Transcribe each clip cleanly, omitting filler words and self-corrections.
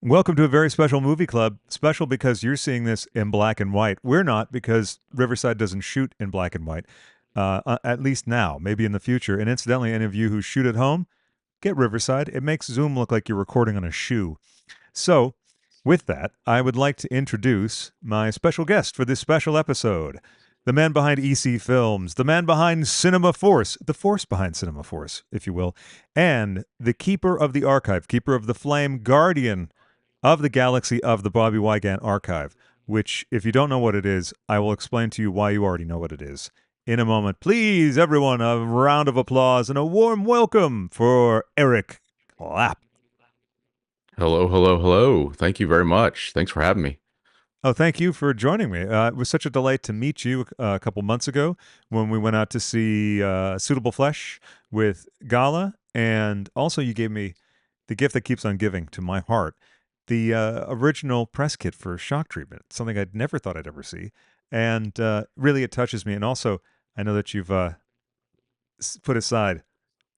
Welcome to a very special movie club. Special because you're seeing this in black and white. We're not because Riverside doesn't shoot in black and white, at least now, maybe in the future. And incidentally, any of you who shoot at home, get Riverside. It makes Zoom look like you're recording on a shoe. So, with that, I would like to introduce my special guest for this special episode. The man behind EC Films, the man behind Cinema Force, the force behind Cinema Force, if you will, and the keeper of the archive, keeper of the flame, guardian of the galaxy of the Bobbie Wygant archive, which, if you don't know what it is, I will explain to you why you already know what it is in a moment. Please, everyone, a round of applause and a warm welcome for Erik Clapp. Hello, hello, hello. Thank you very much. Thanks for having me. Oh, thank you for joining me. It was such a delight to meet you a couple months ago when we went out to see Suitable Flesh with Gala. And also, you gave me the gift that keeps on giving to my heart, the original press kit for Shock Treatment, something I'd never thought I'd ever see. And really, it touches me. And also, I know that you've put aside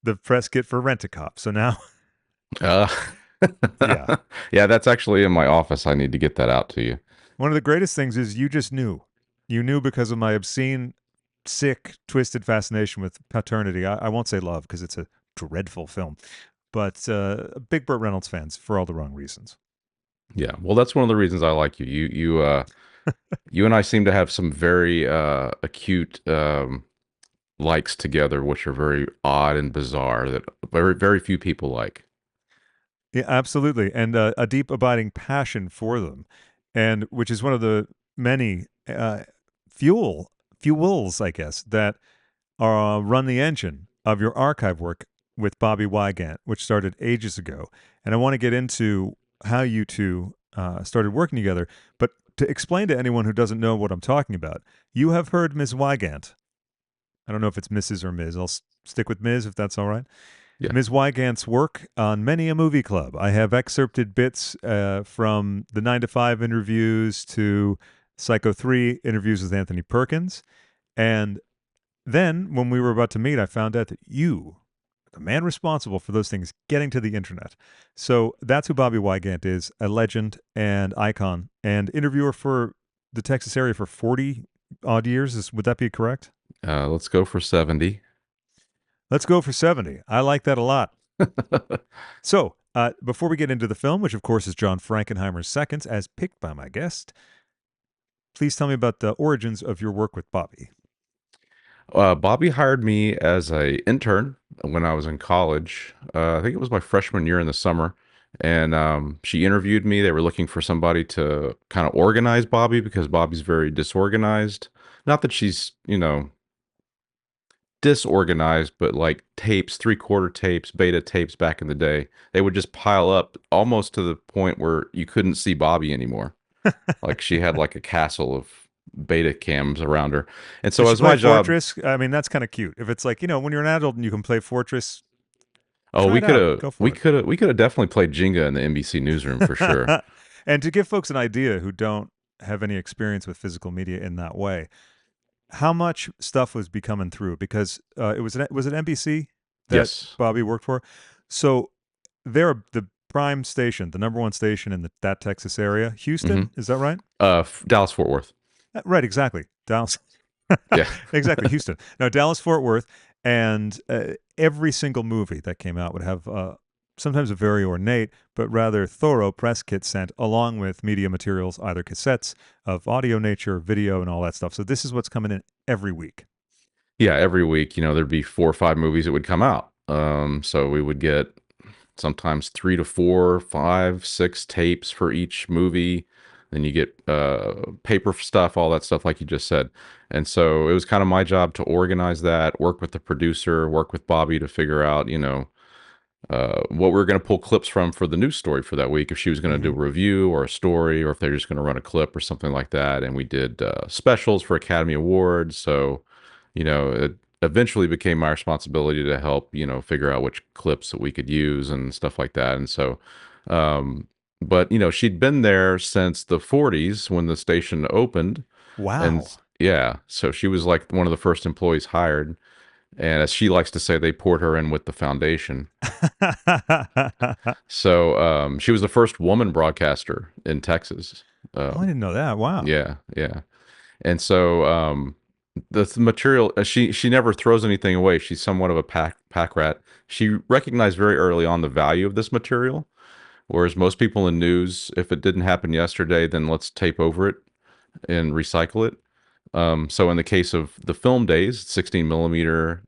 the press kit for Rent-A-Cop. So now, Uh, yeah. yeah, that's actually in my office. I need to get that out to you. One of the greatest things is you just knew. You knew because of my obscene, sick, twisted fascination with paternity. I won't say love because it's a dreadful film, but big Burt Reynolds fans for all the wrong reasons. Yeah, well, that's one of the reasons I like you. You and I seem to have some very acute likes together, which are very odd and bizarre that very few people like. Yeah, absolutely, and a deep, abiding passion for them, and which is one of the many fuels, I guess, that run the engine of your archive work with Bobbie Wygant, which started ages ago. And I want to get into how you two started working together. But to explain to anyone who doesn't know what I'm talking about, you have heard Ms. Wygant. I don't know if it's Mrs. or Ms. I'll stick with Ms. if that's all right. Yeah. Ms. Wygant's work on many a movie club. I have excerpted bits from the 9 to 5 interviews to Psycho 3 interviews with Anthony Perkins. And then when we were about to meet, I found out that you, the man responsible for those things getting to the internet. So that's who Bobbie Wygant is, a legend and icon and interviewer for the Texas area for 40 odd years. Would that be correct? Let's go for 70. Let's go for 70. I like that a lot. So, before we get into the film, which of course is John Frankenheimer's second, as picked by my guest, please tell me about the origins of your work with Bobbie. Bobbie hired me as a intern when I was in college. I think it was my freshman year in the summer. And she interviewed me. They were looking for somebody to kind of organize Bobbie because Bobbie's very disorganized. Not that she's, disorganized, but like tapes, three-quarter tapes, beta tapes back in the day, they would just pile up almost to the point where you couldn't see Bobbie anymore. Like she had like a castle of beta cams around her. And so Does it she was play my job. Fortress? I mean, that's kind of cute. If it's like, when you're an adult and you can play Fortress, Oh, try we it could out. have Go we for could have we could have definitely played Jenga in the NBC newsroom for sure. it. And to give folks an idea who don't have any experience with physical media in that way, how much stuff was be coming through? Because was it NBC that Yes. Bobbie worked for? So they're the prime station, the number one station in that Texas area. hmm Houston, is that right? Dallas Fort Worth. Right, exactly. Dallas. Yeah. Exactly, Houston. No, Dallas Fort Worth, and every single movie that came out would have sometimes a very ornate but rather thorough press kit sent along with media materials, either cassettes of audio nature, video, and all that stuff. So this is what's coming in every week. Yeah, every week, there'd be 4 or 5 movies that would come out. So we would get sometimes 3 to 4, 5, 6 tapes for each movie. Then you get paper stuff, all that stuff, like you just said. And so it was kind of my job to organize that, work with the producer, work with Bobbie to figure out, what we were going to pull clips from for the news story for that week, if she was going to do Hmm. a review or a story, or if they're just going to run a clip or something like that. And we did specials for Academy Awards. So, it eventually became my responsibility to help, figure out which clips that we could use and stuff like that. And so, but, she'd been there since the 40s when the station opened. And Wow. yeah, so she was like one of the first employees hired. And as she likes to say, they poured her in with the foundation. So she was the first woman broadcaster in Texas. Oh, I Um, didn't know that. Wow. yeah, yeah. And so the material, she never throws anything away. She's somewhat of a pack rat. She recognized very early on the value of this material, whereas most people in news, if it didn't happen yesterday, then let's tape over it and recycle it. So in the case of the film days, 16 millimeter,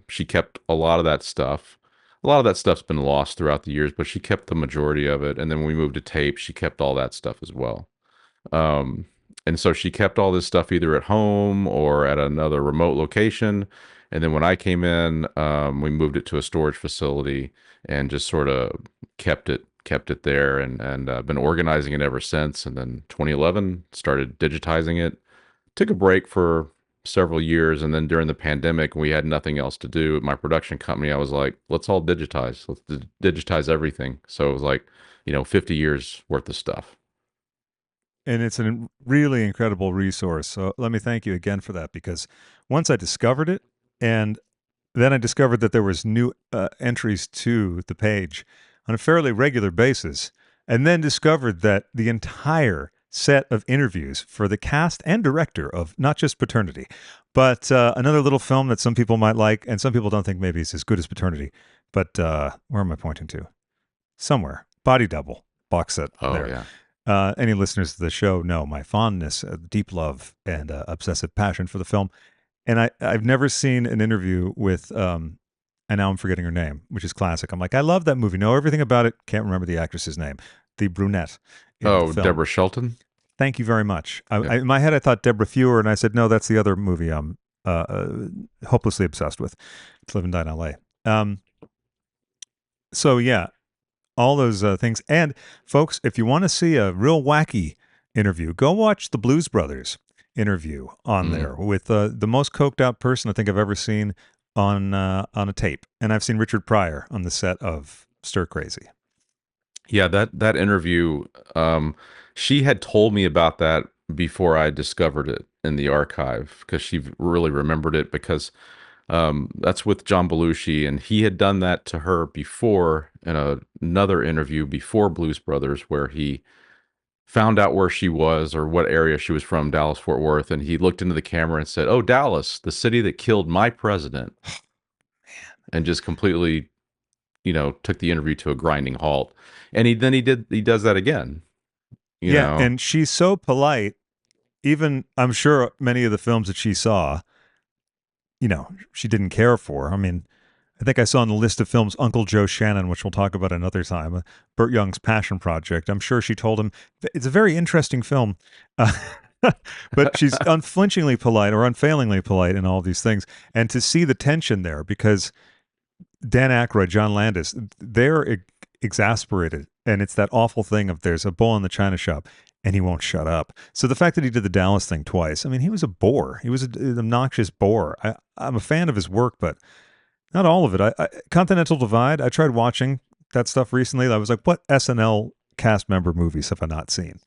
she kept a lot of that stuff. A lot of that stuff's been lost throughout the years, but she kept the majority of it. And then when we moved to tape, she kept all that stuff as well. Um, and so she kept all this stuff either at home or at another remote location. And then when I came in, we moved it to a storage facility and just sort of kept it there, and been organizing it ever since. And then 2011 started digitizing it. Took a break for several years, and then during the pandemic, we had nothing else to do at my production company. I was like, let's all digitize. Let's digitize everything. So it was like, 50 years worth of stuff. And it's a really incredible resource. So let me thank you again for that, because once I discovered it, and then I discovered that there was new entries to the page on a fairly regular basis, and then discovered that the entire set of interviews for the cast and director of not just Paternity, but another little film that some people might like, and some people don't think maybe it's as good as Paternity. But where am I pointing to? Somewhere. Body Double box set Oh there. yeah. Any listeners to the show know my fondness, deep love, and obsessive passion for the film. And I've never seen an interview with, and now I'm forgetting her name, which is classic. I'm like, I love that movie. Know everything about it. Can't remember the actress's name. The brunette in the Oh, film. Deborah Shelton. Thank you very much. Yep. In my head, I thought Deborah Fewer, and I said, no, that's the other movie I'm hopelessly obsessed with. It's Live and Die in L.A. So yeah, all those things. And folks, if you want to see a real wacky interview, go watch the Blues Brothers interview on Mm. there with the most coked out person I think I've ever seen on a tape. And I've seen Richard Pryor on the set of Stir Crazy. Yeah, that interview, she had told me about that before I discovered it in the archive because she really remembered it because that's with John Belushi, and he had done that to her before in another interview before Blues Brothers, where he found out where she was or what area she was from, Dallas, Fort Worth, and he looked into the camera and said, "Oh, Dallas, the city that killed my president," and just completely, took the interview to a grinding halt. And he does that again, you Yeah, know. and she's so polite. Even I'm sure many of the films that she saw, she didn't care for. I mean, I think I saw on the list of films Uncle Joe Shannon, which we'll talk about another time, Burt Young's passion project. I'm sure she told him it's a very interesting film. Uh, but she's unflinchingly polite or unfailingly polite in all these things. And to see the tension there, because Dan Aykroyd, John Landis, they're exasperated. And it's that awful thing of there's a bull in the china shop and he won't shut up. So the fact that he did the Dallas thing twice, I mean, he was a bore. He was an obnoxious bore. I'm a fan of his work, but not all of it. Continental Divide, I tried watching that stuff recently. I was like, what SNL cast member movies have I not seen?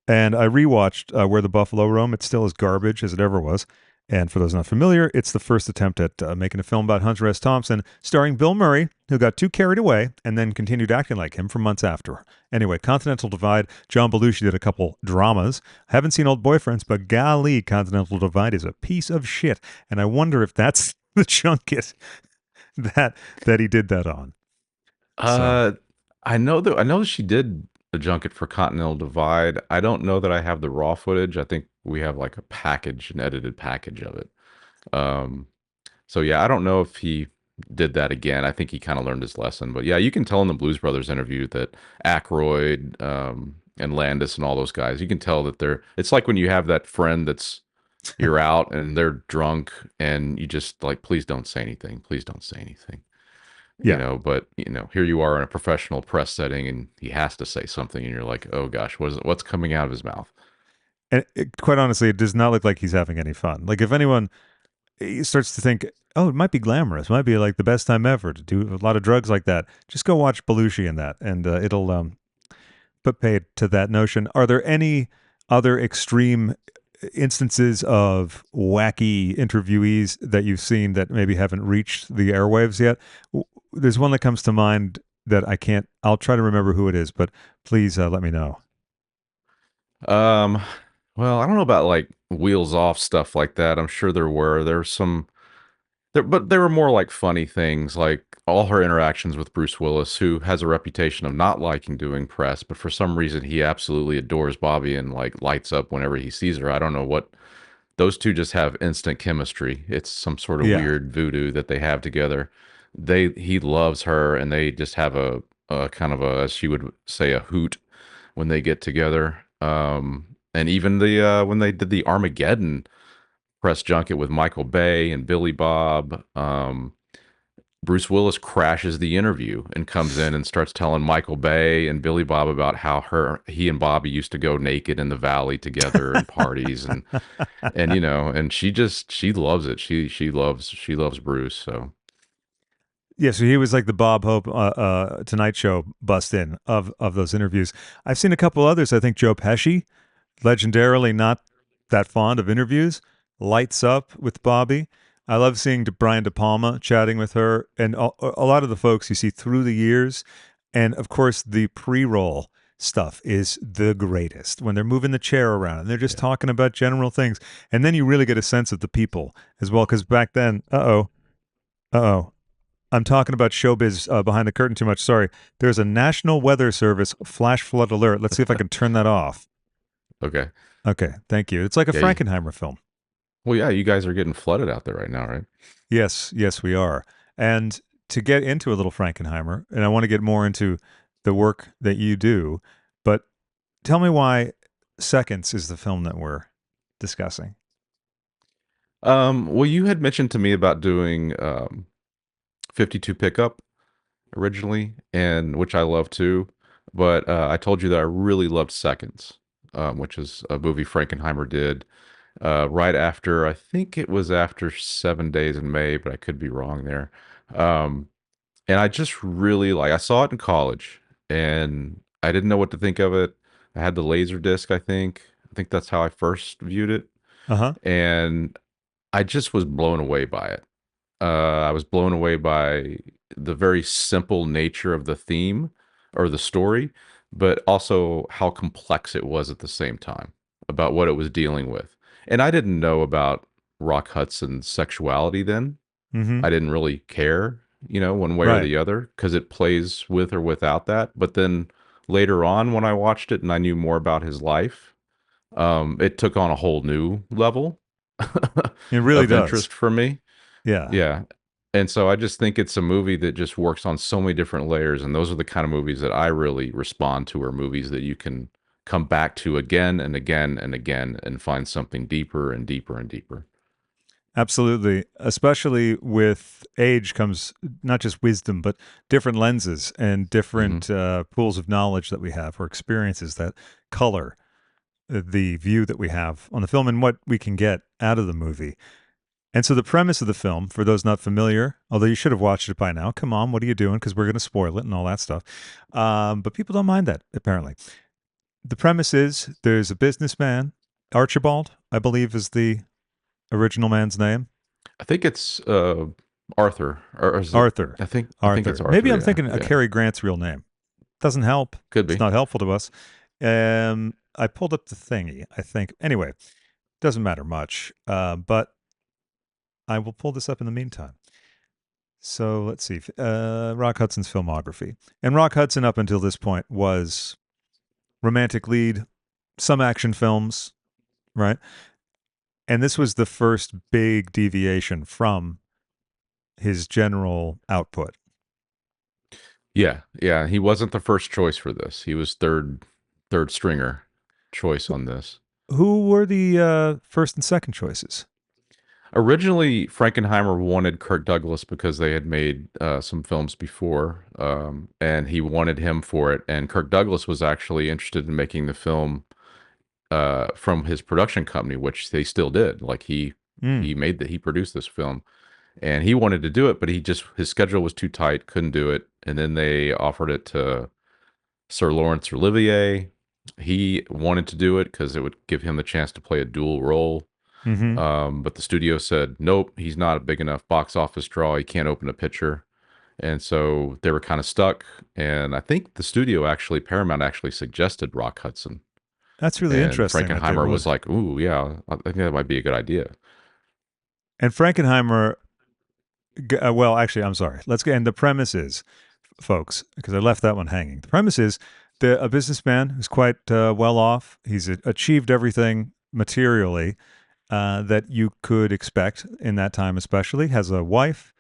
And I rewatched Where the Buffalo Roam. It's still as garbage as it ever was. And for those not familiar, it's the first attempt at making a film about Hunter S. Thompson, starring Bill Murray, who got too carried away and then continued acting like him for months after. Anyway, Continental Divide, John Belushi did a couple dramas. Haven't seen Old Boyfriends, but golly, Continental Divide is a piece of shit. And I wonder if that's the junket that he did that on. So Uh, I know that she did the junket for Continental Divide. I don't know that I have the raw footage. I think we have like a package, an edited package of it. Um, so yeah, I don't know if he did that again. I think he kind of learned his lesson. But yeah, you can tell in the Blues Brothers interview that Aykroyd, and Landis and all those guys, you can tell that it's like when you have that friend that's you're out and they're drunk and you just like, please don't say anything. Please don't say anything. yeah, But here you are in a professional press setting and he has to say something and you're like, oh gosh, what's coming out of his mouth? and quite honestly, it does not look like he's having any fun. Like if anyone starts to think, oh, it might be glamorous, might be like the best time ever to do a lot of drugs like that, just go watch Belushi in that, and it'll put paid to that notion. Are there any other extreme instances of wacky interviewees that you've seen that maybe haven't reached the airwaves yet? There's one that comes to mind that I can't. I'll try to remember who it is, but please let me know. Um, well, I don't know about like wheels off stuff like that. I'm sure there's some there, but they were more like funny things, like all her interactions with Bruce Willis, who has a reputation of not liking doing press, but for some reason he absolutely adores Bobbie and like lights up whenever he sees her. I don't know what those two just have instant chemistry. It's some sort of Yeah. weird voodoo that they have together. He loves her, and they just have a kind of a, as she would say, a hoot when they get together. And even when they did the Armageddon press junket with Michael Bay and Billy Bob, Bruce Willis crashes the interview and comes in and starts telling Michael Bay and Billy Bob about how he and Bobbie used to go naked in the valley together and parties, and and she loves it. She loves Bruce. So Yeah, so he was like the Bob Hope Tonight Show bust in of those interviews. I've seen a couple others. I think Joe Pesci, legendarily not that fond of interviews, lights up with Bobbie. I love seeing Brian De Palma chatting with her, and a lot of the folks you see through the years. And of course, the pre-roll stuff is the greatest when they're moving the chair around and they're just yeah, talking about general things. And then you really get a sense of the people as well. Because back then, I'm talking about showbiz behind the curtain too much. Sorry. There's a National Weather Service flash flood alert. Let's see if I can turn that off. okay, Okay, thank you. It's like a yeah. Frankenheimer film. Well, yeah, you guys are getting flooded out there right now, right? Yes, yes, we are. And to get into a little Frankenheimer, and I want to get more into the work that you do, but tell me why Seconds is the film that we're discussing. Well, you had mentioned to me about doing 52 pickup originally, and which I love too. But I told you that I really loved Seconds, which is a movie Frankenheimer did right after, I think it was after 7 Days in May, but I could be wrong there. Um, and I just really I saw it in college, and I didn't know what to think of it. I had the laser disc, I think. I think that's how I first viewed it, Uh huh. and I just was blown away by it. I was blown away by the very simple nature of the theme or the story, but also how complex it was at the same time about what it was dealing with. And I didn't know about Rock Hudson's sexuality then. Mm hmm. I didn't really care, one way or Right. the other, because it plays with or without that. But then later on, when I watched it and I knew more about his life, it took on a whole new level It really of does. interest for me. Yeah. Yeah. And so I just think it's a movie that just works on so many different layers. And those are the kind of movies that I really respond to, are movies that you can come back to again and again and again and find something deeper and deeper and deeper. Absolutely. Especially with age comes not just wisdom, but different lenses and Hmm. different pools of knowledge that we have or experiences that color the view that we have on the film and what we can get out of the movie. And so the premise of the film, for those not familiar, although you should have watched it by now, come on, what are you doing? Because we're going to spoil it and all that stuff. But people don't mind that, apparently. The premise is there's a businessman, Archibald, I believe is the original man's name. I think it's Arthur, or is it? Arthur. I think it's Arthur. Maybe Arthur. I'm Yeah, thinking a yeah, Cary Grant's real name. Doesn't help. could It's be. not helpful to us. I pulled up the thingy, I think. Anyway, doesn't matter much. But I will pull this up in the meantime. So let's see. Rock Hudson's filmography. And Rock Hudson, up until this point, was romantic lead, some action films, right? And this was the first big deviation from his general output. Yeah, yeah. He wasn't the first choice for this. He was third stringer choice on this. Who were the first and second choices? Originally, Frankenheimer wanted Kirk Douglas because they had made some films before, and he wanted him for it. And Kirk Douglas was actually interested in making the film from his production company, which they still did. Like Mm. he produced this film, and he wanted to do it, but his schedule was too tight, couldn't do it. And then they offered it to Sir Laurence Olivier, He wanted to do it because it would give him the chance to play a dual role. Mm-hmm. But the studio said, nope, he's not a big enough box office draw. He can't open a picture. And so they were kind of stuck. And I think the studio actually, Paramount actually suggested Rock Hudson. That's really And interesting that they Frankenheimer was would. like, ooh, yeah, I think that might be a good idea. And Frankenheimer, well, actually, I'm sorry. Let's get. And the premise is, folks, because I left that one hanging. The premise is a businessman who's quite well off. He's achieved everything materially that you could expect in that time, especially. Has a wife,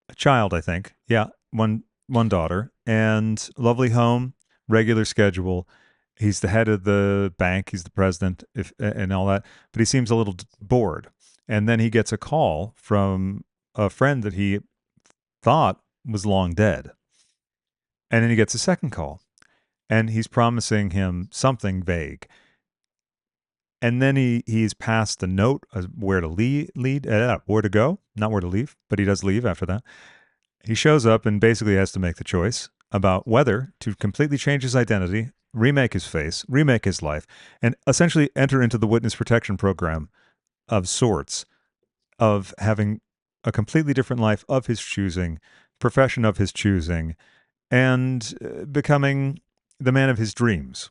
a child, I think. Yeah, one daughter, and lovely home, regular schedule. He's the head of the bank. He's the president, if and all that. But he seems a little bored. And then he gets a call from a friend that he thought was long dead. And then he gets a second call, and he's promising him something vague. And then he's passed the note where to where to go, not where to leave, but he does leave after that. He shows up and basically has to make the choice about whether to completely change his identity, remake his face, remake his life, and essentially enter into the witness protection program of sorts, of having a completely different life of his choosing, profession of his choosing, and becoming the man of his dreams.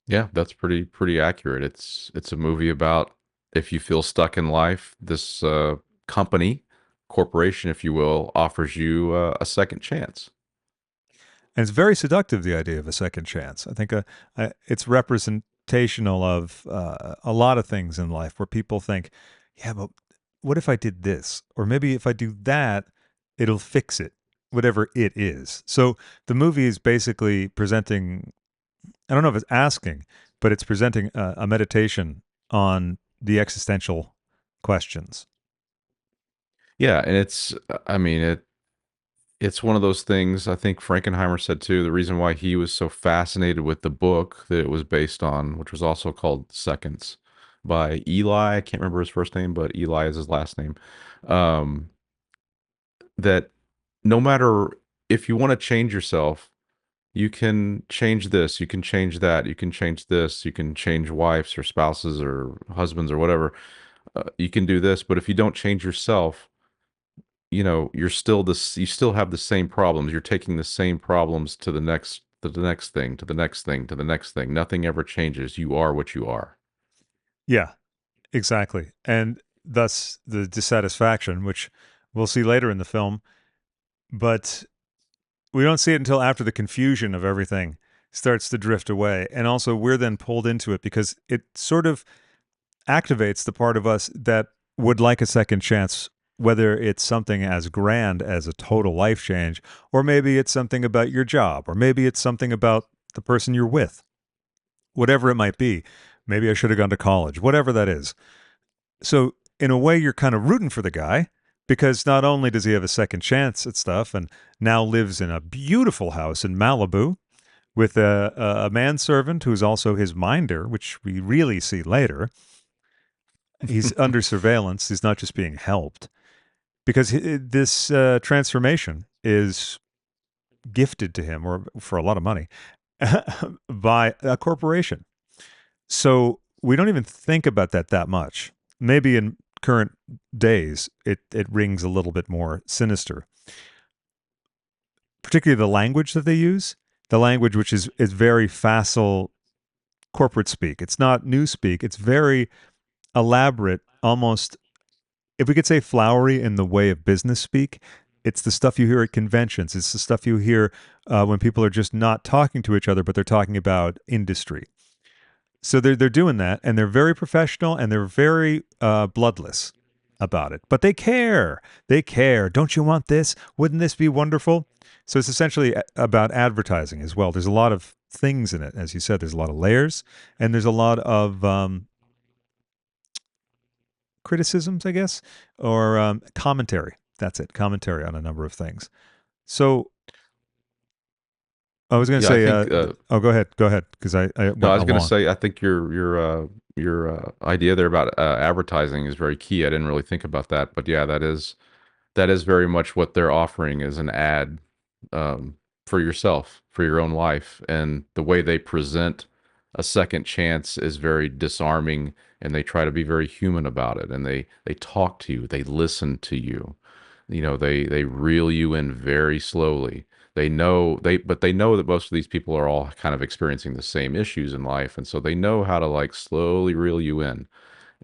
Yeah, that's pretty accurate. It's a movie about if you feel stuck in life, this company, corporation, if you will, offers you a second chance. And it's very seductive, the idea of a second chance. I think it's representational of a lot of things in life where people think, yeah, but what if I did this? Or maybe if I do that, it'll fix it, whatever it is. So the movie is basically presenting, I don't know if it's asking, but it's presenting a meditation on the existential questions. Yeah, and I mean, it's one of those things. I think Frankenheimer said too. The reason why he was so fascinated with the book that it was based on, which was also called Seconds, by Eli. I can't remember his first name, but Eli is his last name. Um, that no matter if you want to change yourself, you can change this, you can change that, you can change this, you can change wives or spouses or husbands or whatever. You can do this, but if you don't change yourself, you're still this. You still have the same problems. You're taking the same problems to the next thing, to the next thing, to the next thing. Nothing ever changes. You are what you are. Yeah, exactly. And thus the dissatisfaction, which we'll see later in the film, but we don't see it until after the confusion of everything starts to drift away. And also, we're then pulled into it because it sort of activates the part of us that would like a second chance, whether it's something as grand as a total life change, or maybe it's something about your job, or maybe it's something about the person you're with, whatever it might be. Maybe I should have gone to college, whatever that is. So, in a way, you're kind of rooting for the guy because not only does he have a second chance at stuff and now lives in a beautiful house in Malibu with a manservant who's also his minder, which we really see later. He's under surveillance. He's not just being helped because this transformation is gifted to him or for a lot of money by a corporation. So we don't even think about that much. Maybe in current days, it rings a little bit more sinister. Particularly the language that they use, the language which is very facile corporate speak. It's not news speak. It's very elaborate, almost, if we could say, flowery in the way of business speak. It's the stuff you hear at conventions. It's the stuff you hear when people are just not talking to each other, but they're talking about industry. So they're doing that, and they're very professional, and they're very bloodless about it. But they care. They care. Don't you want this? Wouldn't this be wonderful? So it's essentially about advertising as well. There's a lot of things in it, as you said. There's a lot of layers, and there's a lot of criticisms, I guess, or commentary. That's it. Commentary on a number of things. So I was going to Yeah, I say, think. oh, go ahead. Go ahead. Because I No, I went was going to along. say. I think your idea there about advertising is very key. I didn't really think about that, but yeah, that is very much what they're offering is an ad, um, for yourself, for your own life. And the way they present a second chance is very disarming, and they try to be very human about it. And they talk to you, they listen to you. They reel you in very slowly. They know that most of these people are all kind of experiencing the same issues in life, and so they know how to like slowly reel you in,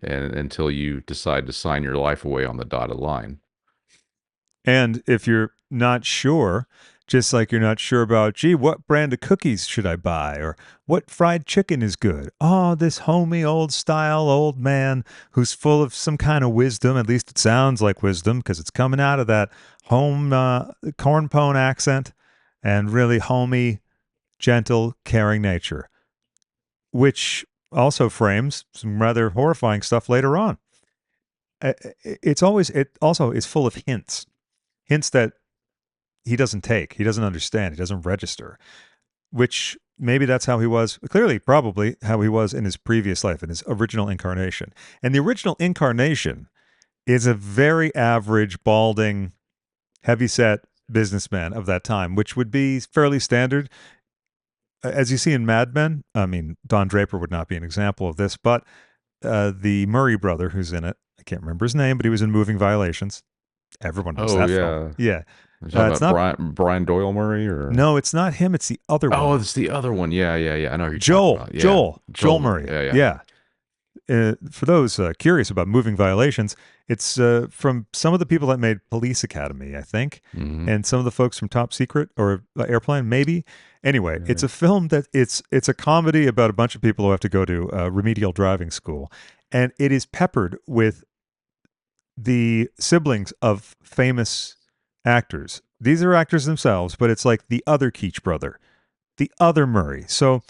and until you decide to sign your life away on the dotted line. And if you're not sure, just like you're not sure about, gee, what brand of cookies should I buy? Or what fried chicken is good? Oh, this homey old style old man who's full of some kind of wisdom. At least it sounds like wisdom because it's coming out of that home corn pone accent and really homey, gentle, caring nature, which also frames some rather horrifying stuff later on. It also is full of hints that he doesn't take, he doesn't understand, he doesn't register, which maybe that's how he was, clearly, probably how he was in his previous life, in his original incarnation. And the original incarnation is a very average, balding, heavyset businessman of that time, which would be fairly standard. As you see in Mad Men, I mean, Don Draper would not be an example of this, but the Murray brother who's in it, I can't remember his name, but he was in Moving Violations. Everyone knows Oh that film. yeah. Yeah. You're talking It's about not, Brian Doyle Murray, or no, it's not him. It's the other oh, one. it's the other one. Yeah, yeah, yeah. I know who you're talking about. Yeah, Joel Joel. Murray. Yeah, yeah. Yeah. For those curious about Moving Violations, it's from some of the people that made Police Academy, I think, Hmm. and some of the folks from Top Secret or Airplane, maybe. Anyway, it's Right. a film that it's a comedy about a bunch of people who have to go to remedial driving school, and it is peppered with the siblings of famous actors. These are actors themselves, but it's like the other Keach brother, the other Murray. So,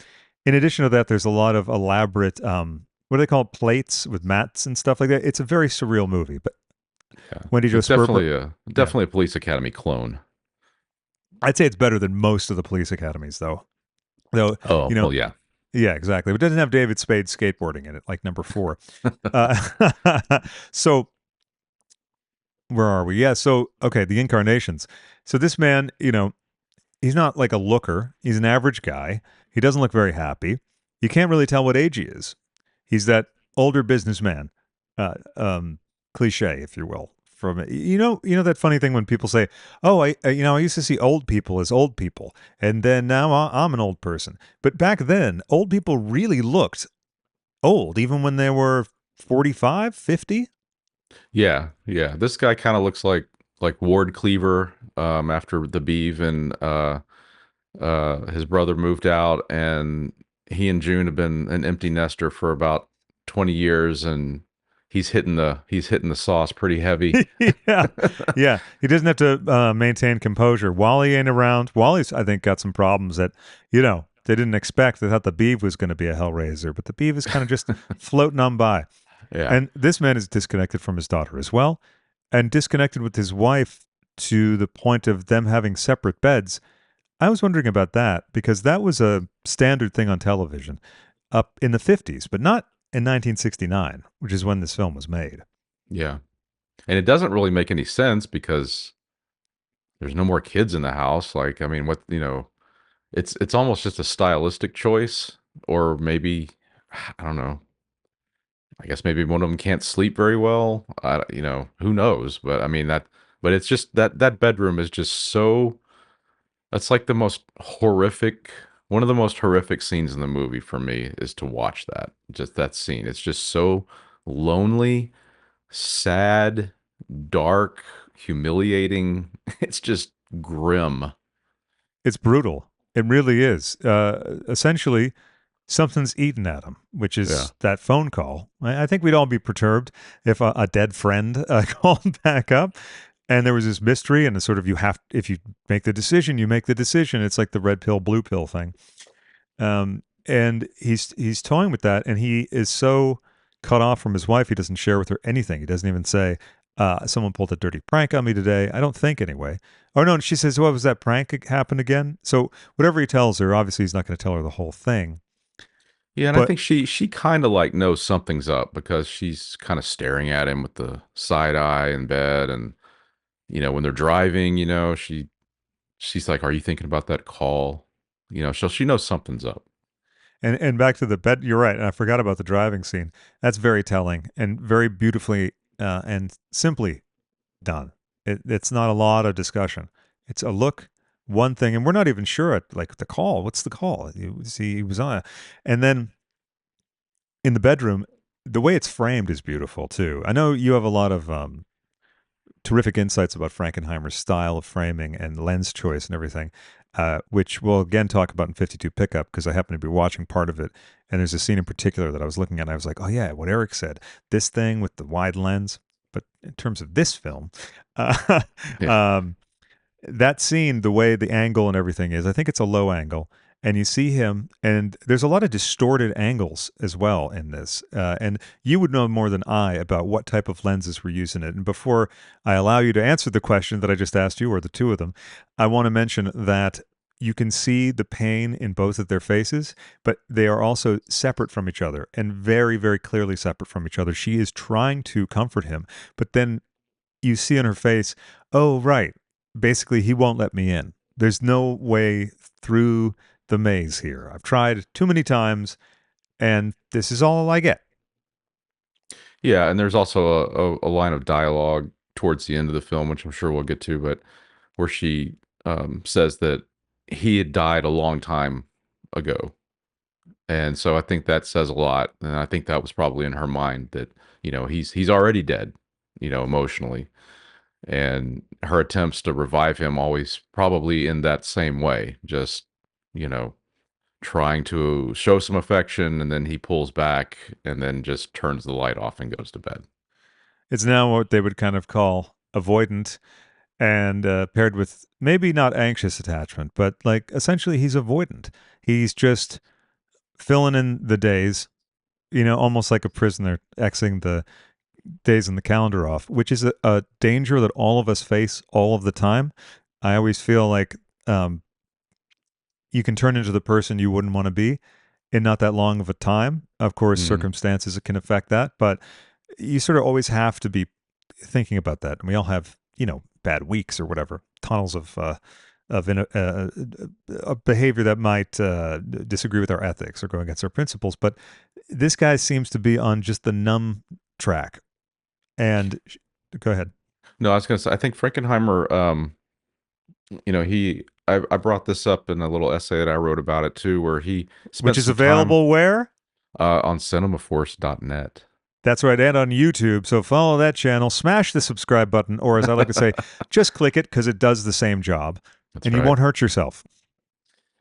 in addition to that, there's a lot of elaborate, what do they call it, plates with mats and stuff like that. It's a very surreal movie. But Yeah, Wendy Jo it's Sperber, yeah, definitely a Police Academy clone. I'd say it's better than most of the police academies, though. Though, Oh you know, well, yeah. yeah, exactly. But it doesn't have David Spade skateboarding in it, like number four. Uh, so where are we? Yeah. So okay, the incarnations. So this man, he's not like a looker. He's an average guy. He doesn't look very happy. You can't really tell what age he is. He's that older businessman, uh, um, cliche, if you will. From you know that funny thing when people say, "Oh, I used to see old people as old people, and then now I'm an old person." But back then, old people really looked old, even when they were 45, 50. Yeah, yeah. This guy kind of looks like Ward Cleaver, after the Beeve and his brother moved out, and he and June have been an empty nester for about 20 years, and he's hitting the sauce pretty heavy. Yeah, yeah. He doesn't have to maintain composure. Wally ain't around. Wally's, I think, got some problems that they didn't expect. They thought the Beeve was going to be a hellraiser, but the Beeve is kind of just floating on by. Yeah. And this man is disconnected from his daughter as well, and disconnected with his wife to the point of them having separate beds. I was wondering about that because that was a standard thing on television up in the 50s, but not in 1969, which is when this film was made. Yeah. And it doesn't really make any sense because there's no more kids in the house. Like, I mean, it's almost just a stylistic choice, or maybe, I don't know. I guess maybe one of them can't sleep very well. Who knows? But I mean but it's just that bedroom is just so. That's like the most horrific. One of the most horrific scenes in the movie for me is to watch that. Just that scene. It's just so lonely, sad, dark, humiliating. It's just grim. It's brutal. It really is. Essentially, something's eaten at him, which Yeah. is that phone call. I think we'd all be perturbed if a dead friend called back up and there was this mystery and a sort of if you make the decision, you make the decision. It's like the red pill, blue pill thing. And he's toying with that, and he is so cut off from his wife, he doesn't share with her anything. He doesn't even say, "Someone pulled a dirty prank on me today." I don't think anyway. Oh no, and she says, "What was that prank happen again?" So whatever he tells her, obviously he's not going to tell her the whole thing. Yeah, and I But think she kind of like knows something's up because she's kind of staring at him with the side eye in bed, and when they're driving, she she's like, "Are you thinking about that call?" So she knows something's up. And back to the bed. You're right. And I forgot about the driving scene. That's very telling and very beautifully and simply done. It's not a lot of discussion. It's a look, one thing, and we're not even sure at like the call. What's the call? You see, he was on, and then in the bedroom, the way it's framed is beautiful too. I know you have a lot of terrific insights about Frankenheimer's style of framing and lens choice and everything, which we'll again talk about in 52 Pickup because I happen to be watching part of it. And there's a scene in particular that I was looking at and I was like, oh, yeah, what Erik said, this thing with the wide lens. But in terms of this film, uh, Yeah. um, that scene, the way the angle and everything is, I think it's a low angle. And you see him, and there's a lot of distorted angles as well in this. And you would know more than I about what type of lenses were used in it. And before I allow you to answer the question that I just asked you, or the two of them, I want to mention that you can see the pain in both of their faces, but they are also separate from each other and very, very clearly separate from each other. She is trying to comfort him, but then you see in her face, oh, right. Basically, he won't let me in. There's no way through the maze here. I've tried too many times, and this is all I get. Yeah, and there's also a line of dialogue towards the end of the film, which I'm sure we'll get to, but where she says that he had died a long time ago. And so I think that says a lot. And I think that was probably in her mind that, he's already dead, emotionally. And her attempts to revive him always probably in that same way, just, you know, trying to show some affection, and then he pulls back and then just turns the light off and goes to bed. It's now what they would kind of call avoidant and paired with maybe not anxious attachment, but like essentially he's avoidant. He's just filling in the days, almost like a prisoner Xing the days in the calendar off, which is a danger that all of us face all of the time. I always feel like um, you can turn into the person you wouldn't want to be in not that long of a time. Of course, Mm. circumstances can affect that, but you sort of always have to be thinking about that. And we all have, bad weeks or whatever, tunnels of behavior that might disagree with our ethics or go against our principles. But this guy seems to be on just the numb track. And go ahead. No, I was going to say, I think Frankenheimer, I brought this up in a little essay that I wrote about it too, where he Which spent is some time available where? on cinemaforce.net. That's right, and on YouTube. So follow that channel, smash the subscribe button, or as I like to say, just click it because it does the same job That's and you right. won't hurt yourself.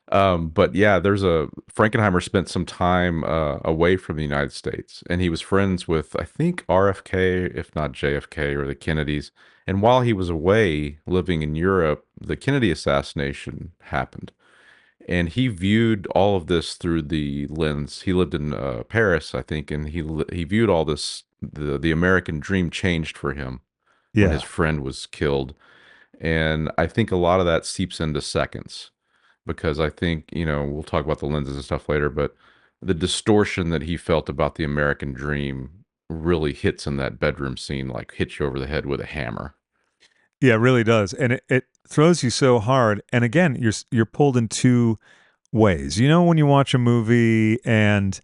But yeah, Frankenheimer spent some time away from the United States, and he was friends with, I think, RFK, if not JFK, or the Kennedys. And while he was away living in Europe, the Kennedy assassination happened, and he viewed all of this through the lens. He lived in Paris, I think, and he viewed all this. The American dream changed for him when his Yeah. friend was killed, and I think a lot of that seeps into seconds, because I think, we'll talk about the lenses and stuff later, but the distortion that he felt about the American dream really hits in that bedroom scene, like hits you over the head with a hammer. Yeah, it really does. And it throws you so hard. And again, you're pulled in two ways. When you watch a movie and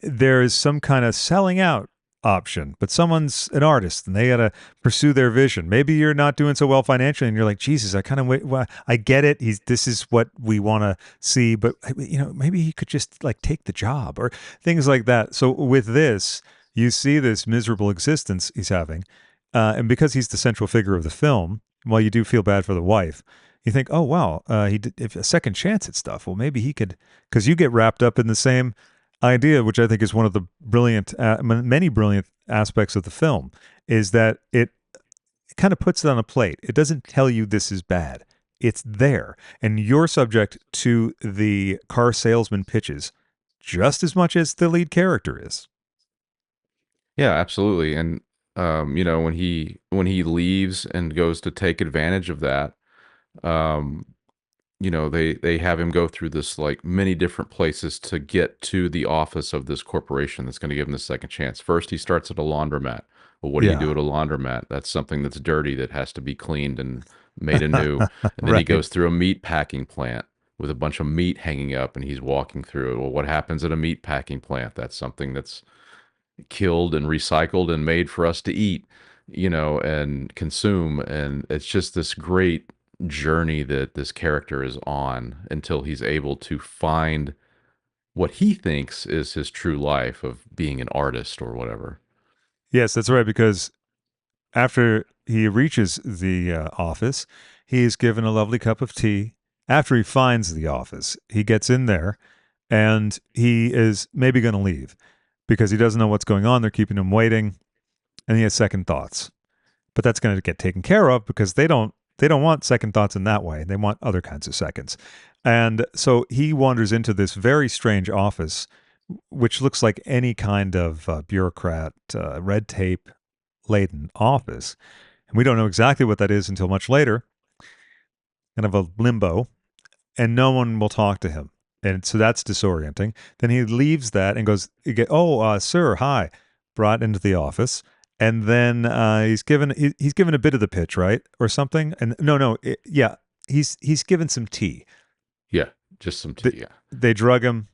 there's some kind of selling out option, but someone's an artist and they got to pursue their vision. Maybe you're not doing so well financially and you're like, Jesus, I kind of wait. Well, I get it. This is what we want to see, but maybe he could just like take the job or things like that. So with this, you see this miserable existence he's having. And because he's the central figure of the film, while you do feel bad for the wife, you think, oh, wow, he did if a second chance at stuff. Well, maybe he could, because you get wrapped up in the same idea, which I think is one of the many brilliant aspects of the film, is that it kind of puts it on a plate. It doesn't tell you this is bad. It's there. And you're subject to the car salesman pitches just as much as the lead character is. Yeah, absolutely. And when he leaves and goes to take advantage of that, um, they have him go through this, like, many different places to get to the office of this corporation that's going to give him the second chance. First, he starts at a laundromat. Well, what do you do Yeah. at a laundromat? That's something that's dirty that has to be cleaned and made anew. And then he Right. goes through a meat packing plant with a bunch of meat hanging up, and he's walking through it. Well, what happens at a meat packing plant? That's something that's killed and recycled and made for us to eat, and consume. And it's just this great journey that this character is on until he's able to find what he thinks is his true life of being an artist or whatever. Yes, that's right. Because after he reaches the office, he is given a lovely cup of tea. After he finds the office, he gets in there and he is maybe going to leave because he doesn't know what's going on. They're keeping him waiting and he has second thoughts. But that's going to get taken care of because they don't want second thoughts in that way. They want other kinds of seconds. And so he wanders into this very strange office, which looks like any kind of bureaucrat, red tape laden office. And we don't know exactly what that is until much later, kind of a limbo, and no one will talk to him. And so that's disorienting. Then he leaves that and goes, sir, hi, brought into the office. And then he's given a bit of the pitch, right, or something. And yeah, he's given some tea. Yeah, just some They, tea. Yeah. they drug him.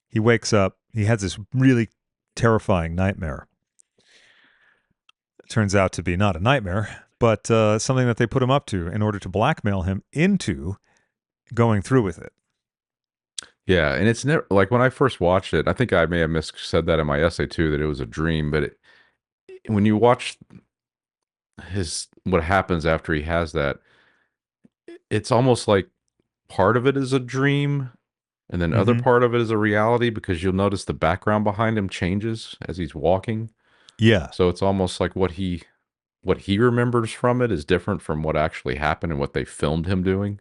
He wakes up. He has this really terrifying nightmare. It turns out to be not a nightmare, but something that they put him up to in order to blackmail him into going through with it. Yeah, and it's never like when I first watched it, I think I may have said that in my essay too, that it was a dream, but when you watch his what happens after he has that, it's almost like part of it is a dream and then other Mm-hmm. part of it is a reality because you'll notice the background behind him changes as he's walking. Yeah. So it's almost like what he remembers from it is different from what actually happened and what they filmed him doing.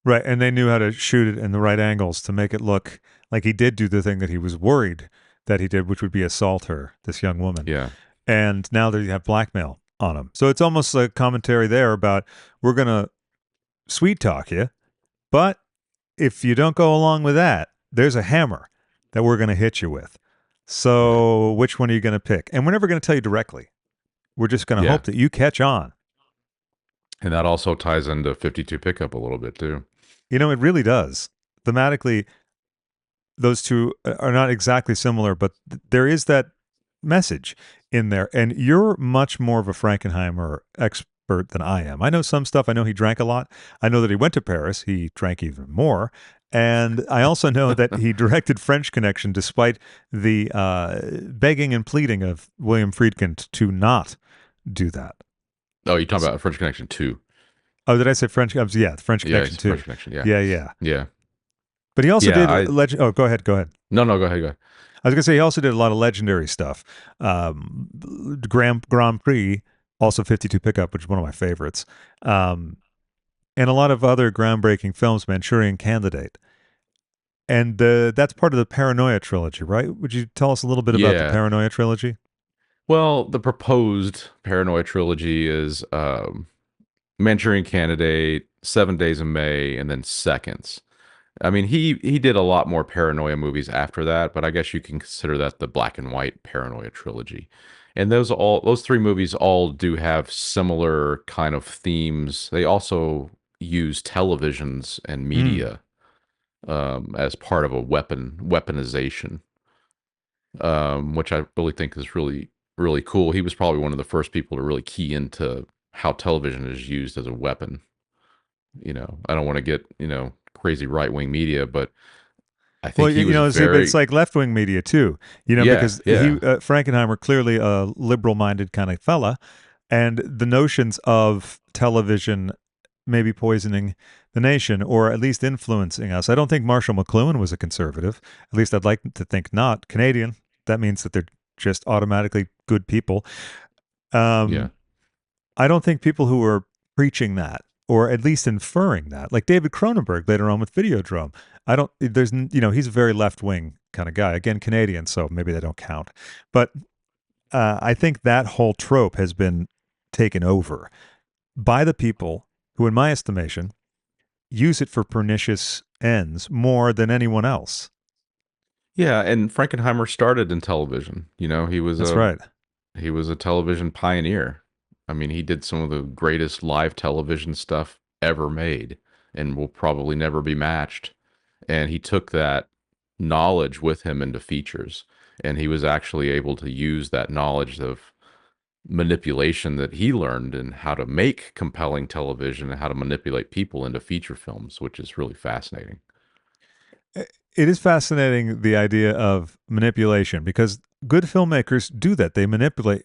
Right. And they knew how to shoot it in the right angles to make it look like he did do the thing that he was worried that he did, which would be assault her, this young woman. Yeah. And now they have blackmail on him. So it's almost like commentary there about we're going to sweet talk you, but if you don't go along with that, there's a hammer that we're going to hit you with. Right. So which one are you going to pick? And we're never going to tell you directly. We're just going to Yeah. hope that you catch on. And that also ties into 52 pickup a little bit too. It really does. Thematically, those two are not exactly similar, but there is that message in there. And you're much more of a Frankenheimer expert than I am. I know some stuff. I know he drank a lot. I know that he went to Paris. He drank even more. And I also know that he directed French Connection despite the begging and pleading of William Friedkin to not do that. Oh, you're talking about French Connection 2. Oh, did I say French? Yeah, the French Yeah, Connection it's too. French Connection. Yeah. Yeah, yeah. Yeah. But he also Yeah. did legend. Oh, go ahead. Go ahead. No, no, go ahead. Go ahead. I was gonna say he also did a lot of legendary stuff. Grand Prix, also 52 Pickup, which is one of my favorites, and a lot of other groundbreaking films. Manchurian Candidate, and that's part of the Paranoia trilogy, right? Would you tell us a little bit about the Yeah. Paranoia trilogy? Well, the proposed Paranoia trilogy is Manchurian Candidate, 7 Days in May, and then Seconds. I mean, he did a lot more paranoia movies after that, but I guess you can consider that the black and white paranoia trilogy. And those three movies all do have similar kind of themes. They also use televisions and Mm. media as part of a weaponization, which I really think is really really cool. He was probably one of the first people to really key into how television is used as a weapon. I don't want to get crazy right wing media, but I Well, think he was see, but it's very. like left wing media too, Yeah, because yeah, Frankenheimer, clearly a liberal minded kind of fella, and the notions of television maybe poisoning the nation or at least influencing us. I don't think Marshall McLuhan was a conservative. At least I'd like to think not. Canadian. That means that they're just automatically good people. yeah, Um, I don't think people who were preaching that or at least inferring that, like David Cronenberg later on with Videodrome, I don't, there's, he's a very left wing kind of guy. Again, Canadian, so maybe they don't count. But I think that whole trope has been taken over by the people who, in my estimation, use it for pernicious ends more than anyone else. yeah. And Frankenheimer started in television. He was That's a right. he was a television pioneer. I mean, he did some of the greatest live television stuff ever made and will probably never be matched. And he took that knowledge with him into features. And he was actually able to use that knowledge of manipulation that he learned and how to make compelling television and how to manipulate people into feature films, which is really fascinating. It is fascinating, the idea of manipulation, because good filmmakers do that. They manipulate.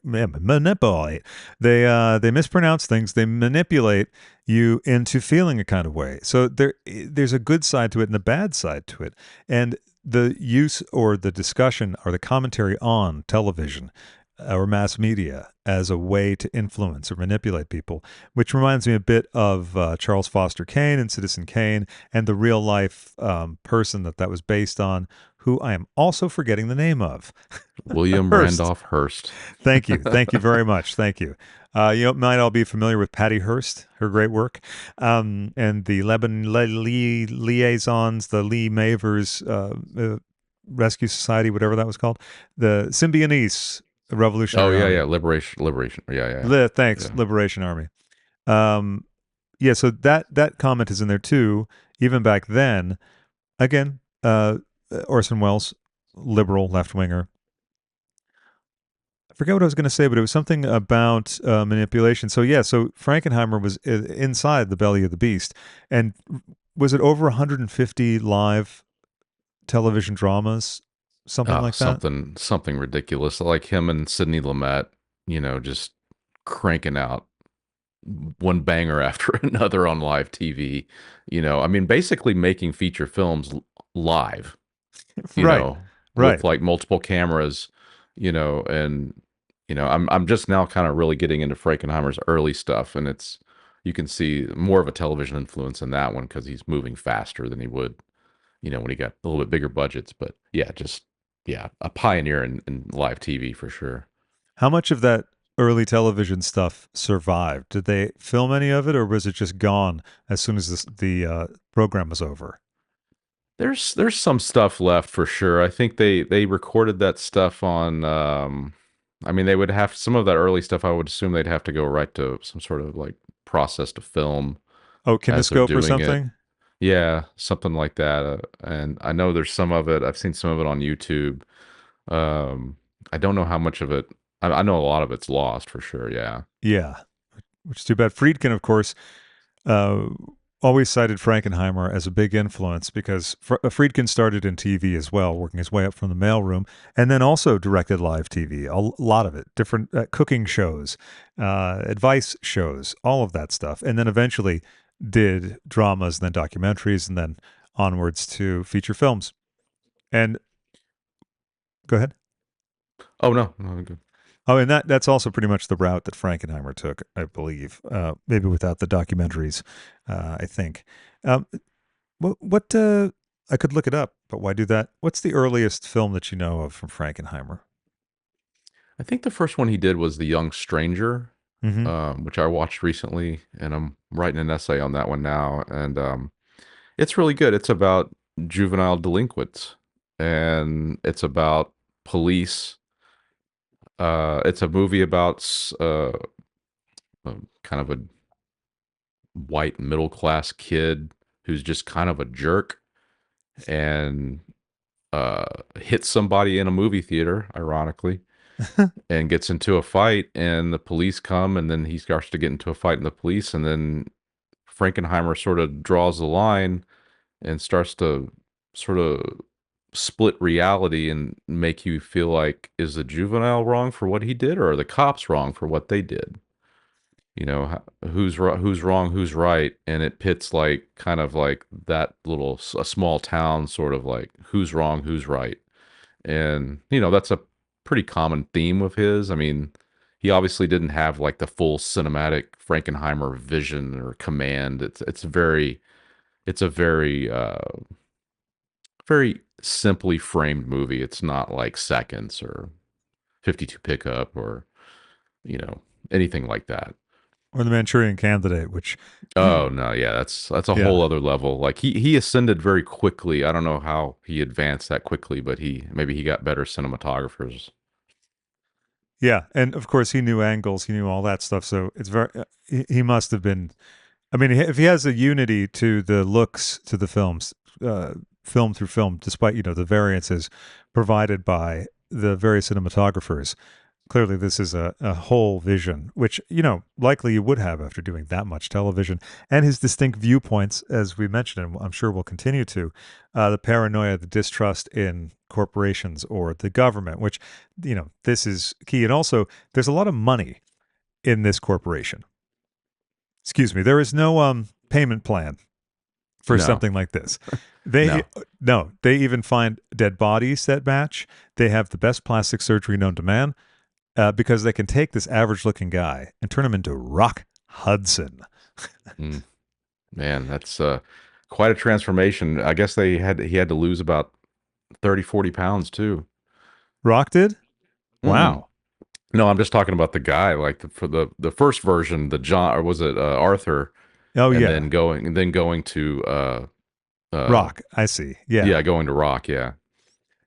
They mispronounce things. They manipulate you into feeling a kind of way. So there's a good side to it and a bad side to it. And the use or the discussion or the commentary on television or mass media as a way to influence or manipulate people, which reminds me a bit of Charles Foster Kane and Citizen Kane and the real life person that was based on, who I am also forgetting the name of. William Hearst. Randolph Hearst. Thank you. Thank you very much. Thank you. You might all be familiar with Patty Hearst, her great work, and the Lebanon liaisons, the Lee Mavers Rescue Society, whatever that was called, the Symbionese Oh Revolutionary yeah, Army. yeah, liberation. Yeah, yeah, Thanks, yeah. Liberation Army. Um, yeah, so that comment is in there too. Even back then, again, Orson Welles, liberal left winger. I forget what I was going to say, but it was something about manipulation. So yeah, so Frankenheimer was inside the belly of the beast, and was it over 150 live television dramas, something Oh, like that? something ridiculous like him and Sidney Lumet, just cranking out one banger after another on live TV. I mean, basically making feature films live, Right, with right. like multiple cameras, and I'm just now kind of really getting into Frankenheimer's early stuff, and you can see more of a television influence in that one because he's moving faster than he would, when he got a little bit bigger budgets. But yeah, a pioneer in live TV for sure. How much of that early television stuff survived? Did they film any of it, or was it just gone as soon as the program was over? There's some stuff left for sure. I think they recorded that stuff on. I mean, they would have some of that early stuff. I would assume they'd have to go right to some sort of like process to film Oh, as they're kinescope or doing it. something? Yeah, something like that. And I know there's some of it. I've seen some of it on YouTube. Um, I don't know how much of it. I know a lot of it's lost for sure. Yeah. Yeah, which is too bad. Friedkin, of course, uh, always cited Frankenheimer as a big influence because Friedkin started in TV as well, working his way up from the mailroom, and then also directed live TV, a lot of it, different cooking shows, advice shows, all of that stuff, and then eventually did dramas, and then documentaries, and then onwards to feature films. And go ahead. Oh no, no, good. Oh, and that's also pretty much the route that Frankenheimer took, I believe. Maybe without the documentaries, I think. Um, what I could look it up, but why do that? What's the earliest film that you know of from Frankenheimer? I think the first one he did was The Young Stranger, Mm-hmm. which I watched recently, and I'm writing an essay on that one now. And it's really good. It's about juvenile delinquents, and it's about police. It's a movie about kind of a white middle class kid who's just kind of a jerk and uh, hits somebody in a movie theater, ironically, and gets into a fight, and the police come, and then he starts to get into a fight in the police, and then Frankenheimer sort of draws the line and starts to sort of split reality and make you feel like, is the juvenile wrong for what he did, or are the cops wrong for what they did? Who's wrong, who's right, and it pits like kind of like that little a small town sort of like who's wrong, who's right. And that's a pretty common theme of his. I mean, he obviously didn't have like the full cinematic Frankenheimer vision or command. It's a very simply framed movie. It's not like Seconds or 52 Pickup or you know anything like that. Or the Manchurian Candidate, which, Oh no, yeah, that's a whole yeah, other level. Like he ascended very quickly. I don't know how he advanced that quickly, but he maybe he got better cinematographers. Yeah, and of course he knew angles, he knew all that stuff. So it's very he must have been. I mean, if he has a unity to the looks to the films, film through film, despite the variances provided by the various cinematographers, clearly this is a whole vision, which likely you would have after doing that much television, and his distinct viewpoints, as we mentioned, and I'm sure we'll continue to, the paranoia, the distrust in corporations or the government, which this is key, and also there's a lot of money in this corporation. Excuse me, there is no payment plan for No, something like this. They no. no, they even find dead bodies that match. They have the best plastic surgery known to man, because they can take this average looking guy and turn him into Rock Hudson. Mm, man, that's quite a transformation. I guess he had to lose about 30, 40 pounds too. Rock did? Mm-mm. Wow. No, I'm just talking about the guy, like for the first version, the John, or was it Arthur, Oh, and yeah. then going to uh Rock. I see. yeah, Yeah. going to Rock, yeah.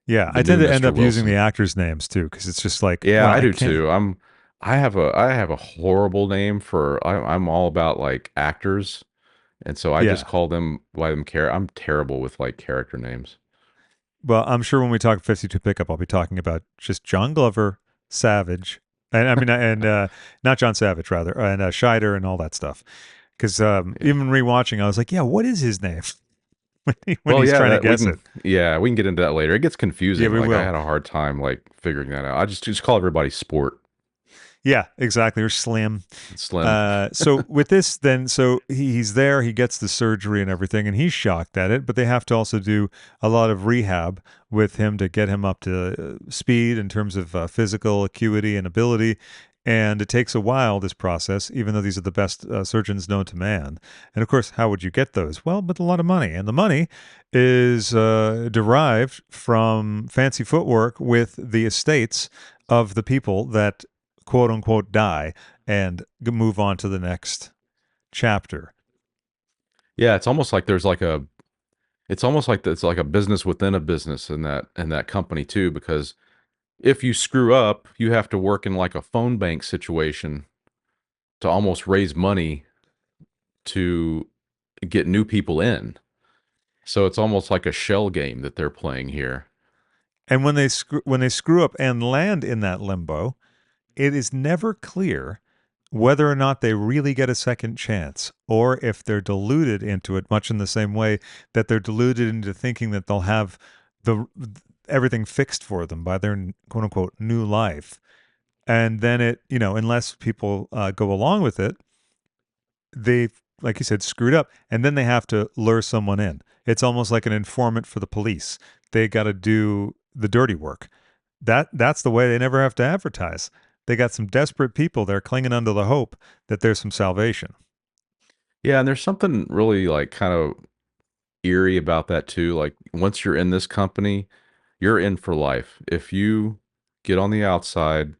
Yeah. The I new tend to end Mr. up using the Wilson. actors' names too, because it's just like, Yeah, well, I I do can't. too. I have a horrible name for I'm all about like actors, and so I just Yeah. call them by them I'm terrible with like character names. Well, I'm sure when we talk 52 pickup, I'll be talking about just John Glover, Savage, and I mean, and not John Savage, rather, and Scheider and all that stuff. Because Yeah. even rewatching, I was like, yeah, what is his name when Well, he's yeah, trying to that guess it? we can get into that later. It gets Yeah, confusing. we Like I will. had a hard time like figuring that out. I just call everybody Sport Yeah, exactly. Or Slim. and Slim. So with this, then, so he's there, he gets the surgery and everything, and he's shocked at it. But they have to also do a lot of rehab with him to get him up to speed in terms of physical acuity and ability. And it takes a while, this process, even though these are the best surgeons known to man. And of course, how would you get those? Well, with a lot of money. And the money is derived from fancy footwork with the estates of the people that quote unquote die and move on to the next chapter. Yeah, it's almost like it's almost like it's like a business within a business in that company too, because if you screw up, you have to work in like a phone bank situation to almost raise money to get new people in. So it's almost like a shell game that they're playing here. And when they screw up and land in that limbo, it is never clear whether or not they really get a second chance or if they're deluded into it, much in the same way that they're deluded into thinking that they'll have the everything fixed for them by their quote unquote new life. And then unless people go along with it, they've, like you said, screwed up, and then they have to lure someone in. It's almost like an informant for the police. They got to do the dirty work. That's the way they never have to advertise. They got some desperate people there clinging under the hope that there's some salvation. Yeah, and there's something really like kind of eerie about that too. Like once you're in this company, you're in for life. If you get on the outside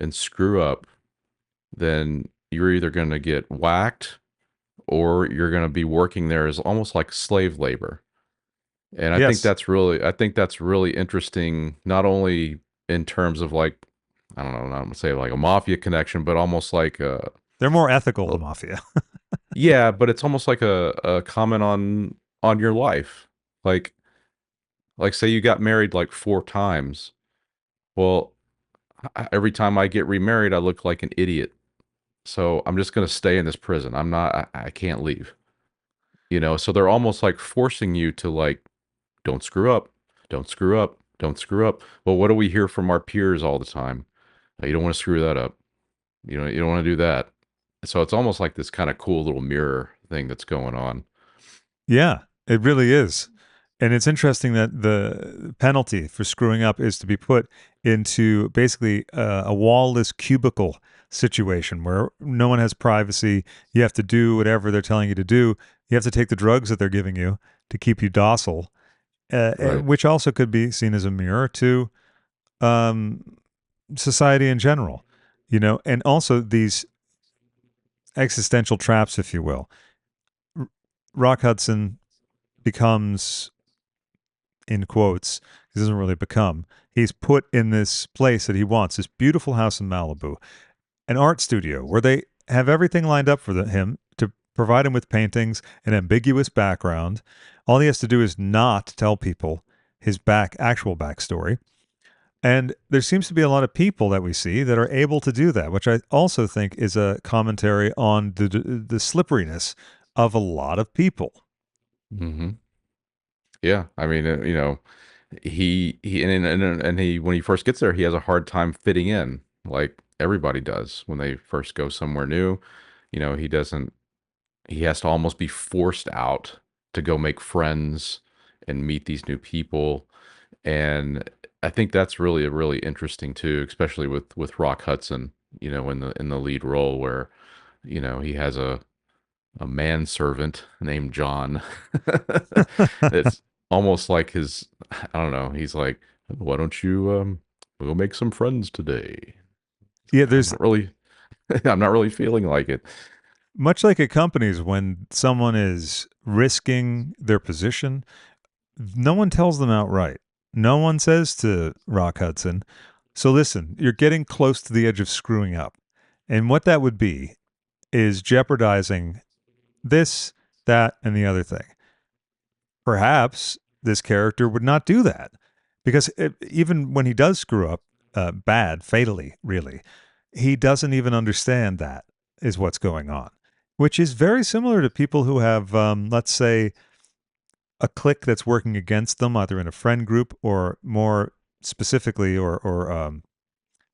and screw up, then you're either going to get whacked or you're going to be working there as almost like slave labor. And Yes, I think that's really interesting, not only in terms of like, I don't know, I'm gonna say like a mafia connection, but almost like they're more ethical, a the mafia. yeah, but it's almost like a comment on your life. Like say you got married like 4 times. Well, every time I get remarried, I look like an idiot. So I'm just gonna stay in this prison. I can't leave. You know, so they're almost like forcing you to like, don't screw up, don't screw up, don't screw up. Well, what do we hear from our peers all the time? You don't want to screw that up. You don't want to do that. So it's almost like this kind of cool little mirror thing that's going on. Yeah, it really is. And it's interesting that the penalty for screwing up is to be put into basically a wall-less cubicle situation where no one has privacy. You have to do whatever they're telling you to do. You have to take the drugs that they're giving you to keep you docile, Right. which also could be seen as a mirror to um, society in general, and also these existential traps, if you will. Rock Hudson becomes in quotes, he doesn't really become. He's put in this place that he wants, this beautiful house in Malibu, an art studio where they have everything lined up for him to provide him with paintings, an ambiguous background. All he has to do is not tell people his actual backstory. And there seems to be a lot of people that we see that are able to do that, which I also think is a commentary on the slipperiness of a lot of people. Hmm. Yeah, I mean, he and he when he first gets there, he has a hard time fitting in, like everybody does when they first go somewhere new. He doesn't. He has to almost be forced out to go make friends and meet these new people, and I think that's really interesting too, especially with Rock Hudson, in the lead role where he has a manservant named John. It's almost like his, I don't know, he's like, why don't you we'll make some friends today? Yeah, I'm there's not really I'm not really feeling like it. much like at companies when someone is risking their position, no one tells them outright. No one says to Rock Hudson, so listen, you're getting close to the edge of screwing up. And what that would be is jeopardizing this, that, and the other thing. Perhaps this character would not do that because even when he does screw up bad, fatally, really, he doesn't even understand that is what's going on, which is very similar to people who have, let's say, a clique that's working against them, either in a friend group or more specifically, or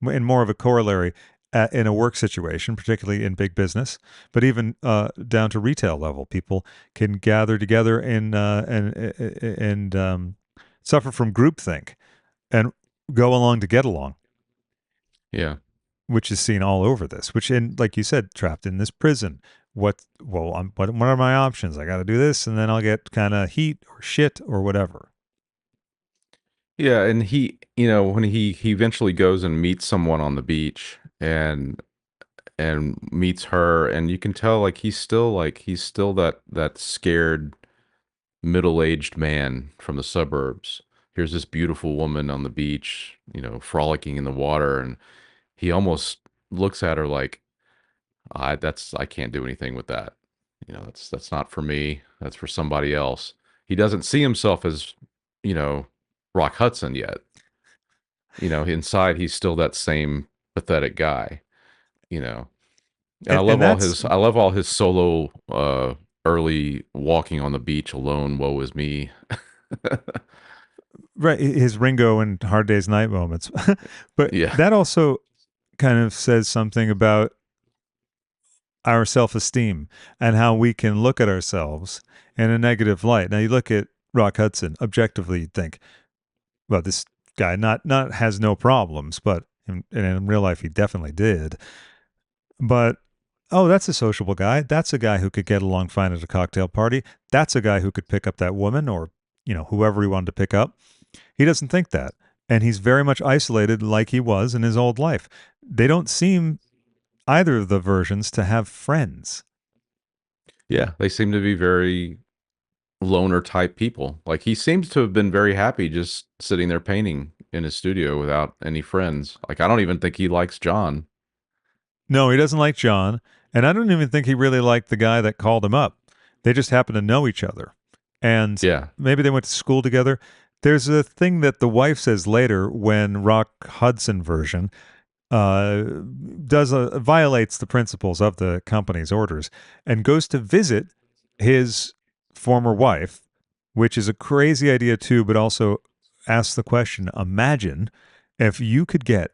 in more of a corollary in a work situation, particularly in big business, but even down to retail level, people can gather together and suffer from groupthink and go along to get along, Yeah. which is seen all over this. Which, in like you said, trapped in this prison. What are my options? I got to do this, and then I'll get kind of heat or shit or whatever. Yeah, and when he eventually goes and meets someone on the beach and meets her, and you can tell he's still that scared middle-aged man from the suburbs. Here's this beautiful woman on the beach, frolicking in the water, and he almost looks at her like, I can't do anything with that. That's not for me. That's for somebody else. He doesn't see himself as, you know, Rock Hudson yet. Inside he's still that same pathetic guy, you know. And And that's I love all his solo early walking on the beach alone, woe is me. right. His Ringo and Hard Day's Night moments, but Yeah. that also kind of says something about our self esteem and how we can look at ourselves in a negative light. Now, you look at Rock Hudson, objectively, you'd think, well, this guy not has no problems, but in real life, he definitely did. But oh, that's a sociable guy. That's a guy who could get along fine at a cocktail party. That's a guy who could pick up that woman or whoever he wanted to pick up. He doesn't think that, and he's very much isolated, like he was in his old life. They don't seem either of the versions to have friends. Yeah. They seem to be very loner type people. Like he seems to have been very happy just sitting there painting in his studio without any friends. Like I don't even think he likes John. No, he doesn't like John, and I don't even think he really liked the guy that called him up. They just happen to know each other, and Yeah. maybe they went to school together. There's a thing that the wife says later when Rock Hudson version uh, violates the principles of the company's orders and goes to visit his former wife, which is a crazy idea too, but also asks the question: imagine if you could get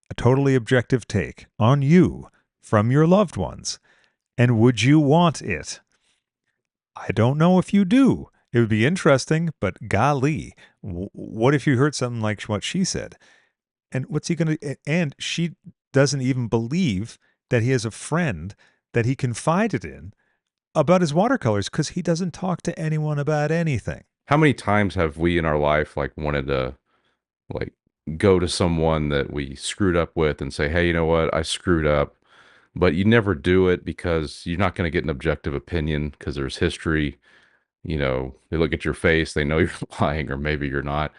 a totally objective take on you from your loved ones, and would you want it? I don't know if you do. It would be interesting, but golly, what if you heard something like what she said? And what's he going to? And she doesn't even believe that he has a friend that he confided in about his watercolors because he doesn't talk to anyone about anything. How many times have we in our life like wanted to like go to someone that we screwed up with and say, "Hey, you know what? I screwed up." But you never do it because you're not going to get an objective opinion because there's history. They look at your face, they know you're lying or maybe you're not.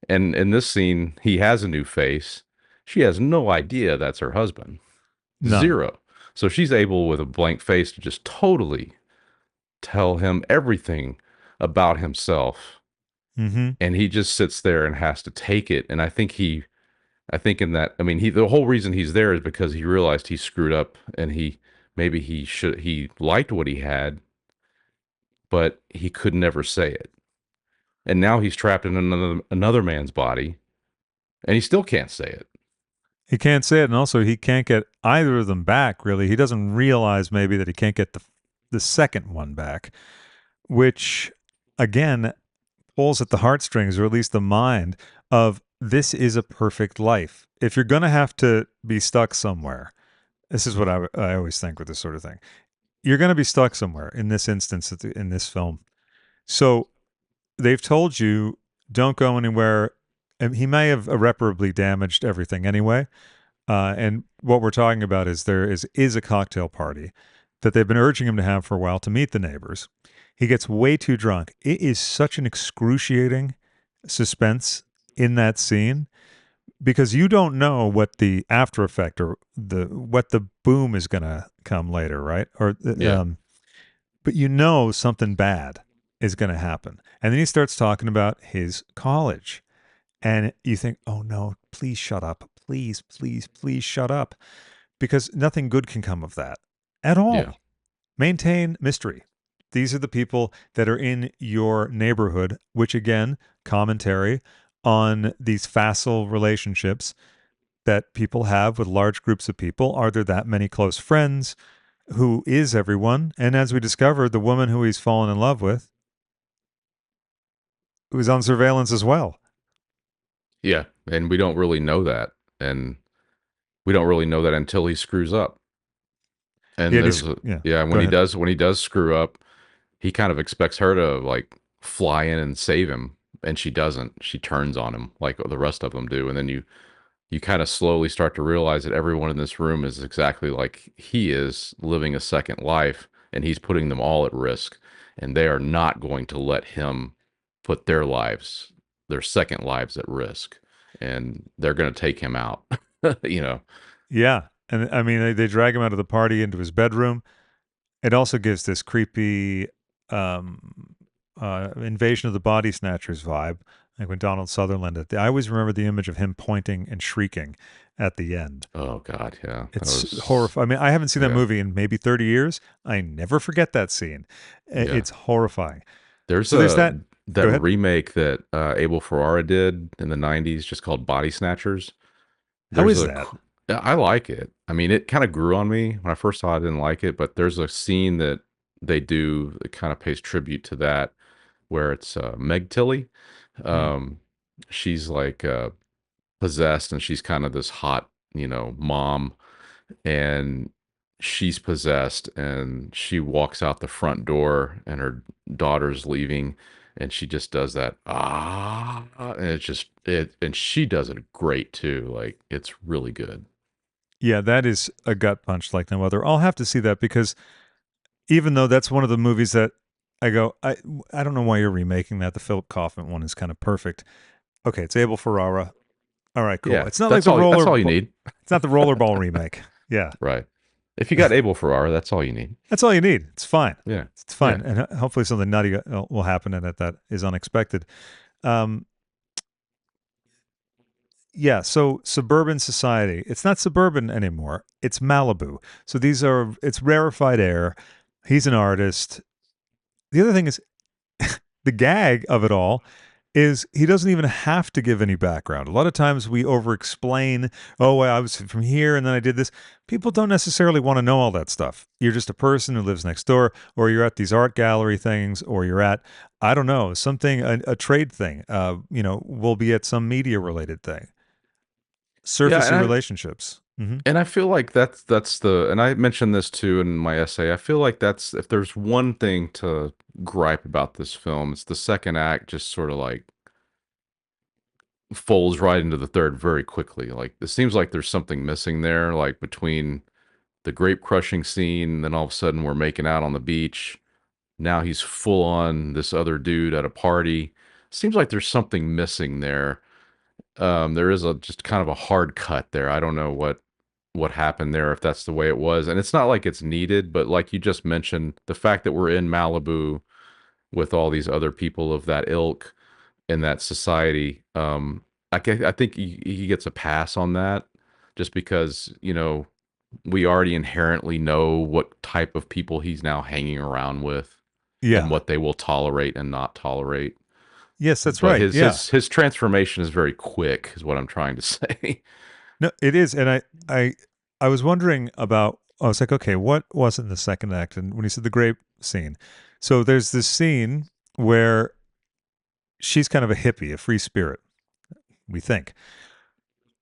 And in this scene, he has a new face. She has no idea that's her husband. None. Zero. So she's able with a blank face to just totally tell him everything about himself. Mm-hmm. And he just sits there and has to take it. And I think in that, I mean, the whole reason he's there is because he realized he screwed up and maybe he liked what he had, but he could never say it. And now he's trapped in another man's body and he still can't say it. He can't say it, and also he can't get either of them back. Really, he doesn't realize maybe that he can't get the second one back, which again pulls at the heartstrings, or at least the mind of this is a perfect life. If you're gonna have to be stuck somewhere, this is what I always think with this sort of thing. You're gonna be stuck somewhere in this instance in this film. So they've told you don't go anywhere. And he may have irreparably damaged everything anyway. And what we're talking about is there is a cocktail party that they've been urging him to have for a while to meet the neighbors. He gets way too drunk. It is such an excruciating suspense in that scene because you don't know what the after effect or the boom is going to come later, right? Or Yeah. but you know something bad is going to happen. And then he starts talking about his college. And you think, oh no, please shut up. Please, please, please shut up. Because nothing good can come of that at Yeah. all. Maintain mystery. These are the people that are in your neighborhood, which again, commentary on these facile relationships that people have with large groups of people. Are there that many close friends? Who is everyone? And as we discovered, the woman who he's fallen in love with was on surveillance as well. Yeah. And we don't really know that. And we don't really know that until he screws up. Yeah, And yeah. yeah, Go ahead. when he does screw up, he kind of expects her to like fly in and save him. And she doesn't. She turns on him like the rest of them do. And then you kind of slowly start to realize that everyone in this room is exactly like he is living a second life and he's putting them all at risk and they are not going to let him put their second lives at risk and they're going to take him out. you know. Yeah. And I mean, they drag him out of the party into his bedroom. It also gives this creepy invasion of the body snatchers vibe, like when Donald Sutherland. I always remember the image of him pointing and shrieking at the end. Oh God, yeah. That It's was horrifying. I mean, I haven't seen that yeah. movie in maybe 30 years. I never forget that scene. Yeah. It's horrifying. There's So there's a that. that Go ahead. remake that Abel Ferrara did in the 90s just called Body Snatchers. How There's is a that? I like it. I mean, it kind of grew on me when I first saw it. I didn't like it, but there's a scene that they do that kind of pays tribute to that, where it's Meg Tilly. Hmm. Um, she's like possessed, and she's kind of this hot, mom, and she's possessed, and she walks out the front door, and her daughter's leaving, and she just does that and it's just and she does it great too. Like it's really good. Yeah, that is a gut punch like no other. I'll have to see that because even though that's one of the movies that I go, I don't know why you're remaking that. The Philip Kaufman one is kind of perfect. Okay, it's Abel Ferrara. All right, cool. Yeah, It's not like the that's all you need. it's not the rollerball remake. Yeah, Right. If you got Abel Ferrara, that's all you need. that's all you need. It's fine. Yeah. It's Yeah. fine, and hopefully something nutty will happen in it that is unexpected. Um, yeah. So suburban society. It's not suburban anymore. It's Malibu. So it's rarefied air. He's an artist. The other thing is the gag of it all is he doesn't even have to give any background. A lot of times we over explain, oh, well, I was from here and then I did this. People don't necessarily want to know all that stuff. You're just a person who lives next door, or you're at these art gallery things, or you're at, I don't know, something, a trade thing, we'll be at some media related thing. Yeah, Surfacey relationships. Hmm. and I feel like that's the and I mentioned this too in my essay. I feel like that's if there's one thing to gripe about this film, it's the second act just sort of like folds right into the third very quickly. Like it seems like there's something missing there, like between the grape crushing scene, and then all of a sudden we're making out on the beach. Now he's full on this other dude at a party. Seems like there's something missing there. There is a just kind of a hard cut there. I don't know what happened there, if that's the way it was. And it's not like it's needed, but like you just mentioned, the fact that we're in Malibu with all these other people of that ilk in that society, I think he gets a pass on that, just because we already inherently know what type of people he's now hanging around with and Yeah. what they will tolerate and not tolerate. Yes, that's But right. his Yeah. his his transformation is very quick, is what I'm trying to say. No, it is, and I I was wondering about. I was like, okay, what was in the second act? And when he said the grape scene, so there's this scene where she's kind of a hippie, a free spirit, we think,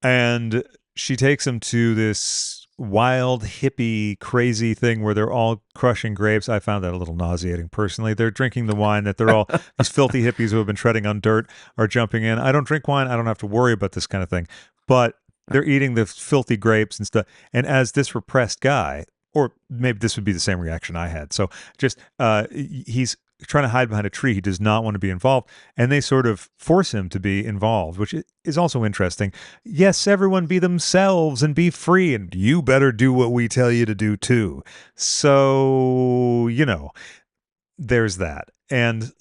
and she takes him to this wild hippie crazy thing where they're all crushing grapes. I found that a little nauseating personally. They're drinking the wine that they're all these filthy hippies who have been treading on dirt are jumping in. I don't drink wine. I don't have to worry about this kind of thing. But they're eating the filthy grapes and stuff. And as this repressed guy, or maybe this would be the same reaction I had. So just he's trying to hide behind a tree. He does not want to be involved. And they sort of force him to be involved, which is also interesting. Yes, everyone be themselves and be free, and you better do what we tell you to do too. So, there's that. And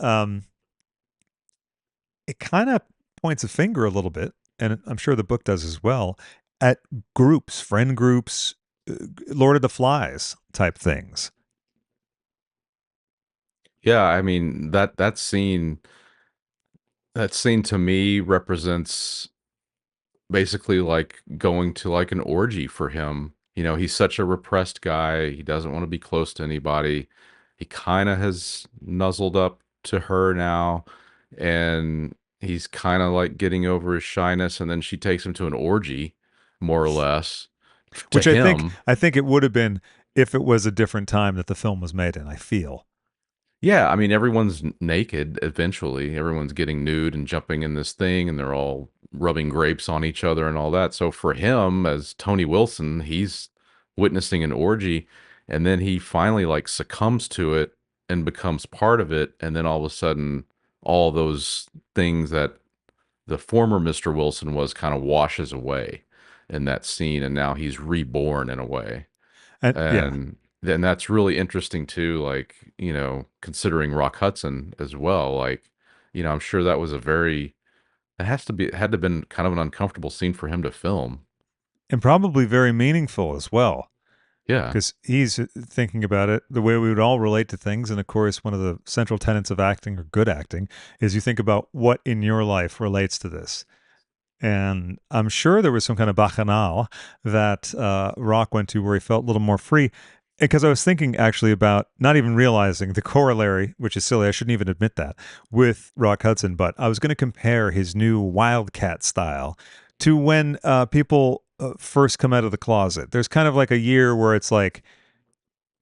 it kind of points a finger a little bit, and I'm sure the book does as well, at groups, friend groups, Lord of the Flies type things. Yeah, I mean that scene to me represents basically like going to like an orgy for him. He's such a repressed guy. He doesn't want to be close to anybody. He kind of has nuzzled up to her now, and he's kind of like getting over his shyness, and then she takes him to an orgy, more or less, to Which I think him. I think it would have been if it was a different time that the film was made in, I feel. Yeah, I mean, everyone's naked eventually. Everyone's getting nude and jumping in this thing, and they're all rubbing grapes on each other and all that. So for him, as Tony Wilson, he's witnessing an orgy, and then he finally like succumbs to it and becomes part of it. And then all of a sudden, all those things that the former Mr. Wilson was kind of washes away in that scene, and now he's reborn in a way. And yeah. And then that's really interesting too, like, considering Rock Hudson as well. Like, I'm sure that was it had to have been kind of an uncomfortable scene for him to film. And probably very meaningful as well, Yeah. because he's thinking about it the way we would all relate to things. And of course, one of the central tenets of acting or good acting is you think about what in your life relates to this. And I'm sure there was some kind of bacchanal that Rock went to where he felt a little more free. Because I was thinking actually about not even realizing the corollary, which is silly. I shouldn't even admit that with Rock Hudson, but I was going to compare his new Wildcat style to when people first come out of the closet. There's kind of like a year where it's like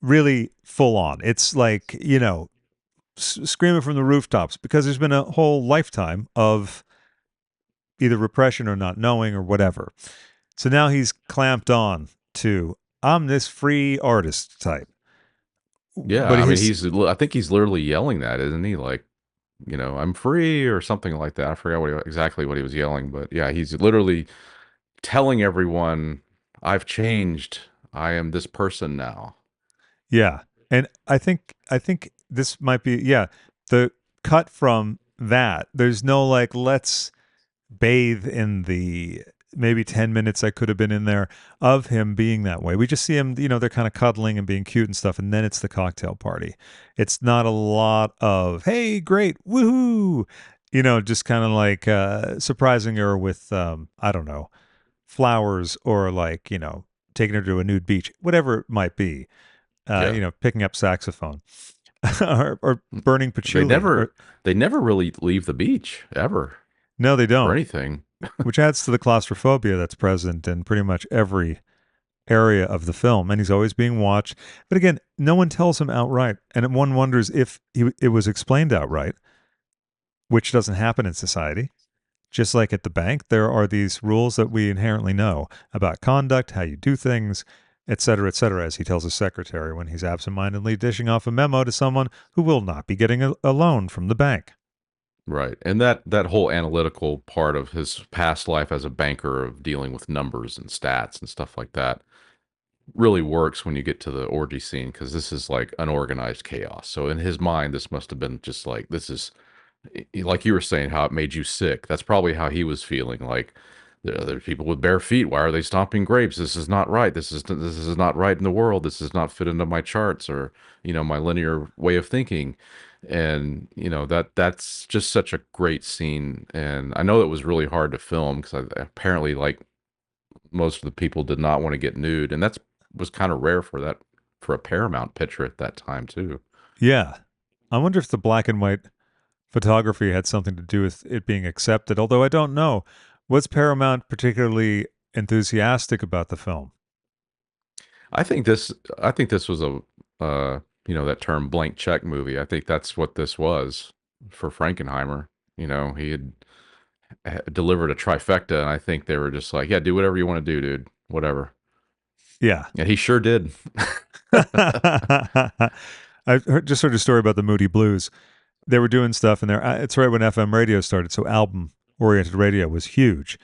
really full on. It's like, screaming from the rooftops because there's been a whole lifetime of either repression or not knowing or whatever. So now he's clamped on to I'm this free artist type. Yeah. But I mean, his I think he's literally yelling that, isn't he? Like, I'm free or something like that. I forgot exactly what he was yelling, but yeah, he's literally telling everyone, I've changed. I am this person now. yeah. And I think this might be the cut from that. There's no like let's bathe in the maybe 10 minutes I could have been in there of him being that way. We just see him, they're kind of cuddling and being cute and stuff. And then it's the cocktail party. It's not a lot of, hey, great, woohoo, just kind of like surprising her with, I don't know, flowers or like, taking her to a nude beach, whatever it might be, Yeah. picking up saxophone or burning They patchouli or never they never really leave the beach ever no, they for don't, anything. which adds to the claustrophobia that's present in pretty much every area of the film, and he's always being watched. But again, no one tells him outright, and one wonders if it was explained outright, which doesn't happen in society. Just like at the bank, there are these rules that we inherently know about conduct, how you do things, etc., etc., as he tells his secretary when he's absentmindedly dishing off a memo to someone who will not be getting a loan from the bank. Right. And that whole analytical part of his past life as a banker of dealing with numbers and stats and stuff like that really works when you get to the orgy scene because this is like unorganized chaos. So in his mind, this must have been just like this is like you were saying how it made you sick. That's probably how he was feeling. Like there are people with bare feet. Why are they stomping grapes? This is not right. This is not right in the world. This does not fit into my charts or my linear way of thinking. And that's just such a great scene. And I know it was really hard to film because apparently like most of the people did not want to get nude, and that's was kind of rare for a Paramount picture at that time too. Yeah. I wonder if the black and white photography had something to do with it being accepted, although I don't know. Was Paramount particularly enthusiastic about the film? I think this I think this was a that term blank check movie. I think that's what this was for Frankenheimer. He had delivered a trifecta, and I think they were just like, yeah, do whatever you want to do, dude. Whatever. Yeah. And he sure did. Just heard a story about the Moody Blues. They were doing stuff in there. It's right when FM radio started, so album oriented radio was huge.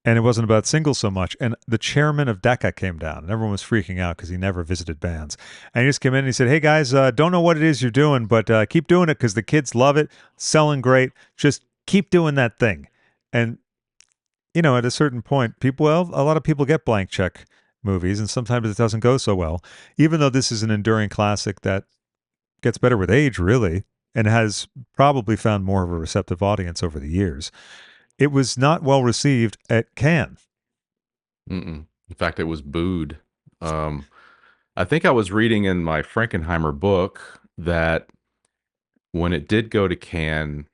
And it wasn't about singles so much. And the chairman of Decca came down, and everyone was freaking out because he never visited bands. And he just came in and he said, "Hey guys, don't know what it is you're doing, but keep doing it because the kids love it, selling great. Just keep doing that thing." And at a certain point, a lot of people get blank check movies, and sometimes it doesn't go so well. Even though this is an enduring classic that gets better with age, really, and has probably found more of a receptive audience over the years. It was not well received at Cannes. Mm-mm. In fact, it was booed. Um, I think I was reading in my Frankenheimer book that when it did go to Cannes,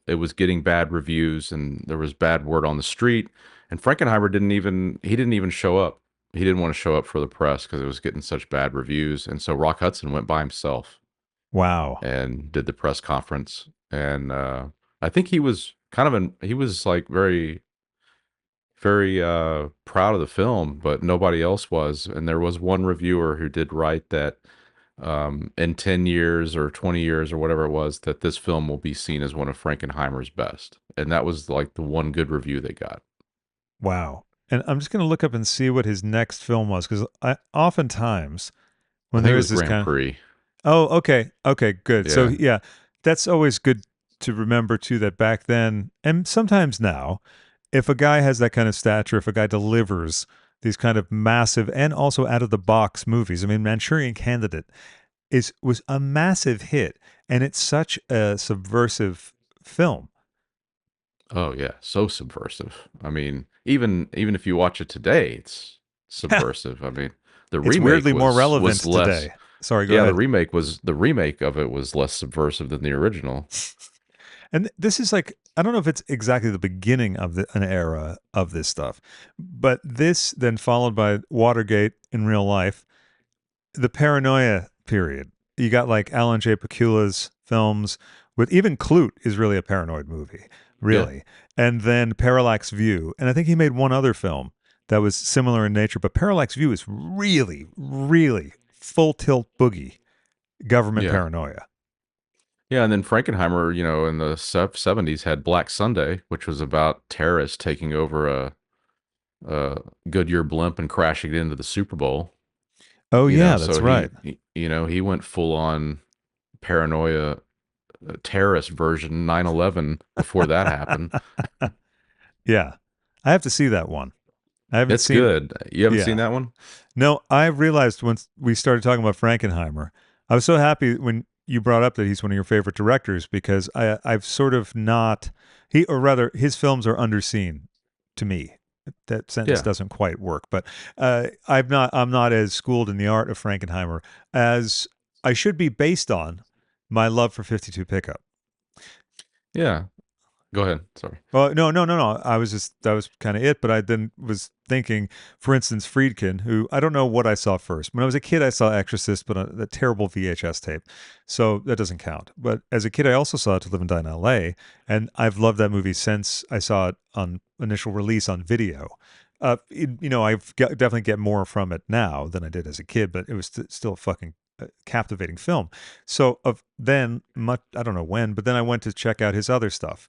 it was getting bad reviews and there was bad word on the street. And Frankenheimer didn't even show up. He didn't want to show up for the press because it was getting such bad reviews. And so Rock Hudson went by himself Wow. and did the press conference. And I think he was he was like very, very proud of the film, but nobody else was. And there was one reviewer who did write that in 10 years or 20 years or whatever it was, that this film will be seen as one of Frankenheimer's best. And that was like the one good review they got. Wow. And I'm just going to look up and see what his next film was because I oftentimes I when think there it is was this Grand kind of, Prix. oh, okay. Okay, good. So, Yeah. yeah, that's always good to remember too that back then and sometimes now, if a guy has that kind of stature, if a guy delivers these kind of massive and also out of the box movies, I mean, Manchurian Candidate was a massive hit, and it's such a subversive film. Oh yeah, so subversive. I mean, even if you watch it today, it's subversive. I mean, the It's remake weirdly more was relevant less. today. Sorry, go Yeah, ahead. the remake of it was less subversive than the original. And this is like I don't know if it's exactly the beginning of an era of this stuff, but this then followed by Watergate in real life, the paranoia period. You got like Alan J. Pakula's films with even Clute is really a paranoid movie, Yeah. really. And then Parallax View. And I think he made one other film that was similar in nature, but Parallax View is really, really full tilt boogie government Yeah. paranoia. Yeah, and then Frankenheimer, in the 70s had Black Sunday, which was about terrorists taking over a Goodyear blimp and crashing it into the Super Bowl. Oh yeah, that's So right. he went full on paranoia terrorist version 9/11 before that happened. Yeah. I have to see that one. I haven't It's seen good. You haven't seen yeah. that one? No, I realized once we started talking about Frankenheimer, I was so happy when you brought up that he's one of your favorite directors because I've sort of not or rather his films are underseen to me. That sentence Yeah. doesn't quite work, but I'm not as schooled in the art of Frankenheimer as I should be based on my love for 52 Pickup. Yeah. Go ahead. Sorry. Well, no. That was kind of it. But I then was thinking, for instance, Friedkin, who I don't know what I saw first. When I was a kid, I saw Exorcist, but on a terrible VHS tape. So that doesn't count. But as a kid, I also saw To Live and Die in LA. And I've loved that movie since I saw it on initial release on video. Definitely get more from it now than I did as a kid, but it was still a fucking captivating film. So then, much I don't know when, but then I went to check out his other stuff,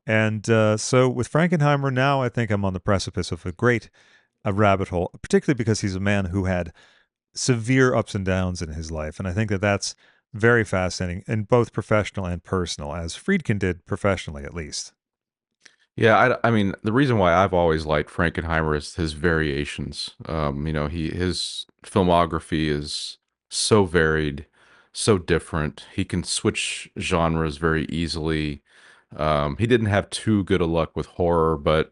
and so with Frankenheimer now, I think I'm on the precipice of a great rabbit hole, particularly because he's a man who had severe ups and downs in his life, and I think that that's very fascinating in both professional and personal, as Friedkin did professionally at least. Yeah, I mean, the reason why I've always liked Frankenheimer is his variations. His filmography is so varied, so different. He can switch genres very easily. He didn't have too good a luck with horror, but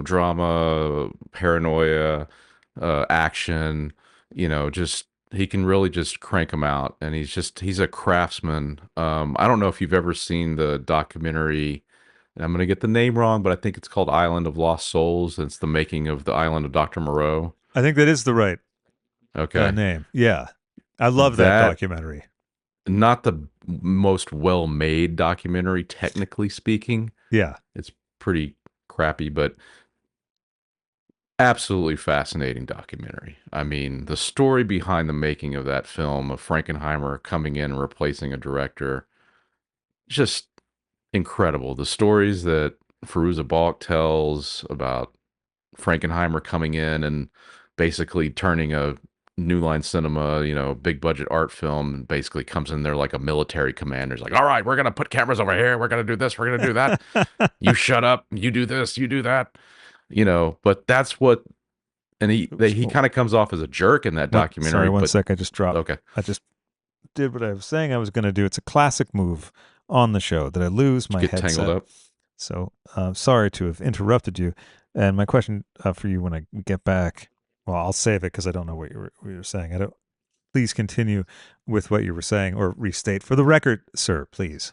drama, paranoia, action, just he can really just crank them out, and he's a craftsman. I don't know if you've ever seen the documentary, and I'm going to get the name wrong, but I think it's called Island of Lost Souls. It's the making of the Island of Dr. Moreau. I think that is the right Okay. name. Yeah, I love that That, documentary. not the most well-made documentary, technically speaking. Yeah, It's pretty crappy, but absolutely fascinating documentary. I mean, the story behind the making of that film, of Frankenheimer coming in and replacing a director, just incredible. The stories that Fairuza Balk tells about Frankenheimer coming in and basically turning a New Line Cinema, big budget art film, and basically comes in there like a military commander. He's like, all right, we're going to put cameras over here. We're going to do this. We're going to do that. You shut up. You do this. You do that. But that's what, and Oops. he Oh, kind of comes off as a jerk in that sorry, documentary, one but sec. I just dropped. okay. I just did what I was saying I was going to do. It's a classic move on the show that I lose my Get tangled headset. up. So sorry to have interrupted you. And my question for you when I get back, well, I'll save it because I don't know what you were saying. I don't. Please continue with what you were saying, or restate for the record, sir. Please.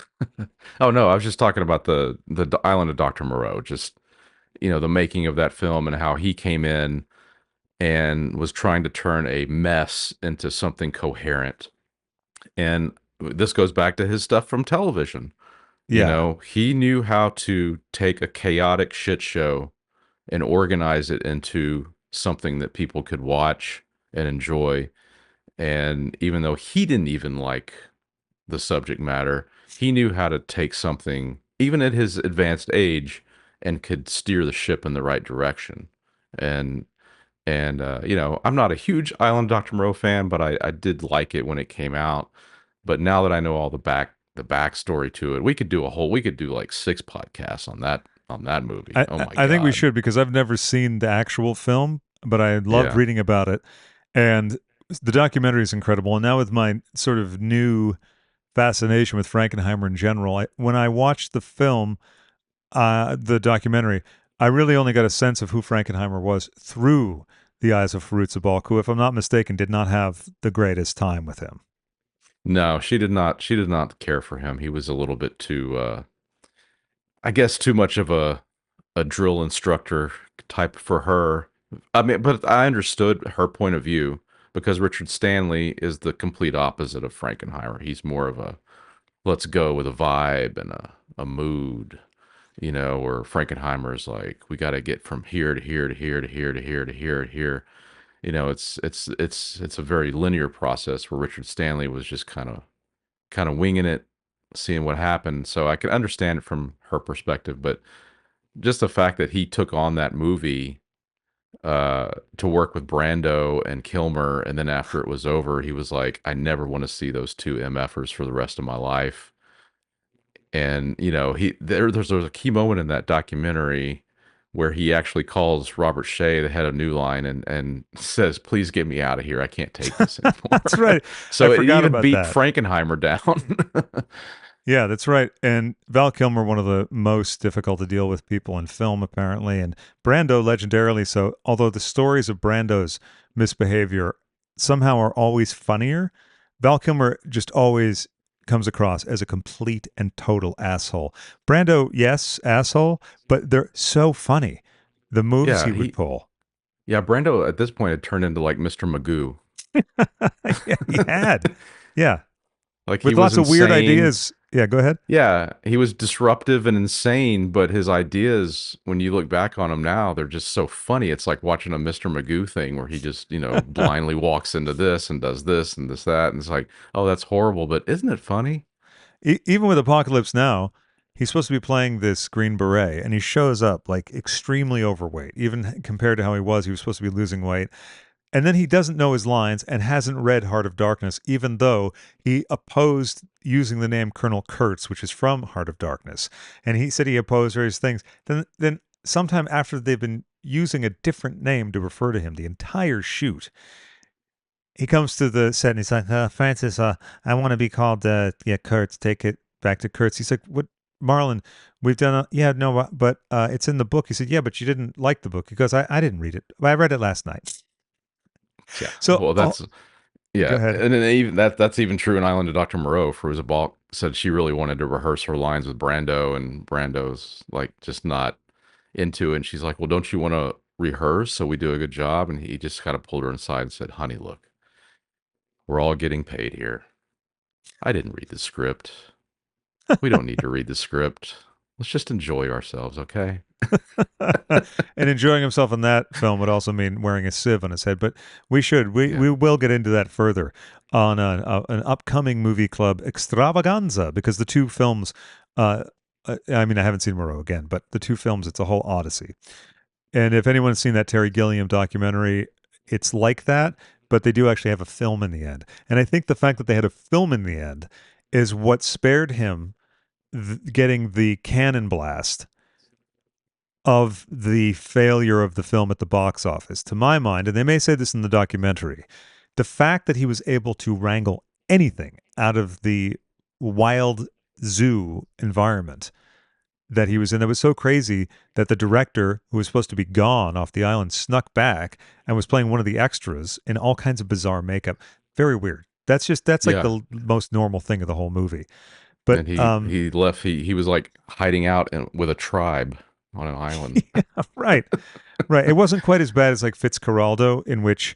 Oh no, I was just talking about the Island of Dr. Moreau, just the making of that film and how he came in and was trying to turn a mess into something coherent. And this goes back to his stuff from television. Yeah. He knew how to take a chaotic shit show and organize it into something that people could watch and enjoy. And even though he didn't even like the subject matter, he knew how to take something, even at his advanced age, and could steer the ship in the right direction. And I'm not a huge Island Dr. Moreau fan, but I did like it when it came out. But now that I know all the backstory to it, we could do like 6 podcasts on that movie. I, Oh my I think we God. should because I've never seen the actual film, but I loved Yeah. reading about it. And the documentary is incredible. And now, with my sort of new fascination with Frankenheimer in general, when I watched the film, the documentary, I really only got a sense of who Frankenheimer was through the eyes of Fairuza Balk, who, if I'm not mistaken, did not have the greatest time with him. No, she did not care for him. He was a little bit too I guess too much of a drill instructor type for her. I mean, but I understood her point of view because Richard Stanley is the complete opposite of Frankenheimer. He's more of a let's go with a vibe and a mood, where Frankenheimer is like, we got to get from here to here to here to here to here to here to here. It's a very linear process where Richard Stanley was just kind of winging it, seeing what happened. So I can understand it from her perspective, but just the fact that he took on that movie to work with Brando and Kilmer, and then after it was over, he was like, I never want to see those two MFers for the rest of my life. And there's a key moment in that documentary where he actually calls Robert Shea, the head of New Line, and says, "Please get me out of here. I can't take this That's anymore." right. I So it forgot even about beat that. Frankenheimer down. Yeah, that's right. And Val Kilmer, one of the most difficult to deal with people in film, apparently, and Brando, legendarily so. Although the stories of Brando's misbehavior somehow are always funnier, Val Kilmer just always comes across as a complete and total asshole. Brando, yes, asshole, but they're so funny. The moves Yeah, he would pull. Brando at this point had turned into like Mr. Magoo. Yeah, he had. Yeah, Like he with was lots of weird insane. ideas Yeah, go ahead. Yeah, he was disruptive and insane, but his ideas, when you look back on them now, they're just so funny. It's like watching a Mr. Magoo thing where he just, blindly walks into this and does this and this, that. And it's like, oh, that's horrible, but isn't it funny? Even with Apocalypse Now, he's supposed to be playing this Green Beret, and he shows up like extremely overweight, even compared to how he was. He was supposed to be losing weight. And then he doesn't know his lines and hasn't read Heart of Darkness, even though he opposed using the name Colonel Kurtz, which is from Heart of Darkness. And he said he opposed various things. Then sometime after they've been using a different name to refer to him the entire shoot, he comes to the set and he's like, Francis, I want to be called, yeah, Kurtz. Take it back to Kurtz. He's like, what, Marlon? We've done, yeah, no, but it's in the book. He said, yeah, but you didn't like the book. He goes, I didn't read it. I read it last night. Yeah. So, Well, oh, that's go yeah, ahead. and then even that's even true in Island of Dr. Moreau. Fruza Balk said she really wanted to rehearse her lines with Brando, and Brando's like just not into it. And she's like, "Well, don't you want to rehearse so we do a good job?" And he just kind of pulled her aside and said, "Honey, look, we're all getting paid here. I didn't read the script. We don't need to read the script. Let's just enjoy ourselves, okay?" And enjoying himself in that film would also mean wearing a sieve on his head. But we Yeah. will get into that further on an upcoming movie club extravaganza because the two films. I mean, I haven't seen Moreau again, but the two films, it's a whole odyssey. And if anyone's seen that Terry Gilliam documentary, it's like that, but they do actually have a film in the end. And I think the fact that they had a film in the end is what spared him getting the cannon blast of the failure of the film at the box office. To my mind, and they may say this in the documentary, the fact that he was able to wrangle anything out of the wild zoo environment that he was in that was so crazy that the director, who was supposed to be gone off the island, snuck back and was playing one of the extras in all kinds of bizarre makeup. Very weird. That's like Yeah. the most normal thing of the whole movie. But And he left. He was like hiding out with a tribe on an island. yeah, right, right. It wasn't quite as bad as like Fitzcarraldo, in which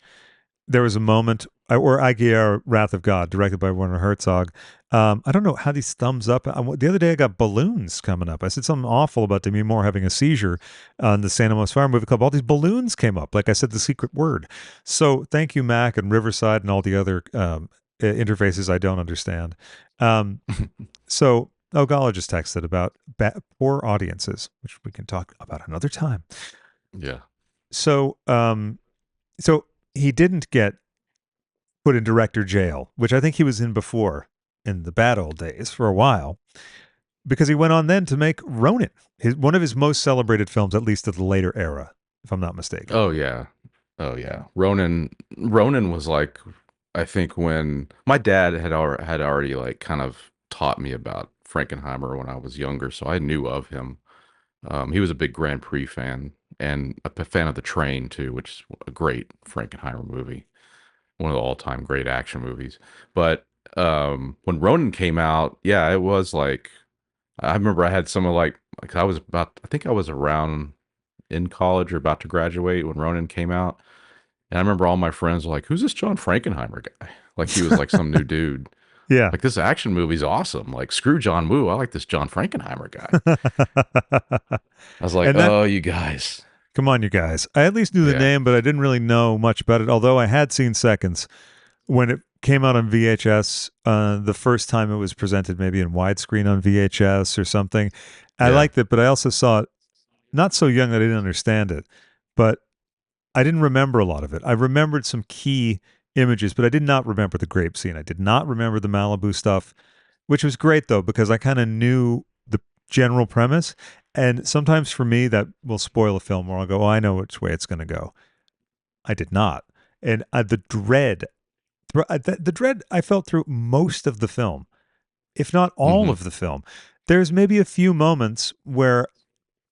there was a moment, or Aguirre, Wrath of God, directed by Werner Herzog. I don't know how these thumbs up. The other day I got balloons coming up. I said something awful about Demi Moore having a seizure on the Santa Monica Fire Movie Club. All these balloons came up. Like I said, the secret word. So thank you, Mac and Riverside and all the other interfaces I don't understand. Um, so Ogala just texted about poor audiences, which we can talk about another time. Yeah. So, so he didn't get put in director jail, which I think he was in before in the bad old days for a while, because he went on then to make Ronin, one of his most celebrated films, at least of the later era, if I'm not mistaken. Oh yeah. Oh yeah. Ronan was like, I think when my dad had already like kind of taught me about Frankenheimer when I was younger, so I knew of him. He was a big Grand Prix fan and a fan of The Train too, which is a great Frankenheimer movie, one of the all-time great action movies. But when Ronin came out, yeah, it was like I remember I had some of like I think I was around in college or about to graduate when Ronin came out. And I remember all my friends were like, "Who's this John Frankenheimer guy?" Like he was like some new dude. Yeah. Like this action movie's awesome. Like screw John Woo. I like this John Frankenheimer guy. I was like, And that, "Oh, you guys." come on, you guys. I at least knew the Yeah. name, but I didn't really know much about it, although I had seen seconds when it came out on VHS the first time it was presented, maybe in widescreen on VHS or something. I Yeah. liked it, but I also saw it not so young that I didn't understand it, but I didn't remember a lot of it. I remembered some key images, but I did not remember the grape scene. I did not remember the Malibu stuff, which was great though, because I kind of knew the general premise. And sometimes for me, that will spoil a film where I'll go, oh, I know which way it's going to go. I did not. And the dread I felt through most of the film, if not all Hmm. of the film. There's maybe a few moments where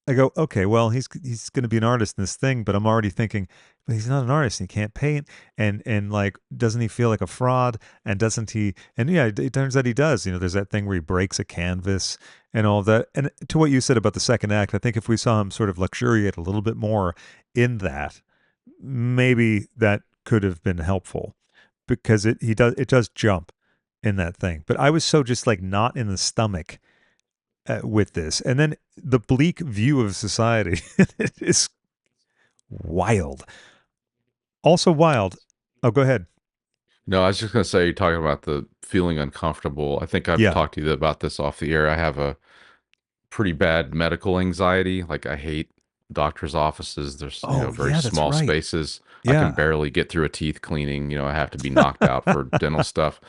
I go, okay, well, he's going to be an artist in this thing, but I'm already thinking, but he's not an artist. He can't paint, and like, doesn't he feel like a fraud? And doesn't he? And yeah, it turns out he does. You know, there's that thing where he breaks a canvas and all of that. And to what you said about the second act, I think if we saw him sort of luxuriate a little bit more in that, maybe that could have been helpful because it does jump in that thing. But I was so just like not in the stomach with this. And then the bleak view of society is wild. Also wild. Oh, go ahead. No, I was just gonna say, you're talking about the feeling uncomfortable. I think I've Yeah. talked to you about this off the air. I have a pretty bad medical anxiety. Like I hate doctors' offices. There's, Oh, very yeah, that's small right. spaces. I can Yeah. barely get through a teeth cleaning. I have to be knocked out for dental stuff.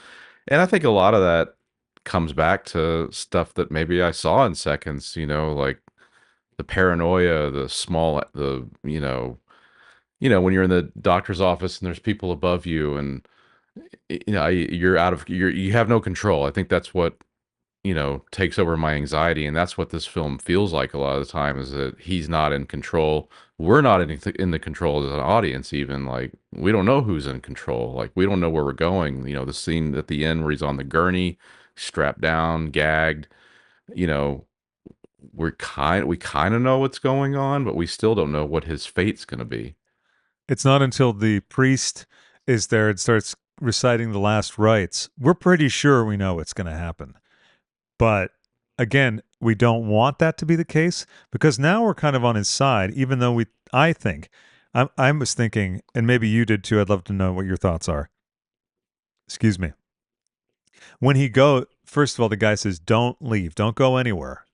And I think a lot of that comes back to stuff that maybe I saw in seconds, like the paranoia, when you're in the doctor's office and there's people above you and you have no control. I think that's what takes over my anxiety. And that's what this film feels like a lot of the time, is that he's not in control. We're not in the control as an audience, even. Like, we don't know who's in control. Like, we don't know where we're going. The scene at the end where he's on the gurney, strapped down, gagged, you know, we kind of know what's going on, but we still don't know what his fate's going to be. It's not until the priest is there and starts reciting the last rites. We're pretty sure we know what's going to happen. But again, we don't want that to be the case because now we're kind of on his side, even though I think, I was thinking, and maybe you did too. I'd love to know what your thoughts are. Excuse me. When first of all, the guy says, don't leave, don't go anywhere.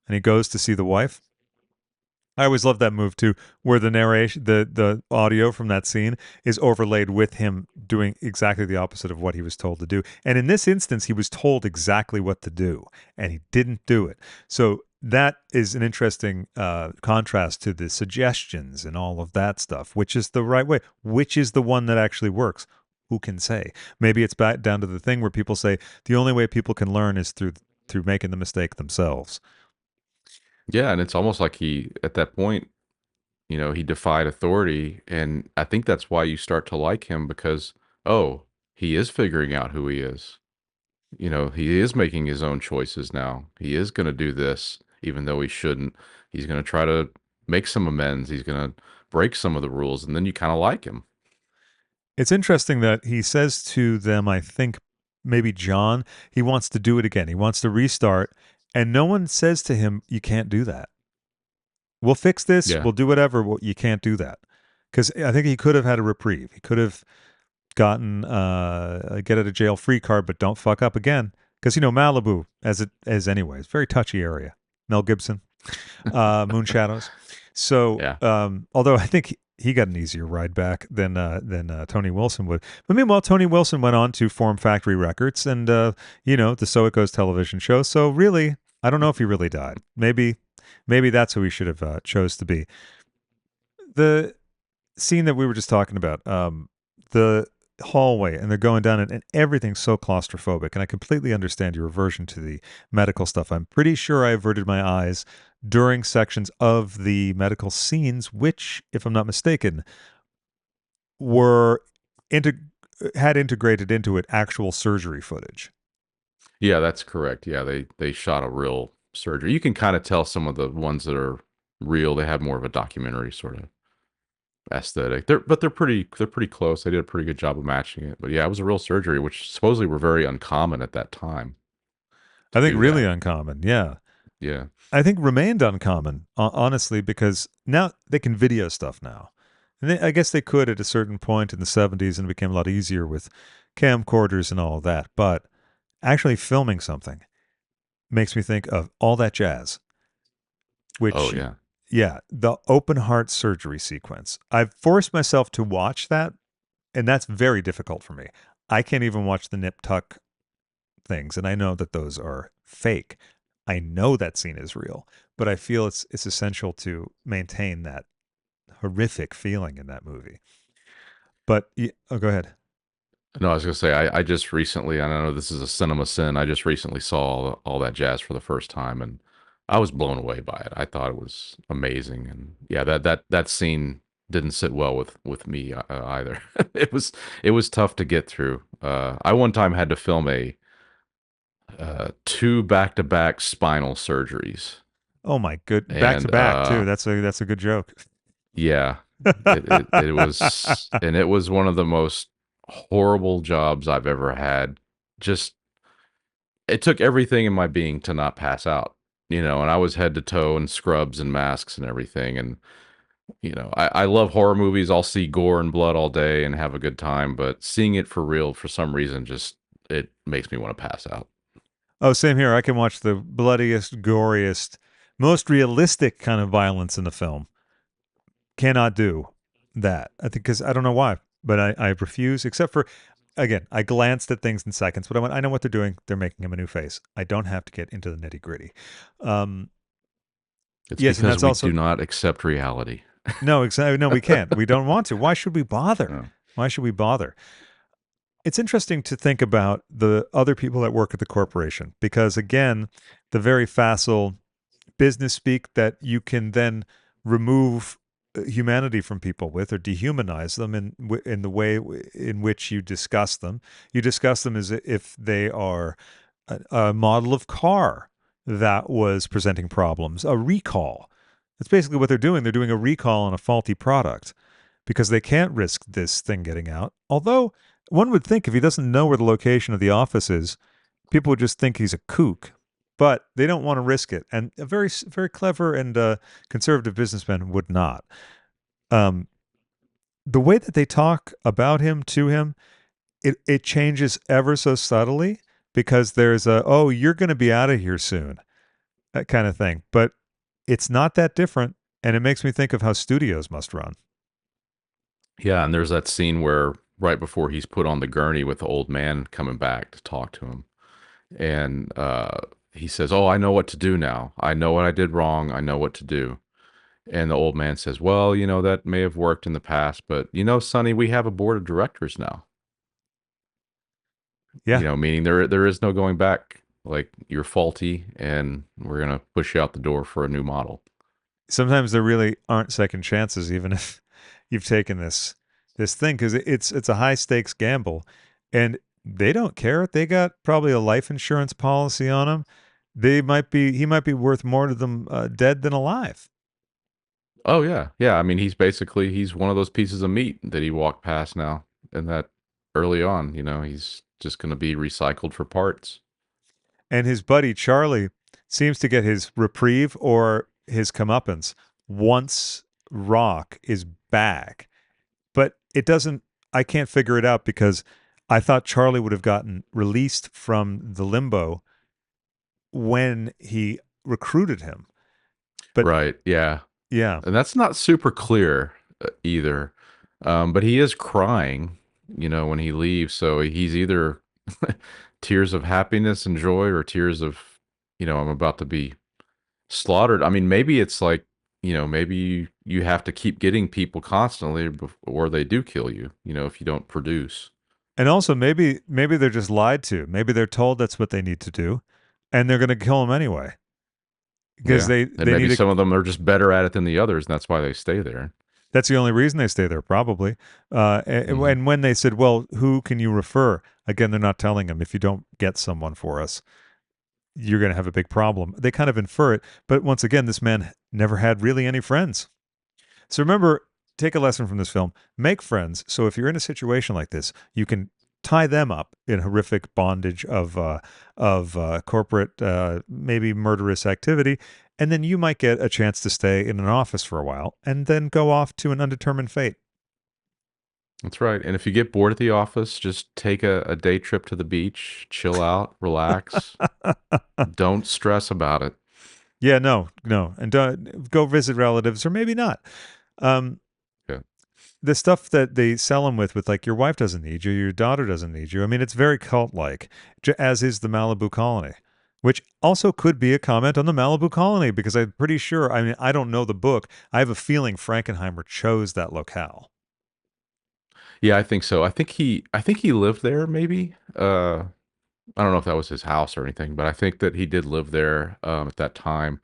And he goes to see the wife. I always love that move too, where the narration, the audio from that scene is overlaid with him doing exactly the opposite of what he was told to do. And in this instance, he was told exactly what to do, and he didn't do it. So that is an interesting contrast to the suggestions and all of that stuff. Which is the right way? Which is the one that actually works? Who can say? Maybe it's back down to the thing where people say the only way people can learn is through making the mistake themselves. Yeah, and it's almost like he, at that point, he defied authority. And I think that's why you start to like him, because, oh, he is figuring out who he is. He is making his own choices now. He is going to do this, even though he shouldn't. He's going to try to make some amends. He's going to break some of the rules. And then you kind of like him. It's interesting that he says to them, I think maybe John, he wants to do it again. He wants to restart. And no one says to him, you can't do that. We'll fix this. Yeah. We'll do whatever. Well, you can't do that. Because I think he could have had a reprieve. He could have gotten a get out of jail free card, but don't fuck up again. Because, Malibu, as it is anyway, it's a very touchy area. Mel Gibson, Moon Shadows. So, Yeah. although I think he got an easier ride back than Tony Wilson would. But meanwhile, Tony Wilson went on to form Factory Records and the So It Goes television show. So really, I don't know if he really died. Maybe that's who he should have chose to be. The scene that we were just talking about, the hallway, and they're going down it, and everything's so claustrophobic. And I completely understand your aversion to the medical stuff. I'm pretty sure I averted my eyes during sections of the medical scenes, which, if I'm not mistaken, were had integrated into it actual surgery footage. Yeah, that's correct. Yeah, they shot a real surgery. You can kind of tell some of the ones that are real, they have more of a documentary sort of aesthetic. They're pretty close. They did a pretty good job of matching it. But yeah, it was a real surgery, which supposedly were very uncommon at that time I to think do really that. uncommon. Yeah. Yeah. I think remained uncommon, honestly, because now they can video stuff now. And I guess they could at a certain point in the 70s, and it became a lot easier with camcorders and all of that. But actually filming something makes me think of All That Jazz, Oh which, yeah. yeah, the open heart surgery sequence. I've forced myself to watch that, and that's very difficult for me. I can't even watch the nip tuck things, and I know that those are fake. I know that scene is real, but I feel it's essential to maintain that horrific feeling in that movie. But oh, go ahead. No, I was gonna say I just recently, and I know this is a cinema sin. I just recently saw all that jazz for the first time, and I was blown away by it. I thought it was amazing, and yeah, that scene didn't sit well with me either. it was tough to get through. I one time had to film a two back-to-back spinal surgeries, Oh my good, back to and back too. That's a good joke. yeah, it was one of the most horrible jobs I've ever had. Just it took everything in my being to not pass out, and I was head to toe in scrubs and masks and everything. And, I love horror movies. I'll see gore and blood all day and have a good time, but seeing it for real, for some reason, just, it makes me want to pass out. Oh, same here. I can watch the bloodiest, goriest, most realistic kind of violence in the film. Cannot do that. I think because I don't know why, but I refuse. Except for, again, I glanced at things in seconds, but I went, I know what they're doing. They're making him a new face. I don't have to get into the nitty gritty. Um, It's yes, and because that's we also do not accept reality. no, exactly. No, we can't. We don't want to. Why should we bother? No. Why should we bother? It's interesting to think about the other people that work at the corporation because, again, the very facile business speak that you can then remove humanity from people with or dehumanize them in the way in which you discuss them. You discuss them as if they are a model of car that was presenting problems, a recall. That's basically what they're doing. They're doing a recall on a faulty product because they can't risk this thing getting out. Although one would think if he doesn't know where the location of the office is, people would just think he's a kook. But they don't want to risk it, and a very clever and conservative businessman would not. Um, the way that they talk about him to him, it changes ever so subtly because there's a you're going to be out of here soon, that kind of thing. But it's not that different, and it makes me think of how studios must run. Yeah, and there's that scene where right before he's put on the gurney with the old man coming back to talk to him, and he says, "Oh, I know what to do now. I know what I did wrong. I know what to do." And the old man says, "Well, that may have worked in the past, but Sonny, we have a board of directors now. Yeah, Meaning there is no going back. Like, you're faulty, and we're gonna push you out the door for a new model." sometimes there really aren't second chances, even if you've taken this thing, because it's a high stakes gamble, and they don't care. They got probably a life insurance policy on him. He might be worth more to them dead than alive. Oh yeah, yeah. I mean, he's one of those pieces of meat that he walked past now, and that early on, he's just gonna be recycled for parts. And his buddy Charlie seems to get his reprieve or his comeuppance once Rock is back. But it doesn't, I can't figure it out because I thought Charlie would have gotten released from the limbo when he recruited him. But Right. Yeah. yeah. And that's not super clear either. But he is crying, when he leaves. So he's either tears of happiness and joy or tears of, I'm about to be slaughtered. I mean, maybe it's like, maybe you have to keep getting people constantly or they do kill you, if you don't produce. And also maybe they're just lied to. Maybe they're told that's what they need to do and they're going to kill him anyway because Yeah. And they maybe need to. some of them are just better at it than the others, and that's why they stay there. That's the only reason they stay there, probably. Hmm. And when they said, "Well, who can you refer?" Again, they're not telling him. If you don't get someone for us, you're going to have a big problem. They kind of infer it, but once again, this man never had really any friends. So remember, take a lesson from this film: make friends. So if you're in a situation like this, you can tie them up in horrific bondage of corporate, maybe murderous activity, and then you might get a chance to stay in an office for a while, and then go off to an undetermined fate. That's right. And if you get bored at the office, just take a day trip to the beach, chill out, relax. Don't stress about it. Yeah, no, no, and go visit relatives, or maybe not. Um, Yeah. the stuff that they sell them with like your wife doesn't need you, your daughter doesn't need you. I mean, it's very cult like, as is the Malibu Colony, which also could be a comment on the Malibu Colony because I'm pretty sure. I mean, I don't know the book. I have a feeling Frankenheimer chose that locale. Yeah, I think so. I think he lived there maybe. I don't know if that was his house or anything, but I think that he did live there at that time.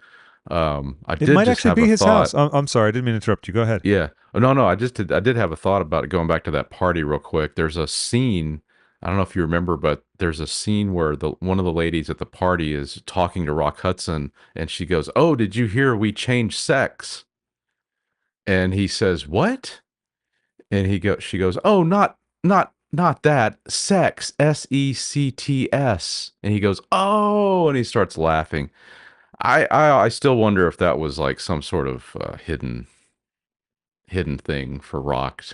I It did might just actually have be a his house. thought. I'm sorry, I didn't mean to interrupt you. Go ahead. Yeah. Oh, no, no, I did have a thought about it going back to that party real quick. There's a scene, I don't know if you remember, but there's a scene where the one of the ladies at the party is talking to Rock Hudson and she goes, "Oh, did you hear we changed sex?" And he says, "What?" And she goes, "Oh, not that, sex, SECTS. And he goes, oh, and he starts laughing. I still wonder if that was like some sort of hidden thing for Rock.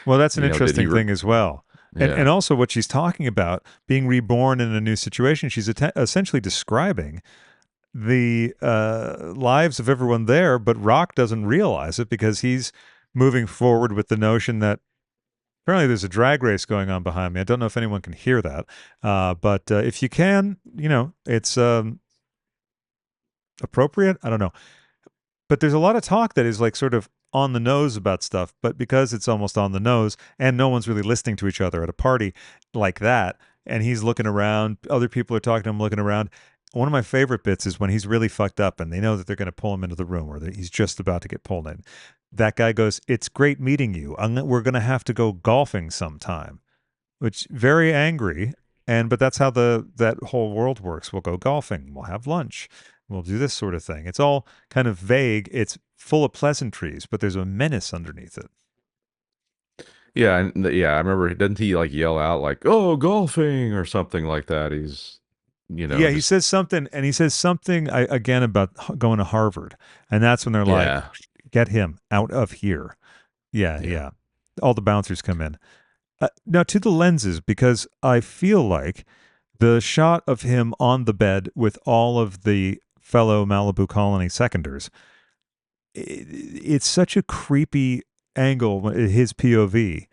Well, that's an Did he? interesting thing as well. And Yeah, also what she's talking about being reborn in a new situation, she's essentially describing the lives of everyone there, but Rock doesn't realize it because he's moving forward with the notion that apparently there's a drag race going on behind me. I don't know if anyone can hear that, but if you can, it's appropriate. I don't know. But there's a lot of talk that is like sort of on the nose about stuff, but because it's almost on the nose and no one's really listening to each other at a party like that, and he's looking around, other people are talking to him looking around. One of my favorite bits is when he's really fucked up and they know that they're going to pull him into the room or that he's just about to get pulled in. That guy goes, "It's great meeting you. We're going to have to go golfing sometime," which very angry. But that's how that whole world works. We'll go golfing. We'll have lunch. We'll do this sort of thing. It's all kind of vague. It's full of pleasantries, but there's a menace underneath it. yeah, and yeah. I remember, doesn't he like yell out like, "Oh, golfing" or something like that? He's, Yeah, he just says something, and he says something again about going to Harvard, and that's when they're like, yeah, "Get him out of here." Yeah, yeah. yeah. All the bouncers come in. Now to the lenses, because I feel like the shot of him on the bed with all of the fellow Malibu Colony seconders, it's such a creepy angle, his POV.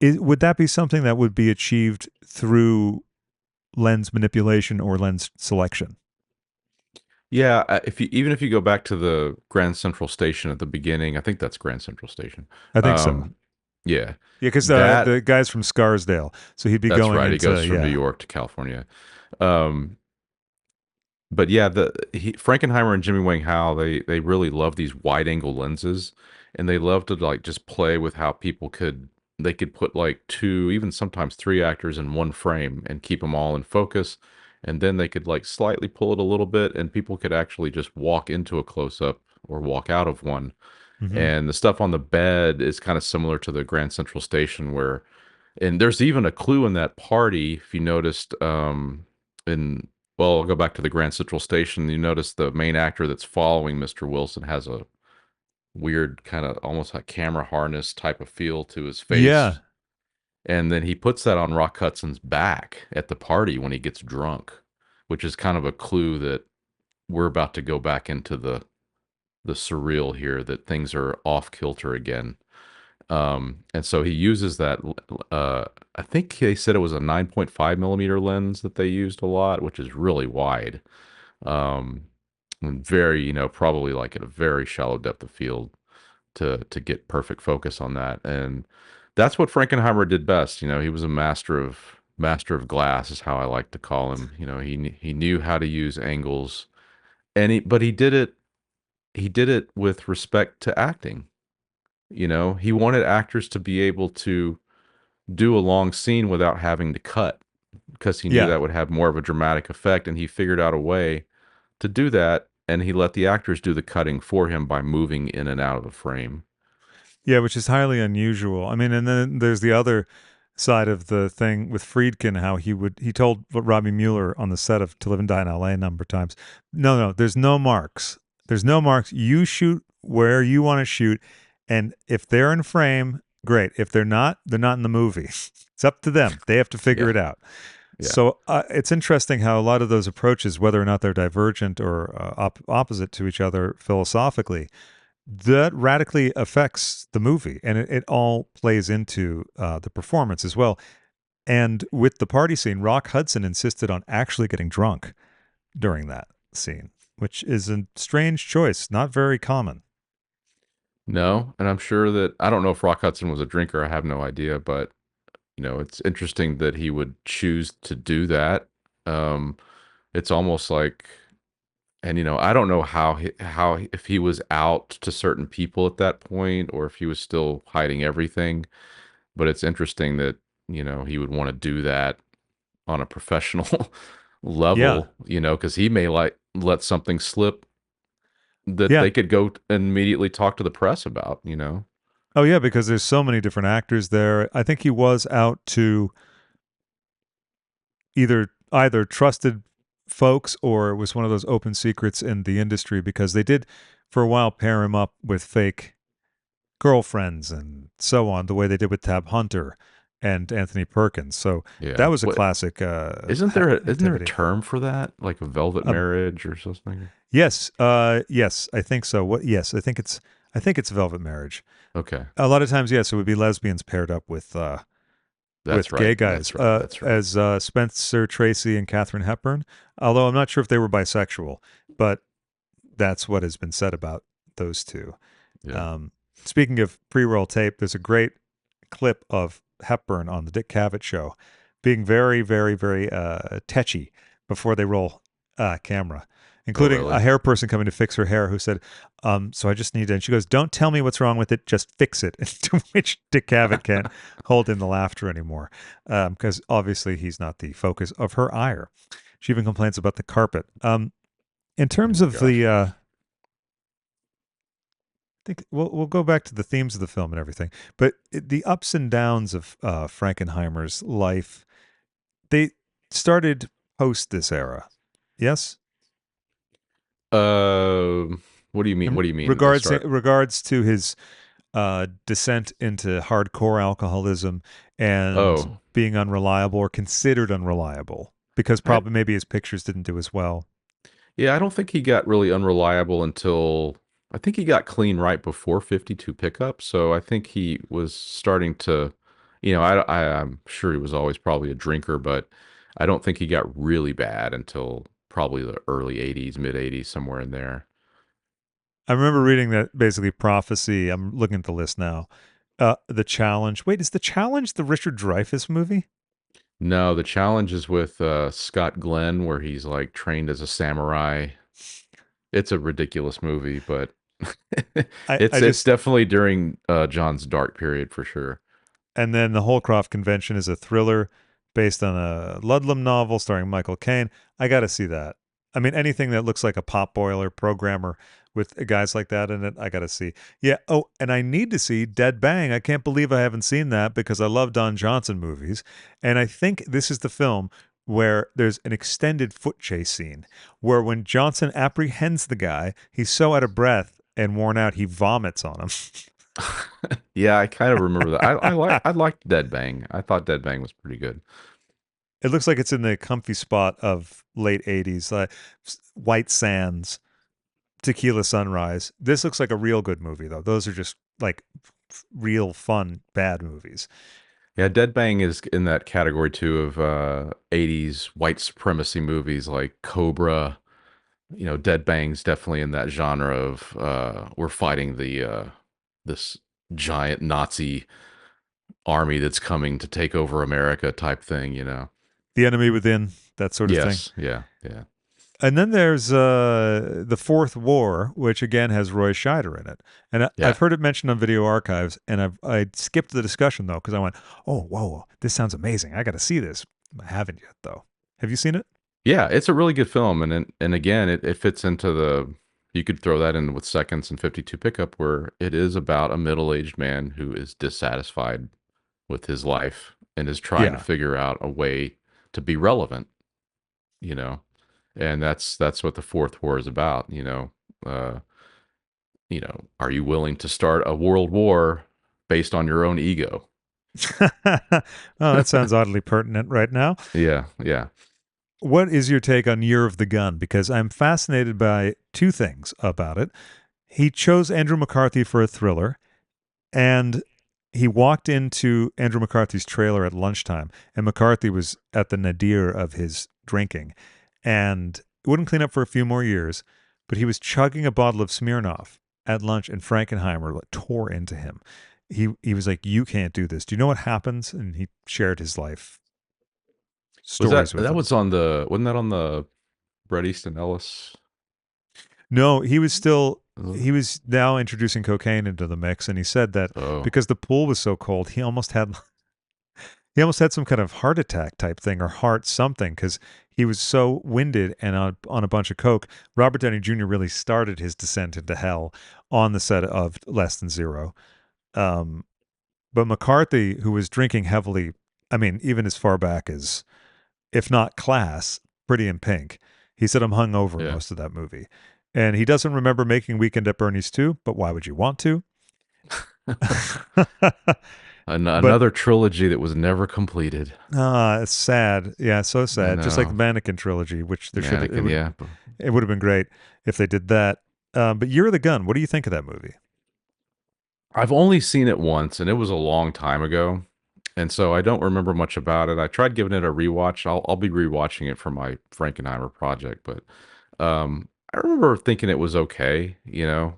Would that be something that would be achieved through lens manipulation or lens selection? Yeah, if you go back to the Grand Central Station at the beginning, I think that's Grand Central Station. I think so. Um, yeah, Yeah, because that the guy's from Scarsdale, so he'd be that's going right. He goes into from New York to California. Um, but yeah, Frankenheimer and Jimmy Wang Howe, they really love these wide angle lenses, and they love to like just play with how they could put like two, even sometimes three actors in one frame and keep them all in focus, and then they could like slightly pull it a little bit, and people could actually just walk into a close up or walk out of one. hmm And the stuff on the bed is kind of similar to the Grand Central Station where, and there's even a clue in that party if you noticed, in well, I'll go back to the Grand Central Station. You notice the main actor that's following Mr. Wilson has a weird kind of almost like camera harness type of feel to his yeah, face. And then he puts that on Rock Hudson's back at the party when he gets drunk, which is kind of a clue that we're about to go back into the surreal here, that things are off kilter again. And so he uses that. I think they said it was a 9.5 millimeter lens that they used a lot, which is really wide. And very, probably like at a very shallow depth of field to get perfect focus on that. And that's what Frankenheimer did best. He was a master of glass, is how I like to call him. He knew how to use angles, and but he did it with respect to acting. He wanted actors to be able to do a long scene without having to cut, because he knew yeah. that would have more of a dramatic effect, and he figured out a way to do that, and he let the actors do the cutting for him by moving in and out of the frame. Yeah, which is highly unusual. I mean, and then there's the other side of the thing with Friedkin, how he told Robbie Mueller on the set of To Live and Die in L.A. a number of times, no, there's no marks. There's no marks. You shoot where you want to shoot, and if they're in frame, great. If they're not in the movie. It's up to them. They have to figure Yeah, it out. yeah. So it's interesting how a lot of those approaches, whether or not they're divergent or opposite to each other philosophically, that radically affects the movie, and it all plays into the performance as well. And with the party scene, Rock Hudson insisted on actually getting drunk during that scene, which is a strange choice, not very common. No, and I'm sure that I don't know if Rock Hudson was a drinker. I have no idea, but it's interesting that he would choose to do that. Um, it's almost like, and I don't know how if he was out to certain people at that point or if he was still hiding everything. But it's interesting that he would want to do that on a professional Yeah, level. Because he may like let something slip that yeah. they could go and immediately talk to the press about. Oh yeah, because there's so many different actors there. I think he was out to either trusted folks or it was one of those open secrets in the industry because they did for a while pair him up with fake girlfriends and so on, the way they did with Tab Hunter and Anthony Perkins. So that Yeah. was a What classic isn't there a activity. term for that? Like a velvet Um, marriage or something? yes, yes, I think so. What? Yes, I think it's Velvet Marriage. Okay. A lot of times, yes, it would be lesbians paired up That's with gay right. guys, That's right. That's right. as Spencer Tracy and Katherine Hepburn. Although I'm not sure if they were bisexual, but that's what has been said about those two. Yeah. Um, Speaking of pre-roll tape, there's a great clip of Hepburn on the Dick Cavett show being very, very, very tetchy before they roll camera, Oh, including a really? hair person coming to fix her hair who said, so I just need to, and she goes, don't tell me what's wrong with it, just fix it. To which Dick Cavett can't hold in the laughter anymore because obviously he's not the focus of her ire. She even complains about the carpet. In Oh terms my of gosh. the think we'll go back to the themes of the film and everything, but the ups and downs of Frankenheimer's life, they started post this era. Yes, Um, what do you mean? in What do you mean they start? regards to his descent into hardcore alcoholism and Oh, being unreliable or considered unreliable because I probably maybe his pictures didn't do as well. yeah, I don't think he got really unreliable until I think he got clean right before 52 pickup. So I think he was starting to, I'm sure he was always probably a drinker, but I don't think he got really bad until probably the early 80s, mid 80s, somewhere in there. I remember reading that basically prophecy. I'm looking at the list now. The challenge. Wait, is the challenge the Richard Dreyfuss movie? No, the challenge is with Scott Glenn, where he's like trained as a samurai. It's a ridiculous movie, but I it's just definitely during John's dark period for sure. and then the Holcroft Convention is a thriller based on a Ludlum novel starring Michael Caine. I got to see that. I mean, anything that looks like a pop boiler programmer with guys like that in it, I got to see. Yeah. Oh, and I need to see Dead Bang. I can't believe I haven't seen that because I love Don Johnson movies. And I think this is the film where there's an extended foot chase scene where when Johnson apprehends the guy, he's so out of breath and worn out, he vomits on him. Yeah, I kind of remember that. I liked Dead Bang. I thought Dead Bang was pretty good. It looks like it's in the comfy spot of late 80s, White Sands, Tequila Sunrise. This looks like a real good movie, though. Those are just like real fun, bad movies. Yeah, Dead Bang is in that category too of 80s white supremacy movies like Cobra. Dead Bang's definitely in that genre of we're fighting the this giant Nazi army that's coming to take over America type thing. The Enemy Within, that sort of thing. Yes, yeah, yeah. And then there's The Fourth War, which again has Roy Scheider in it. And I've Yeah. heard it mentioned on Video Archives, and I skipped the discussion, though, because I went, oh, whoa, this sounds amazing. I got to see this. I haven't yet, though. Have you seen it? Yeah, it's a really good film, and again, it fits into the. You could throw that in with Seconds and 52 Pickup, where it is about a middle-aged man who is dissatisfied with his life and is trying to Yeah. figure out a way to be relevant. You know, and that's what the Fourth War is about. Uh, are you willing to start a world war based on your own ego? Oh, that sounds oddly pertinent right now. Yeah, yeah, What is your take on Year of the Gun? Because I'm fascinated by two things about it. He chose Andrew McCarthy for a thriller, and he walked into Andrew McCarthy's trailer at lunchtime, and McCarthy was at the nadir of his drinking, and wouldn't clean up for a few more years, but he was chugging a bottle of Smirnoff at lunch, and Frankenheimer tore into him. He was like, "You can't do this." Do you know what happens? And he shared his life was stories that with that him. was on the wasn't that on the Bret Easton Ellis? No, he was still uh, he was now introducing cocaine into the mix, and he said that Oh, because the pool was so cold, he almost had some kind of heart attack type thing or heart something because he was so winded and on a bunch of coke. Robert Downey Jr. really started his descent into hell on the set of Less Than Zero. Um, but McCarthy, who was drinking heavily, I mean, even as far back as, if not Class, Pretty in Pink, he said I'm hungover Yeah. most of that movie. And he doesn't remember making Weekend at Bernie's too, but why would you want to? But Another trilogy that was never completed. it's sad. Yeah, so I sad. Just like the know. Mannequin trilogy, which there should Mannequin, yeah. it would have been great if they did that. But Year of the Gun, what do you think of that movie? I've only seen it once, and it was a long time ago, and so I don't remember much about it. I tried giving it a rewatch. I'll be rewatching it for my Frankenheimer project, but I remember thinking it was okay,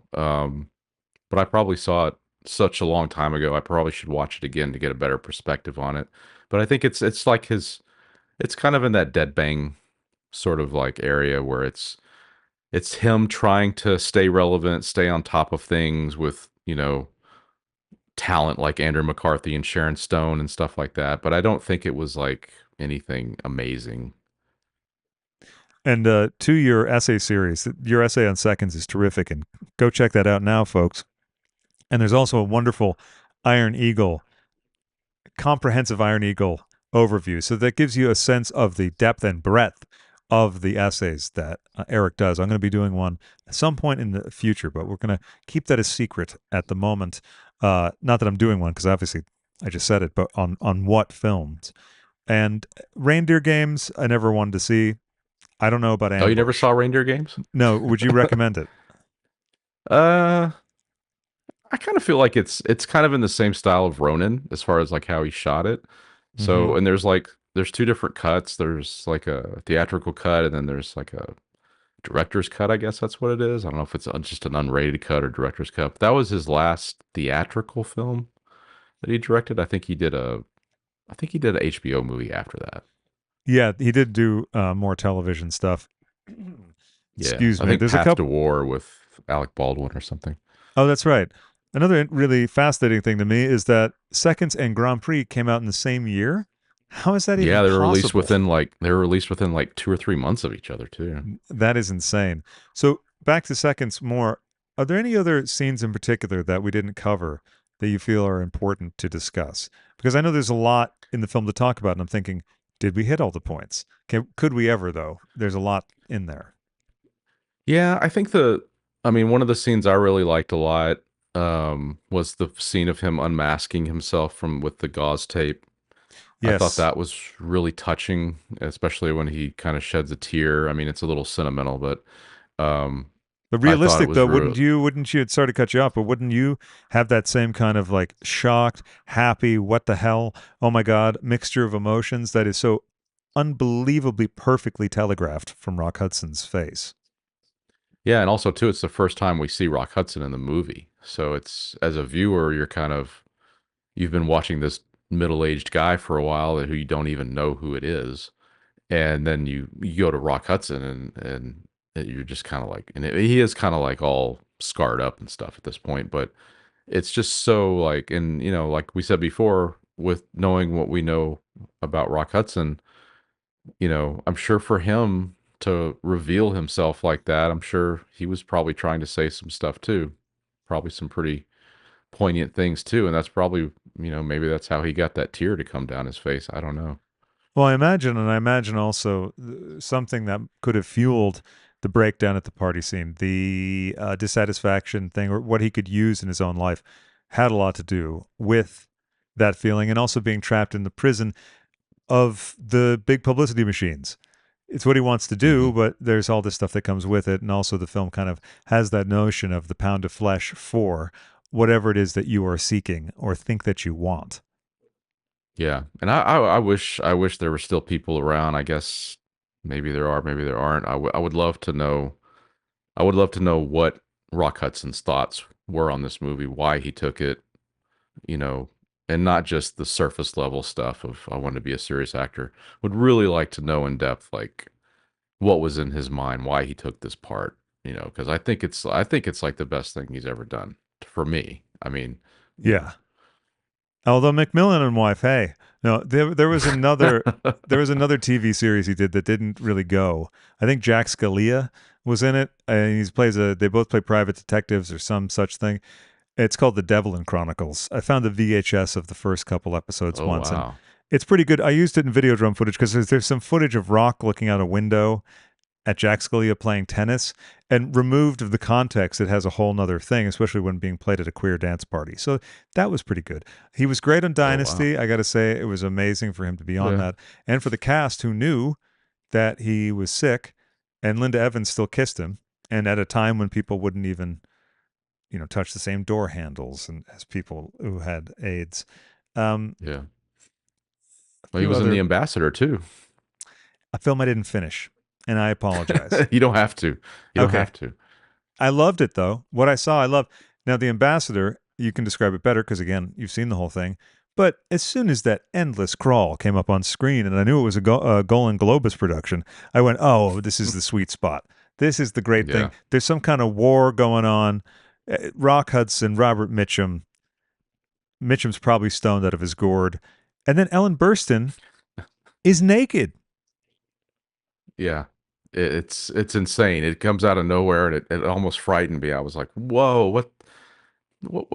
but I probably saw it such a long time ago. I probably should watch it again to get a better perspective on it. But I think it's like it's kind of in that dead bang sort of like area where it's him trying to stay relevant, stay on top of things with, talent like Andrew McCarthy and Sharon Stone and stuff like that. But I don't think it was like anything amazing. And to your essay series, your essay on Seconds is terrific, and go check that out now, folks. And there's also a wonderful Iron Eagle, comprehensive Iron Eagle overview. So that gives you a sense of the depth and breadth of the essays that Erik does. I'm going to be doing one at some point in the future, but we're going to keep that a secret at the moment. Not that I'm doing one, because obviously I just said it, but on what films. And Reindeer Games, I never wanted to see. I don't know about Oh, you never Ambush. saw Reindeer Games? No, would you recommend it? uh I kind of feel like it's kind of in the same style of Ronin as far as like how he shot it. Mm-hmm. So, and there's two different cuts. There's like a theatrical cut, and then there's like a director's cut. I guess that's what it is. I don't know if it's just an unrated cut or director's cut. But that was his last theatrical film that he directed. I think he did an HBO movie after that. Yeah, he did do more television stuff. Yeah, Excuse I me. think There's a Path to couple. War with Alec Baldwin or something. Oh, that's right. Another really fascinating thing to me is that Seconds and Grand Prix came out in the same year. How is that even Yeah, possible? they were released within like 2 or 3 months of each other too. That is insane. So back to Seconds more. Are there any other scenes in particular that we didn't cover that you feel are important to discuss? Because I know there's a lot in the film to talk about, and I'm thinking, did we hit all the points? Could we ever, though? There's a lot in there. Yeah, I mean, one of the scenes I really liked a lot was the scene of him unmasking himself from with the gauze tape. I thought Yes. that was really touching, especially when he kind of sheds a tear. I mean, it's a little sentimental, but um, But I thought it realistic was though, real. wouldn't you, sorry to cut you off, but wouldn't you have that same kind of like shocked, happy, what the hell, oh my God, mixture of emotions that is so unbelievably perfectly telegraphed from Rock Hudson's face? Yeah, and also too, it's the first time we see Rock Hudson in the movie, so it's as a viewer, you've been watching this middle-aged guy for a while who you don't even know who it is, and then you go to Rock Hudson and you're just kind of like, and he is kind of like all scarred up and stuff at this point, but it's just so like, and like we said before, with knowing what we know about Rock Hudson, I'm sure for him to reveal himself like that, I'm sure he was probably trying to say some stuff too, probably some pretty poignant things too, and that's probably, maybe that's how he got that tear to come down his face. I don't know. Well, I imagine, and I imagine also something that could have fueled the breakdown at the party scene, the dissatisfaction thing, or what he could use in his own life, had a lot to do with that feeling, and also being trapped in the prison of the big publicity machines. It's what he wants to Hmm. do, but there's all this stuff that comes with it. And also, the film kind of has that notion of the pound of flesh for whatever it is that you are seeking or think that you want. Yeah, and I wish there were still people around. I guess maybe there are, maybe there aren't. I would love to know. I would love to know what Rock Hudson's thoughts were on this movie, why he took it, you know, and not just the surface level stuff of I want to be a serious actor. Would really like to know in depth, like what was in his mind, why he took this part, because I think it's like the best thing he's ever done for me. I mean, you know. Yeah. Although McMillan and Wife, hey, no, there was another TV series he did that didn't really go. I think Jack Scalia was in it, and they both play private detectives or some such thing. It's called The Devlin Chronicles. I found the VHS of the first couple episodes Oh once, and wow. it's pretty good. I used it in Videodrome footage because there's some footage of Rock looking out a window at Jack Scalia playing tennis, and removed of the context, it has a whole nother thing, especially when being played at a queer dance party. So that was pretty good. He was great on Oh wow. Dynasty. I got to say, it was amazing for him to be on Yeah. that. And for the cast who knew that he was sick, and Linda Evans still kissed him, and at a time when people wouldn't even, touch the same door handles and as people who had AIDS. Um, Yeah. a Well, he few was in The other Ambassador too. a film I didn't finish, and I apologize. You don't have to. You don't Okay, have to. I loved it though. What I saw, I loved. Now the Ambassador, you can describe it better because again, you've seen the whole thing. But as soon as that endless crawl came up on screen, and I knew it was a Golan Globus production, I went, "Oh, this is the sweet spot. This is the great thing. Yeah. There's some kind of war going on." Rock Hudson, Robert Mitchum. Mitchum's probably stoned out of his gourd, and then Ellen Burstyn is naked. Yeah. It's insane. It comes out of nowhere and it almost frightened me. I was like, "Whoa, what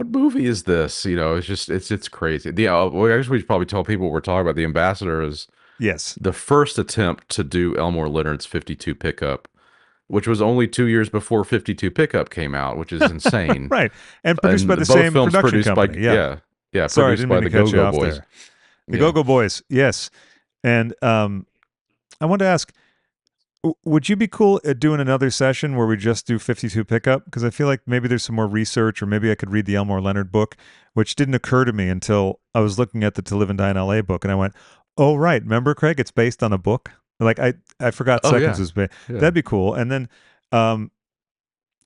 movie is this?" It's just it's crazy. Well, I guess we should probably tell people we're talking about. The Ambassador is Yes, the first attempt to do Elmore Leonard's 52 pickup, which was only 2 years before 52 pickup came out, which is insane. right, and produced by the And both same films production produced by, company. Yeah. yeah, Sorry, I produced didn't by mean to the cut you Go-Go off Boys. there. The Go Yeah. Go Boys, yes. And I wanted to ask, would you be cool at doing another session where we just do 52 pickup? Because I feel like maybe there's some more research, or maybe I could read the Elmore Leonard book, which didn't occur to me until I was looking at the To Live and Die in LA book, and I went, "Oh right, remember Craig? It's based on a book." Like I forgot Oh Seconds yeah. was based. Yeah. That'd be cool. And then um,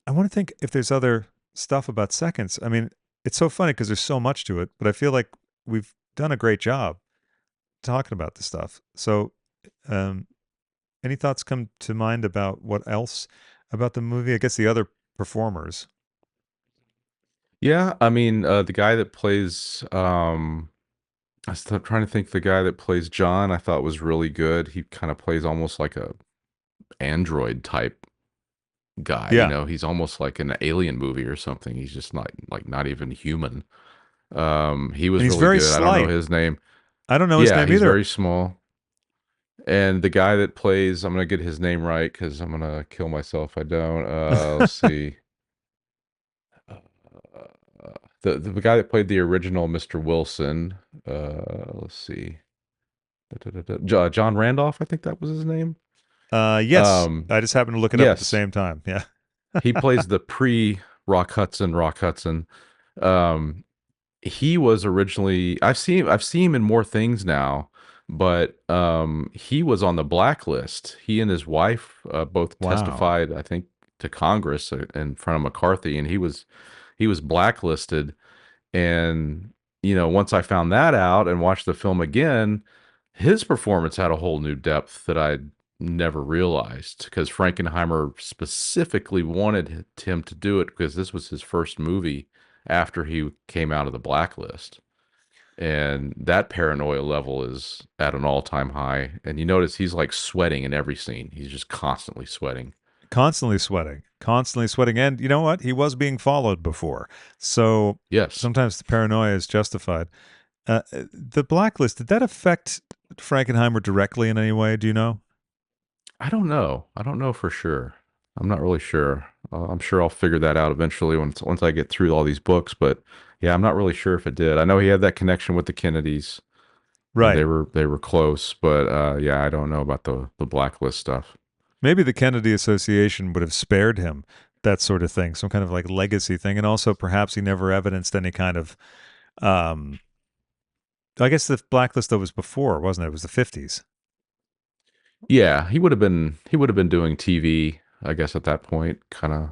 I want to think if there's other stuff about Seconds. I mean, it's so funny because there's so much to it, but I feel like we've done a great job talking about this stuff. So, um, any thoughts come to mind about what else about the movie? I guess the other performers. Yeah, I mean, the guy that plays trying to think, the guy that plays John, I thought was really good. He kind of plays almost like a android type guy, Yeah, he's almost like an alien movie or something. He's just not even human. He and was he's really very good. I don't know slight. his name. I don't know his Yeah, name he's either. very small. And the guy that plays, I'm gonna get his name right because I'm gonna kill myself if I don't. Let's see. The guy that played the original Mr. Wilson. Let's see. John Randolph, I think that was his name. Yes, Um, I just happened to look it up at the yes, same time. Yeah. he plays the pre Rock Hudson. Rock Hudson. Um, he was originally, I've seen him in more things now, but he was on the blacklist. He and his wife both Wow. testified, I think, to Congress in front of McCarthy, and he was blacklisted. And once I found that out and watched the film again, his performance had a whole new depth that I'd never realized, because Frankenheimer specifically wanted him to do it because this was his first movie after he came out of the blacklist. And that paranoia level is at an all-time high. And you notice he's like sweating in every scene. He's just constantly sweating. Constantly sweating. Constantly sweating. And you know what? He was being followed before. So Yes. sometimes the paranoia is justified. The blacklist, did that affect Frankenheimer directly in any way? Do you know? I don't know. I don't know for sure. I'm not really sure. I'm sure I'll figure that out eventually once I get through all these books. But yeah, I'm not really sure if it did. I know he had that connection with the Kennedys, and they Right. were they were close. But yeah, I don't know about the blacklist stuff. Maybe the Kennedy Association would have spared him that sort of thing, some kind of like legacy thing. And also perhaps he never evidenced any kind of um I guess the blacklist though was before, wasn't it? It was the 50s. Yeah, he would have been doing TV, I guess, at that point, kind of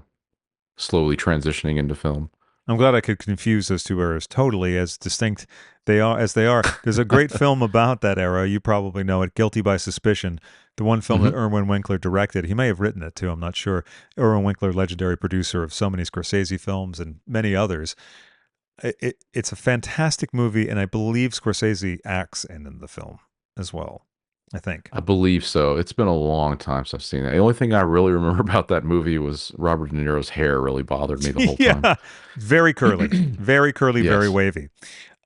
slowly transitioning into film. I'm glad I could confuse those two eras totally as distinct they are as they are. There's a great film about that era. You probably know it, Guilty by Suspicion, the one film that Hmm. Irwin Winkler directed. He may have written it too, I'm not sure. Irwin Winkler, legendary producer of so many Scorsese films and many others. It's a fantastic movie, and I believe Scorsese acts in the film as well. I think. I believe so. It's been a long time since I've seen that. The only thing I really remember about that movie was Robert De Niro's hair really bothered me the whole time. Yeah, very curly, very Yes. wavy.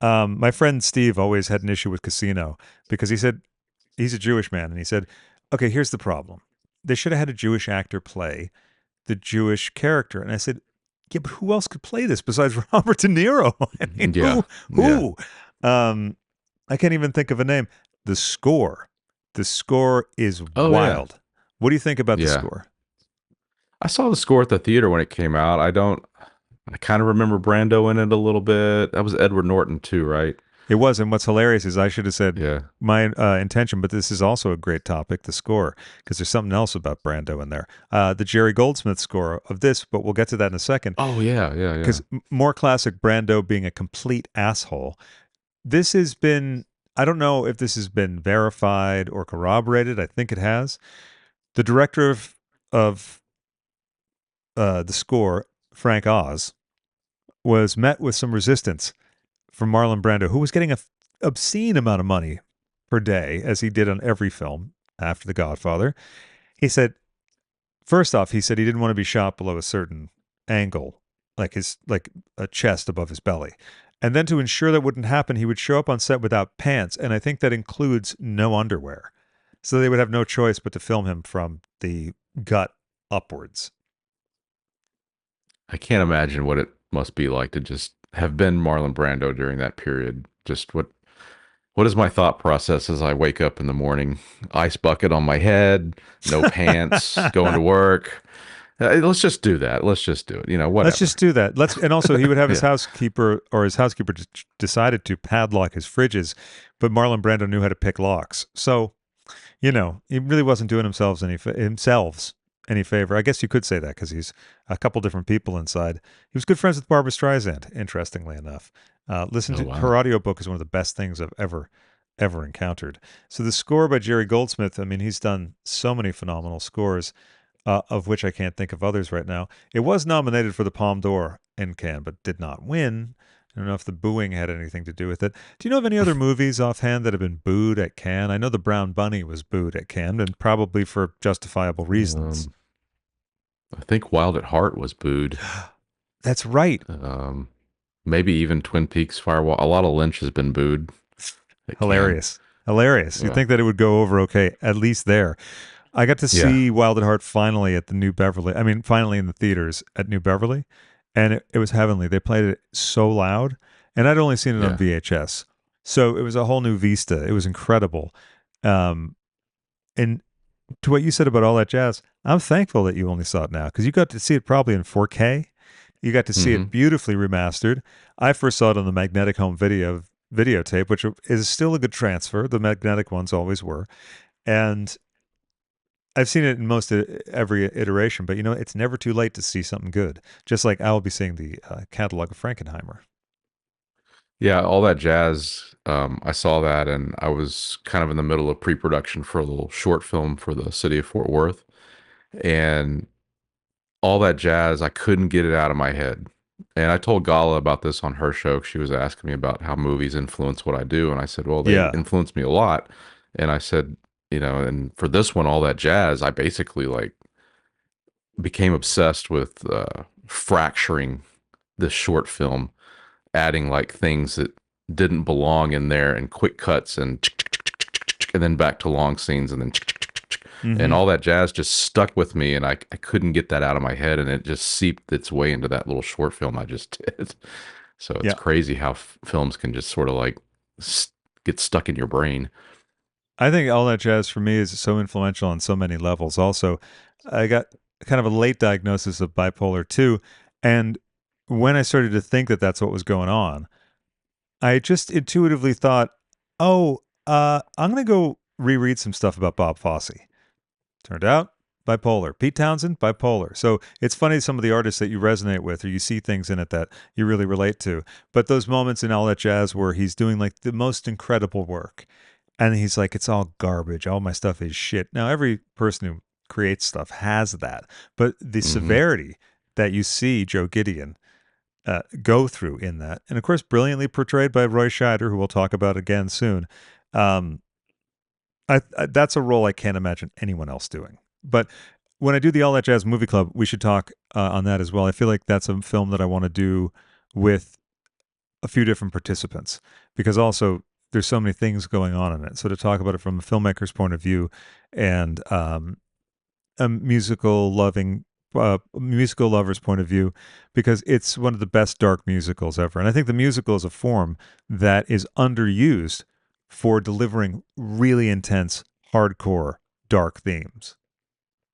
My friend Steve always had an issue with Casino because he said he's a Jewish man, and he said, "Okay, here's the problem. They should have had a Jewish actor play the Jewish character." And I said, "Yeah, but who else could play this besides Robert De Niro? I mean, Yeah. Yeah. who? Um, I can't even think of a name. The score, the score is Oh yeah. wild. What do you think about the Yeah. score? I saw the score at the theater when it came out. I kind of remember Brando in it a little bit. That was Edward Norton too, right? It was, and what's hilarious is I should have said Yeah. my intention, but this is also a great topic, the score, because there's something else about Brando in there. The Jerry Goldsmith score of this, but we'll get to that in a second, Oh yeah, yeah, yeah. because more classic Brando being a complete asshole. This has been, I don't know if this has been verified or corroborated. I think it has. The director of the score, Frank Oz, was met with some resistance from Marlon Brando, who was getting a obscene amount of money per day, as he did on every film after The Godfather. He said, first off, he said he didn't want to be shot below a certain angle, like a chest above his belly. And then to ensure that wouldn't happen, he would show up on set without pants, and I think that includes no underwear. So they would have no choice but to film him from the gut upwards. I can't imagine what it must be like to just have been Marlon Brando during that period. Just what is my thought process as I wake up in the morning? Ice bucket on my head, no pants, going to work. Let's just do that. Let's just do it. Let's Whatever. just do that. And also he would have his Yeah. housekeeper, or his housekeeper decided to padlock his fridges, but Marlon Brando knew how to pick locks. So, he really wasn't doing himself any favor. I guess you could say that because he's a couple different people inside. He was good friends with Barbara Streisand, interestingly enough. Listen Oh to her wow. audiobook is one of the best things I've ever encountered. So the score by Jerry Goldsmith, I mean, he's done so many phenomenal scores, of which I can't think of others right now. It was nominated for the Palme d'Or in Cannes, but did not win. I don't know if the booing had anything to do with it. Do you know of any other movies offhand that have been booed at Cannes? I know The Brown Bunny was booed at Cannes, and probably for justifiable reasons. Um, I think Wild at Heart was booed. That's right. Um, Maybe even Twin Peaks Firewall. A lot of Lynch has been booed. It can. Hilarious. Hilarious. You'd Yeah. think that it would go over okay, at least there. I got to Yeah. see Wild at Heart finally at the New Beverly. I mean, finally in the theaters at New Beverly. And it was heavenly. They played it so loud. And I'd only seen it on Yeah. VHS. So it was a whole new vista. It was incredible. Um, and to what you said about all that jazz, I'm thankful that you only saw it now because you got to see it probably in 4K. You got to see Hmm. it beautifully remastered. I first saw it on the magnetic home videotape, which is still a good transfer. The magnetic ones always were. And I've seen it in most every iteration, but it's never too late to see something good. Just like I'll be seeing the catalog of Frankenheimer. Yeah, all that jazz. I saw that, and I was kind of in the middle of pre-production for a little short film for the city of Fort Worth, and all that jazz, I couldn't get it out of my head. And I told Gala about this on her show. She was asking me about how movies influence what I do, and I said, "Well, they Yeah. influence me a lot." And I said, and for this one, all that jazz, I basically like became obsessed with fracturing this short film, adding like things that didn't belong in there and quick cuts and then back to long scenes and then and Mm-hmm. all that jazz just stuck with me and I couldn't get that out of my head and it just seeped its way into that little short film I just did. So it's Yeah. crazy how films can just sort of like get stuck in your brain. I think all that jazz for me is so influential on so many levels. Also, I got kind of a late diagnosis of bipolar 2. And when I started to think that that's what was going on, I just intuitively thought, oh, I'm going to go reread some stuff about Bob Fosse. Turned out, bipolar. Pete Townsend, bipolar. So it's funny some of the artists that you resonate with or you see things in it that you really relate to. But those moments in all that jazz where he's doing like the most incredible work and he's like, it's all garbage. All my stuff is shit. Now, every person who creates stuff has that. But the Hmm. severity that you see Joe Gideon go through in that, and of course, brilliantly portrayed by Roy Scheider, who we'll talk about again soon. Um, That's a role I can't imagine anyone else doing. But when I do the All That Jazz Movie Club, we should talk on that as well. I feel like that's a film that I want to do with a few different participants because also there's so many things going on in it. So to talk about it from a filmmaker's point of view and a musical lover's point of view, because it's one of the best dark musicals ever. And I think the musical is a form that is underused for delivering really intense, hardcore, dark themes.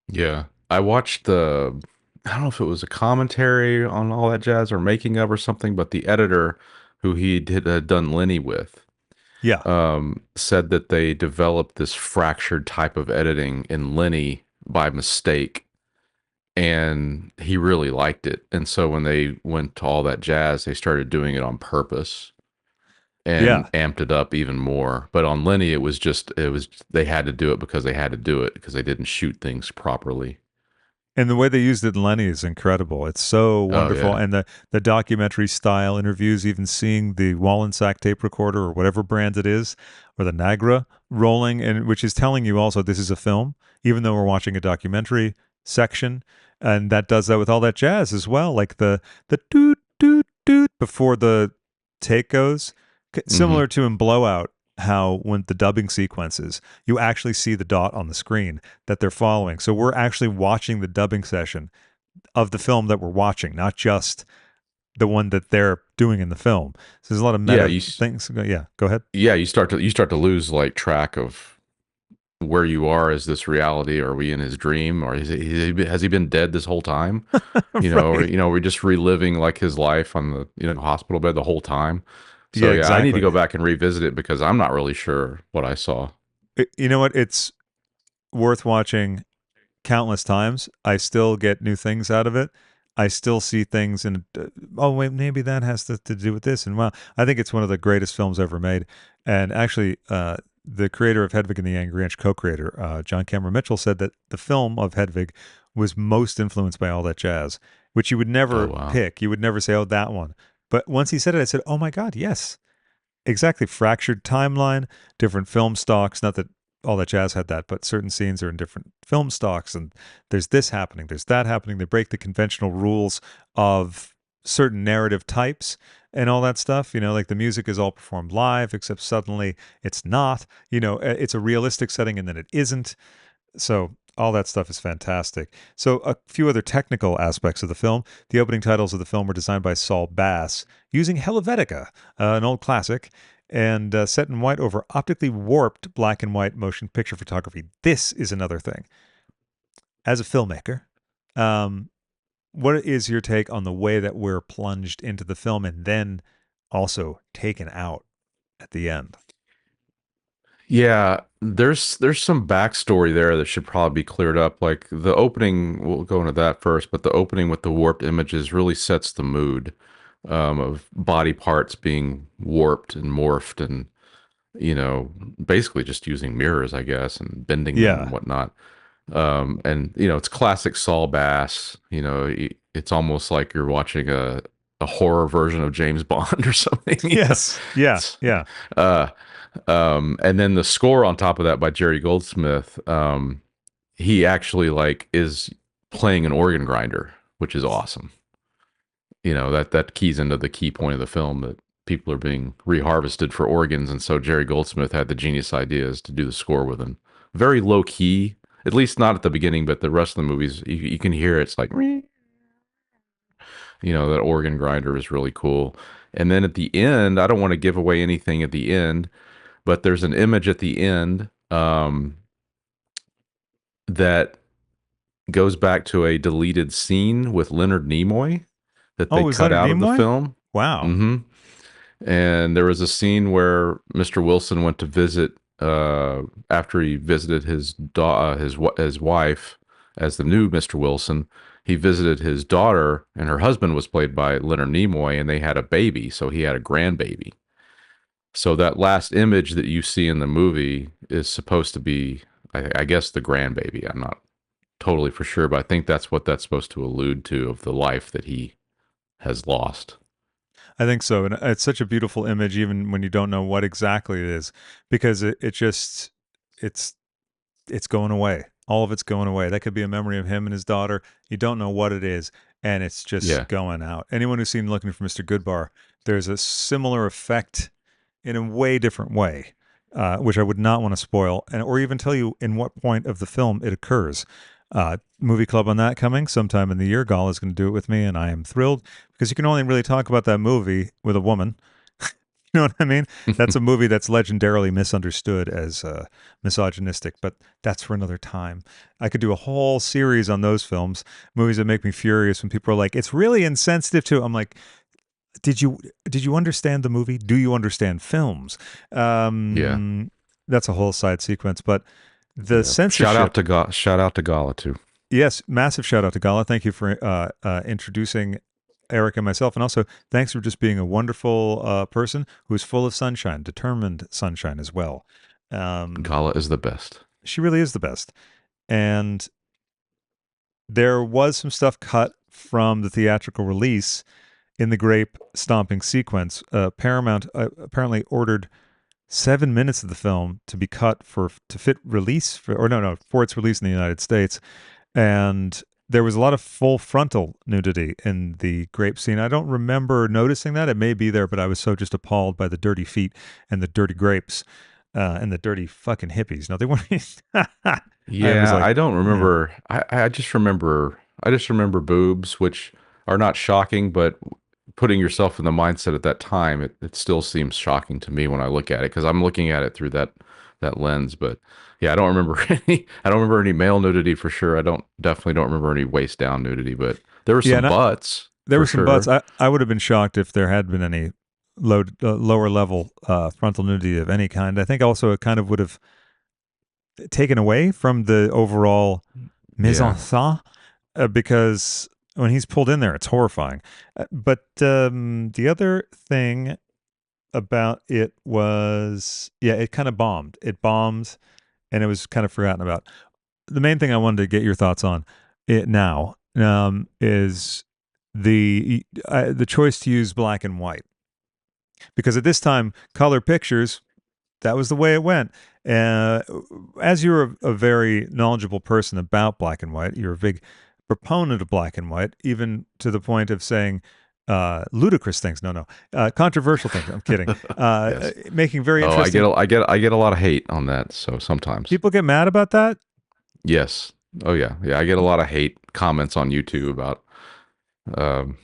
Yeah. I watched the, I don't know if it was a commentary on All That Jazz or making of or something, but the editor who he did done Lenny with Yeah. said that they developed this fractured type of editing in Lenny by mistake, and he really liked it. And so when they went to All That Jazz, they started doing it on purpose Yeah. and amped it up even more. But on Lenny, it was they had to do it because they had to do it because they didn't shoot things properly. And the way they used it in Lenny is incredible. It's so Oh wonderful. yeah. And the documentary style interviews, even seeing the Wallensack tape recorder or whatever brand it is, or the Nagra rolling, and which is telling you also this is a film, even though we're watching a documentary section. And that does that with All That Jazz as well. Like the doot doot doot before the take goes. Hmm. Similar to in Blowout, how when the dubbing sequences, you actually see the dot on the screen that they're following. So we're actually watching the dubbing session of the film that we're watching, not just the one that they're doing in the film. So there's a lot of Yeah, meta things. Yeah, go ahead. yeah, you start to lose like track of where you are. Is this reality? Are we in his dream, or has he been dead this whole time? Or Right. we're just reliving like his life on the hospital bed the whole time. So Yeah, yeah, I need to exactly. go back and revisit it because I'm not really sure what I saw. You know what? It's worth watching countless times. I still get new things out of it. I still see things and oh wait, maybe that has to do with this. And wow, I think it's one of the greatest films ever made. And actually, the creator of Hedwig and the Angry Inch, co-creator John Cameron Mitchell, said that the film of Hedwig was most influenced by All That Jazz, which you would Oh never wow. pick. You would never say, "Oh, that one." But once he said it, I said, "Oh my God, yes, exactly." Fractured timeline, different film stocks. Not that All That Jazz had that, but certain scenes are in different film stocks, and there's this happening, there's that happening. They break the conventional rules of certain narrative types and all that stuff. Like the music is all performed live, except suddenly it's not. It's a realistic setting and then it isn't. So all that stuff is fantastic. So a few other technical aspects of the film. The opening titles of the film were designed by Saul Bass using Helvetica, an old classic, and set in white over optically warped black and white motion picture photography. This is another thing. As a filmmaker, um, what is your take on the way that we're plunged into the film and then also taken out at the end? Yeah, there's some backstory there that should probably be cleared up. Like the opening, we'll go into that first, but the opening with the warped images really sets the mood of body parts being warped and morphed and basically just using mirrors, I guess, and bending them and Yeah. whatnot. And it's classic Saul Bass. It's almost like you're watching a horror version of James Bond or something. Yes. Yeah. It's, Yeah. uh, and then the score on top of that by Jerry Goldsmith. He actually like is playing an organ grinder, which is awesome. That keys into the key point of the film that people are being reharvested for organs, and so Jerry Goldsmith had the genius ideas to do the score with him. Very low key, at least not at the beginning, but the rest of the movies you can hear it's like that organ grinder is really cool. And then at the end, I don't want to give away anything at the end, but there's an image at the end that goes back to a deleted scene with Leonard Nimoy that Oh, they was cut Leonard out of the Nimoy? film. Wow. Hmm. And there was a scene where Mr. Wilson went to visit after he visited his wife as the new Mr. Wilson. He visited his daughter, and her husband was played by Leonard Nimoy, and they had a baby, so he had a grandbaby. So that last image that you see in the movie is supposed to be, I guess, the grandbaby. I'm not totally for sure, but I think that's what that's supposed to allude to of the life that he has lost. I think so. And it's such a beautiful image, even when you don't know what exactly it is, because it just it's going away. All of it's going away. That could be a memory of him and his daughter. You don't know what it is, and it's just Yeah. going out. Anyone who's seen Looking for Mr. Goodbar, there's a similar effect in a way different way, which I would not want to spoil, and or even tell you in what point of the film it occurs. Movie club on that coming sometime in the year. Gala is going to do it with me, and I am thrilled because you can only really talk about that movie with a woman. You know what I mean? That's a movie that's legendarily misunderstood as misogynistic, but that's for another time. I could do a whole series on those films, movies that make me furious when people are like, "It's really insensitive to." I'm like, "Did you understand the movie? Do you understand films?" Yeah. Um, that's a whole side sequence, but the Yeah. censorship. Shout out to Gala too. Yes, massive shout out to Gala. Thank you for introducing Eric and myself. And also, thanks for just being a wonderful person who is full of sunshine, determined sunshine as well. Gala is the best. She really is the best. And there was some stuff cut from the theatrical release in the grape stomping sequence. Paramount apparently ordered 7 minutes of the film to be cut to fit release for its release in the United States. And there was a lot of full frontal nudity in the grape scene. I don't remember noticing that. It may be there, but I was so just appalled by the dirty feet and the dirty grapes and the dirty fucking hippies. No, they weren't. I was Yeah, like, I don't yeah, remember. I just remember boobs, which are not shocking, but putting yourself in the mindset at that time, it still seems shocking to me when I look at it because I'm looking at it through that lens. But yeah, I don't remember I don't remember any male nudity for sure. I don't definitely don't remember any waist down nudity, but there were yeah. some butts There for were some butts. sure. I would have been shocked if there had been any lower level frontal nudity of any kind. I think also it kind of would have taken away from the overall mise en Yeah. scène because when he's pulled in there, it's horrifying. But the other thing about it was, yeah, it kind of bombed. It bombed, and it was kind of forgotten about. The main thing I wanted to get your thoughts on it now is the choice to use black and white because at this time, color pictures that was the way it went. Uh, as you're a very knowledgeable person about black and white, you're a big proponent of black and white, even to the point of saying ludicrous things. No, controversial things. I'm kidding. Yes. Making very Oh, interesting. I get a lot of hate on that. So sometimes. People get mad about that. Yes. Oh yeah. Yeah. I get a lot of hate comments on YouTube about um,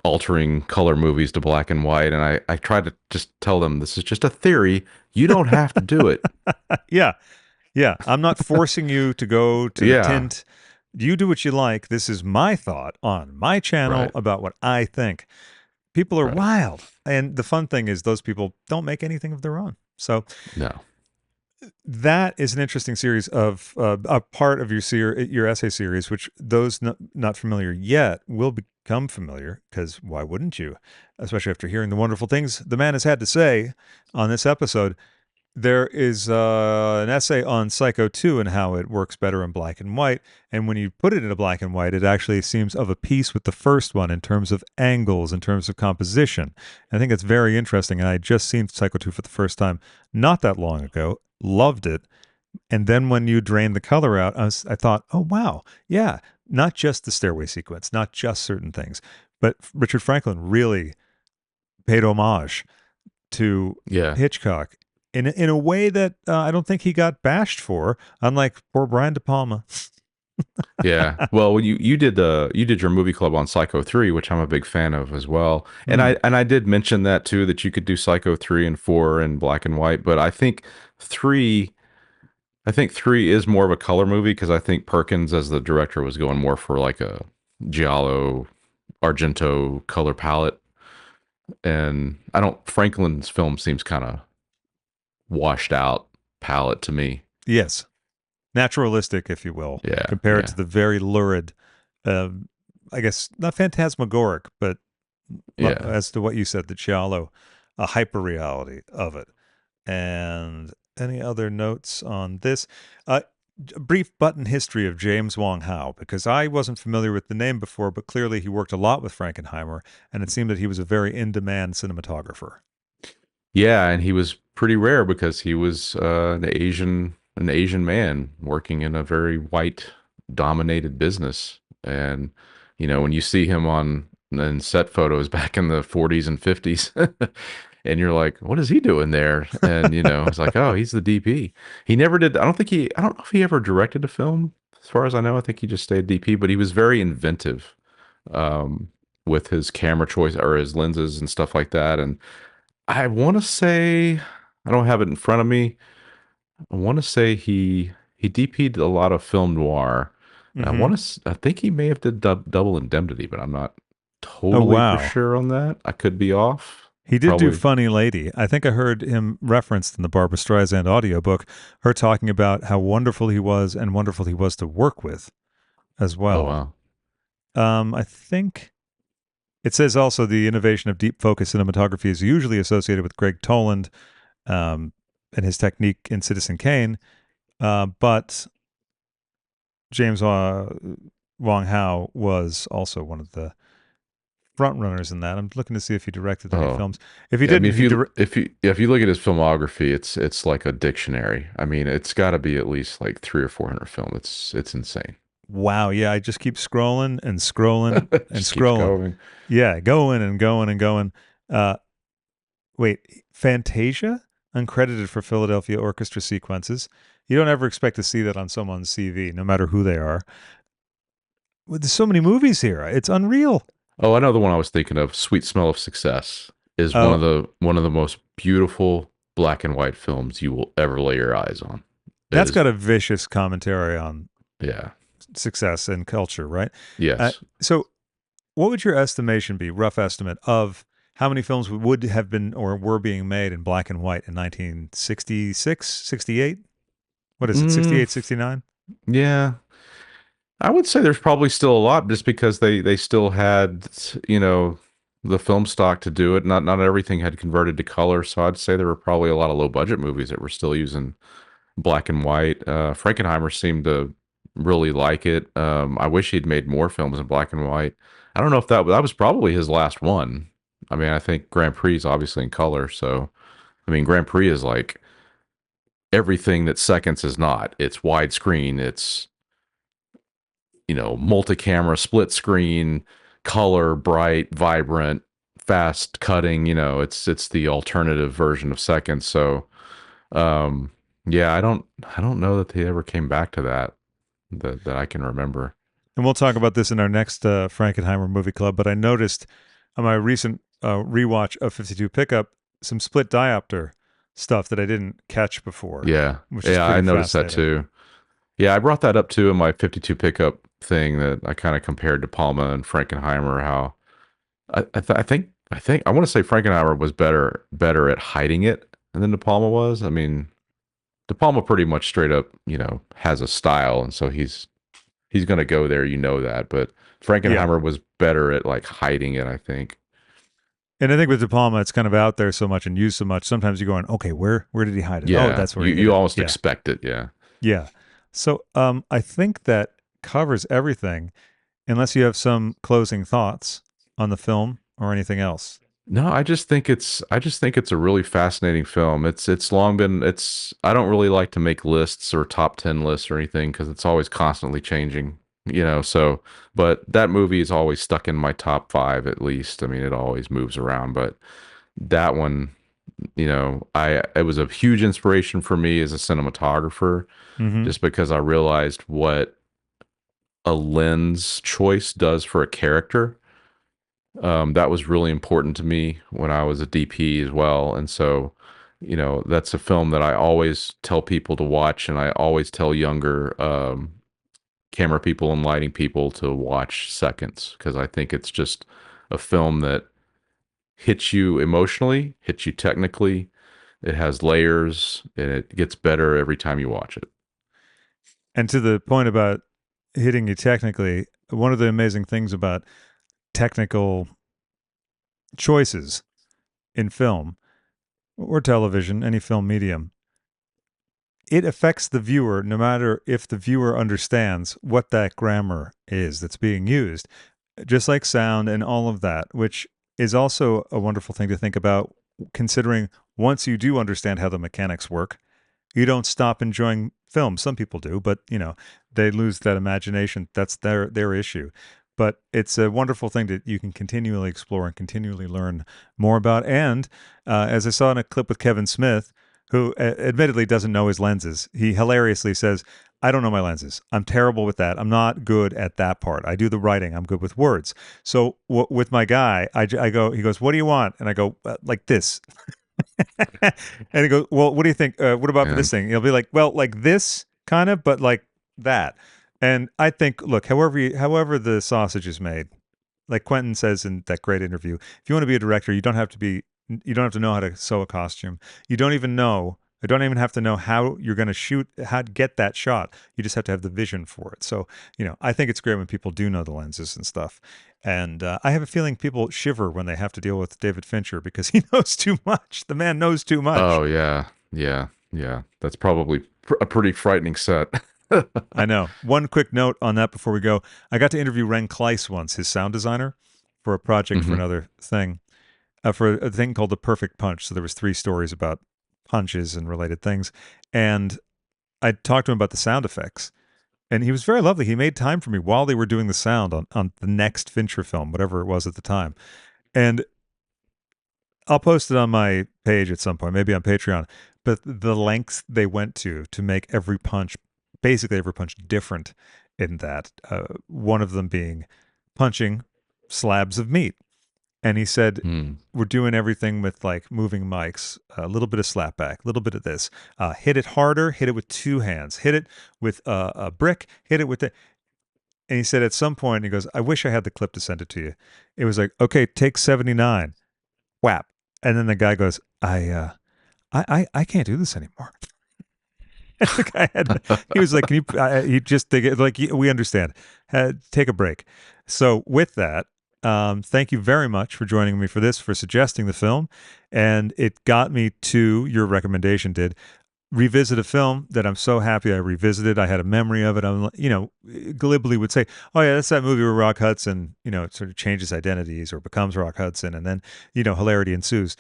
altering color movies to black and white. And I try to just tell them this is just a theory. You don't have to do it. Yeah, yeah. I'm not forcing you to go to the Yeah. tint. You do what you like. This is my thought on my channel Right. about what I think. People are Right. wild. And the fun thing is, those people don't make anything of their own. So No. that is an interesting series of a part of your essay series, which those not familiar yet will become familiar because why wouldn't you? Especially after hearing the wonderful things the man has had to say on this episode. There is an essay on Psycho 2 and how it works better in black and white. And when you put it in a black and white, it actually seems of a piece with the first one in terms of angles, in terms of composition. I think it's very interesting. And I had just seen Psycho 2 for the first time not that long ago, loved it. And then when you drain the color out, I thought, oh, wow. Yeah, not just the stairway sequence, not just certain things. But Richard Franklin really paid homage to Yeah. Hitchcock in a way that I don't think he got bashed for, unlike poor Brian De Palma. Yeah. Well, you did your movie club on Psycho 3, which I'm a big fan of as well. And Mm. I did mention that too, that you could do Psycho 3 and 4 in black and white, but 3 I think 3 is more of a color movie because I think Perkins as the director was going more for like a giallo argento color palette. And I don't Franklin's film seems kind of washed out palette to me. Yes, naturalistic, if you will, Yeah. compared to Yeah. the very lurid, um, I guess not phantasmagoric, but Yeah. as to what you said, the giallo, a hyper reality of it. And any other notes on this? A brief button history of James Wong Howe, because I wasn't familiar with the name before, but clearly he worked a lot with Frankenheimer, and it seemed that he was a very in demand cinematographer. Yeah, and he was pretty rare because he was an Asian. an Asian man working in a very white dominated business. And, when you see him on in set photos back in the 40s and 50s, and you're like, what is he doing there? And, it's like, oh, he's the DP. He never did. I don't know if he ever directed a film. As far as I know, I think he just stayed DP, but he was very inventive um, with his camera choice or his lenses and stuff like that. And I want to say, I don't have it in front of me. I want to say he DP'd a lot of film noir. And Hmm. I think he may have did Double Indemnity, but I'm not Oh, totally for wow. sure on that. I could be off. He did do Probably. Funny Lady. I think I heard him referenced in the Barbara Streisand audiobook, her talking about how wonderful he was and wonderful he was to work with as Oh well. wow. I think it says also the innovation of deep focus cinematography is usually associated with Greg Toland um, and his technique in Citizen Kane, but James Wong Howe was also one of the front runners in that. I'm looking to see if he directed any Oh films. If he yeah. I didn't, mean, if you look at his filmography, it's like a dictionary. I mean, it's got to be at least like 300 or 400 films. It's insane. wow, yeah, I just keep scrolling and scrolling and Just keeps scrolling. going. Yeah, going and going and going. Uh, wait, Fantasia, uncredited for Philadelphia orchestra sequences. You don't ever expect to see that on someone's CV, no matter who they are. Well, there's so many movies here. It's unreal. Oh, I know the one I was thinking of. Sweet Smell of Success is Oh, one of the most beautiful black and white films you will ever lay your eyes on. It that's is, got a vicious commentary on yeah, success and culture, right? Uh, yes. so, what would your estimation be, rough estimate, of how many films would have been or were being made in black and white in 1966, 68? What is it, Mm, 68, 69? yeah, I would say there's probably still a lot just because they still had the film stock to do it. Not everything had converted to color, so I'd say there were probably a lot of low budget movies that were still using black and white. Frankenheimer seemed to really like it. I wish he'd made more films in black and white. I don't know if that was probably his last one. I mean, I think Grand Prix is obviously in color, so I mean, Grand Prix is like everything that Seconds is not. It's widescreen. It's multi-camera, split screen, color, bright, vibrant, fast cutting. It's the alternative version of Seconds. So, um, yeah, I don't know that they ever came back to that I can remember. And we'll talk about this in our next Frankenheimer movie club. But I noticed on my recent rewatch of 52 Pickup some split diopter stuff that I didn't catch before, Yeah, which is yeah, I pretty noticed that fascinating. too. Yeah, I brought that up too in my 52 pickup thing that I kind of compared to Palma and Frankenheimer. How I want to say Frankenheimer was better at hiding it than De Palma was. I mean, De Palma pretty much straight up, has a style, and so he's gonna go there. You know that, but Yeah. Frankenheimer was better at like hiding it. I think. And I think with De Palma, it's kind of out there so much and used so much. Sometimes you're going, okay, where did he hide it? Oh, Yeah, that's where you he hid you it. almost Yeah. expect it. Yeah. Yeah. So I think that covers everything unless you have some closing thoughts on the film or anything else. No, I just think it's a really fascinating film. It's long been it's I don't really like to make lists or top 10 lists or anything because it's always constantly changing, so but that movie is always stuck in my top 5 at least. I mean, it always moves around, but that one, I it was a huge inspiration for me as a cinematographer Mm-hmm. just because I realized what a lens choice does for a character. That was really important to me when I was a DP as well. And so, that's a film that I always tell people to watch, and I always tell younger camera people and lighting people to watch Seconds because I think it's just a film that hits you emotionally, hits you technically. It has layers, and it gets better every time you watch it. And to the point about hitting you technically, one of the amazing things about technical choices in film or television, any film medium, it affects the viewer no matter if the viewer understands what that grammar is that's being used, just like sound and all of that, which is also a wonderful thing to think about considering once you do understand how the mechanics work, you don't stop enjoying film. Some people do, but they lose that imagination. That's their issue. But it's a wonderful thing that you can continually explore and continually learn more about. And as I saw in a clip with Kevin Smith, who admittedly doesn't know his lenses, he hilariously says, I don't know my lenses. I'm terrible with that. I'm not good at that part. I do the writing. I'm good with words. So with my guy, I go, he goes, what do you want? And I go, like this. And he goes, well, what do you think? What about for And this thing? He'll be like, well, like this kind of, but like that. And I think, look, however the sausage is made, like Quentin says in that great interview, if you want to be a director, you don't have to know how to sew a costume. You don't even know. I don't even have to know how you're going to shoot, how to get that shot. You just have to have the vision for it. So, I think it's great when people do know the lenses and stuff. And I have a feeling people shiver when they have to deal with David Fincher because he knows too much. The man knows too much. oh yeah, yeah, yeah. That's probably a pretty frightening set. I know. One quick note on that before we go. I got to interview Ren Kleiss once, his sound designer, for a project for Hmm. another thing, for a thing called The Perfect Punch. So there was 3 stories about punches and related things. And I talked to him about the sound effects. And he was very lovely. He made time for me while they were doing the sound on the next Fincher film, whatever it was at the time. And I'll post it on my page at some point, maybe on Patreon. But the lengths they went to make basically every punch, different in that. One of them being punching slabs of meat. And he said, Hmm. we're doing everything with like moving mics, a little bit of slapback, a little bit of this. Hit it harder, hit it with 2 hands, hit it with a brick, hit it with the. And he said at some point, he goes, I wish I had the clip to send it to you. It was like, okay, take 79, whap. And then the guy goes, I can't do this anymore. The guy he was like, can you, he just, like, we understand. Take a break. So with that, thank you very much for joining me for suggesting the film. And it got me to your recommendation, did revisit a film that I'm so happy I revisited. I had a memory of it. I'm, glibly would say, oh yeah, that's that movie where Rock Hudson, sort of changes identities or becomes Rock Hudson. And then, hilarity ensues.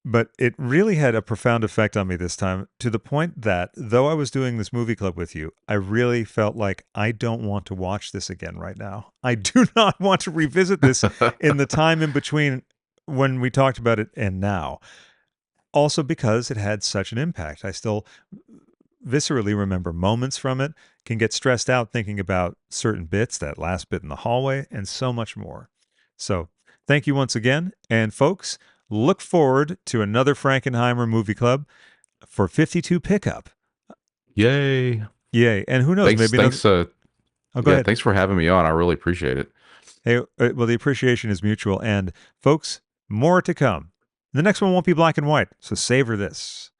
But it really had a profound effect on me this time, to the point that though I was doing this movie club with you, I really felt like I don't want to watch this again right now. I do not want to revisit this in the time in between when we talked about it and now. Also because it had such an impact. I still viscerally remember moments from it, can get stressed out thinking about certain bits, that last bit in the hallway, and so much more. So thank you once again. And folks, look forward to another Frankenheimer movie club for 52 pickup. Yay! Yay. And who knows, Thanks, maybe another. thanks. Oh, go Yeah, ahead. thanks for having me on. I really appreciate it. Hey, well, the appreciation is mutual. And folks, more to come. The next one won't be black and white, so savor this.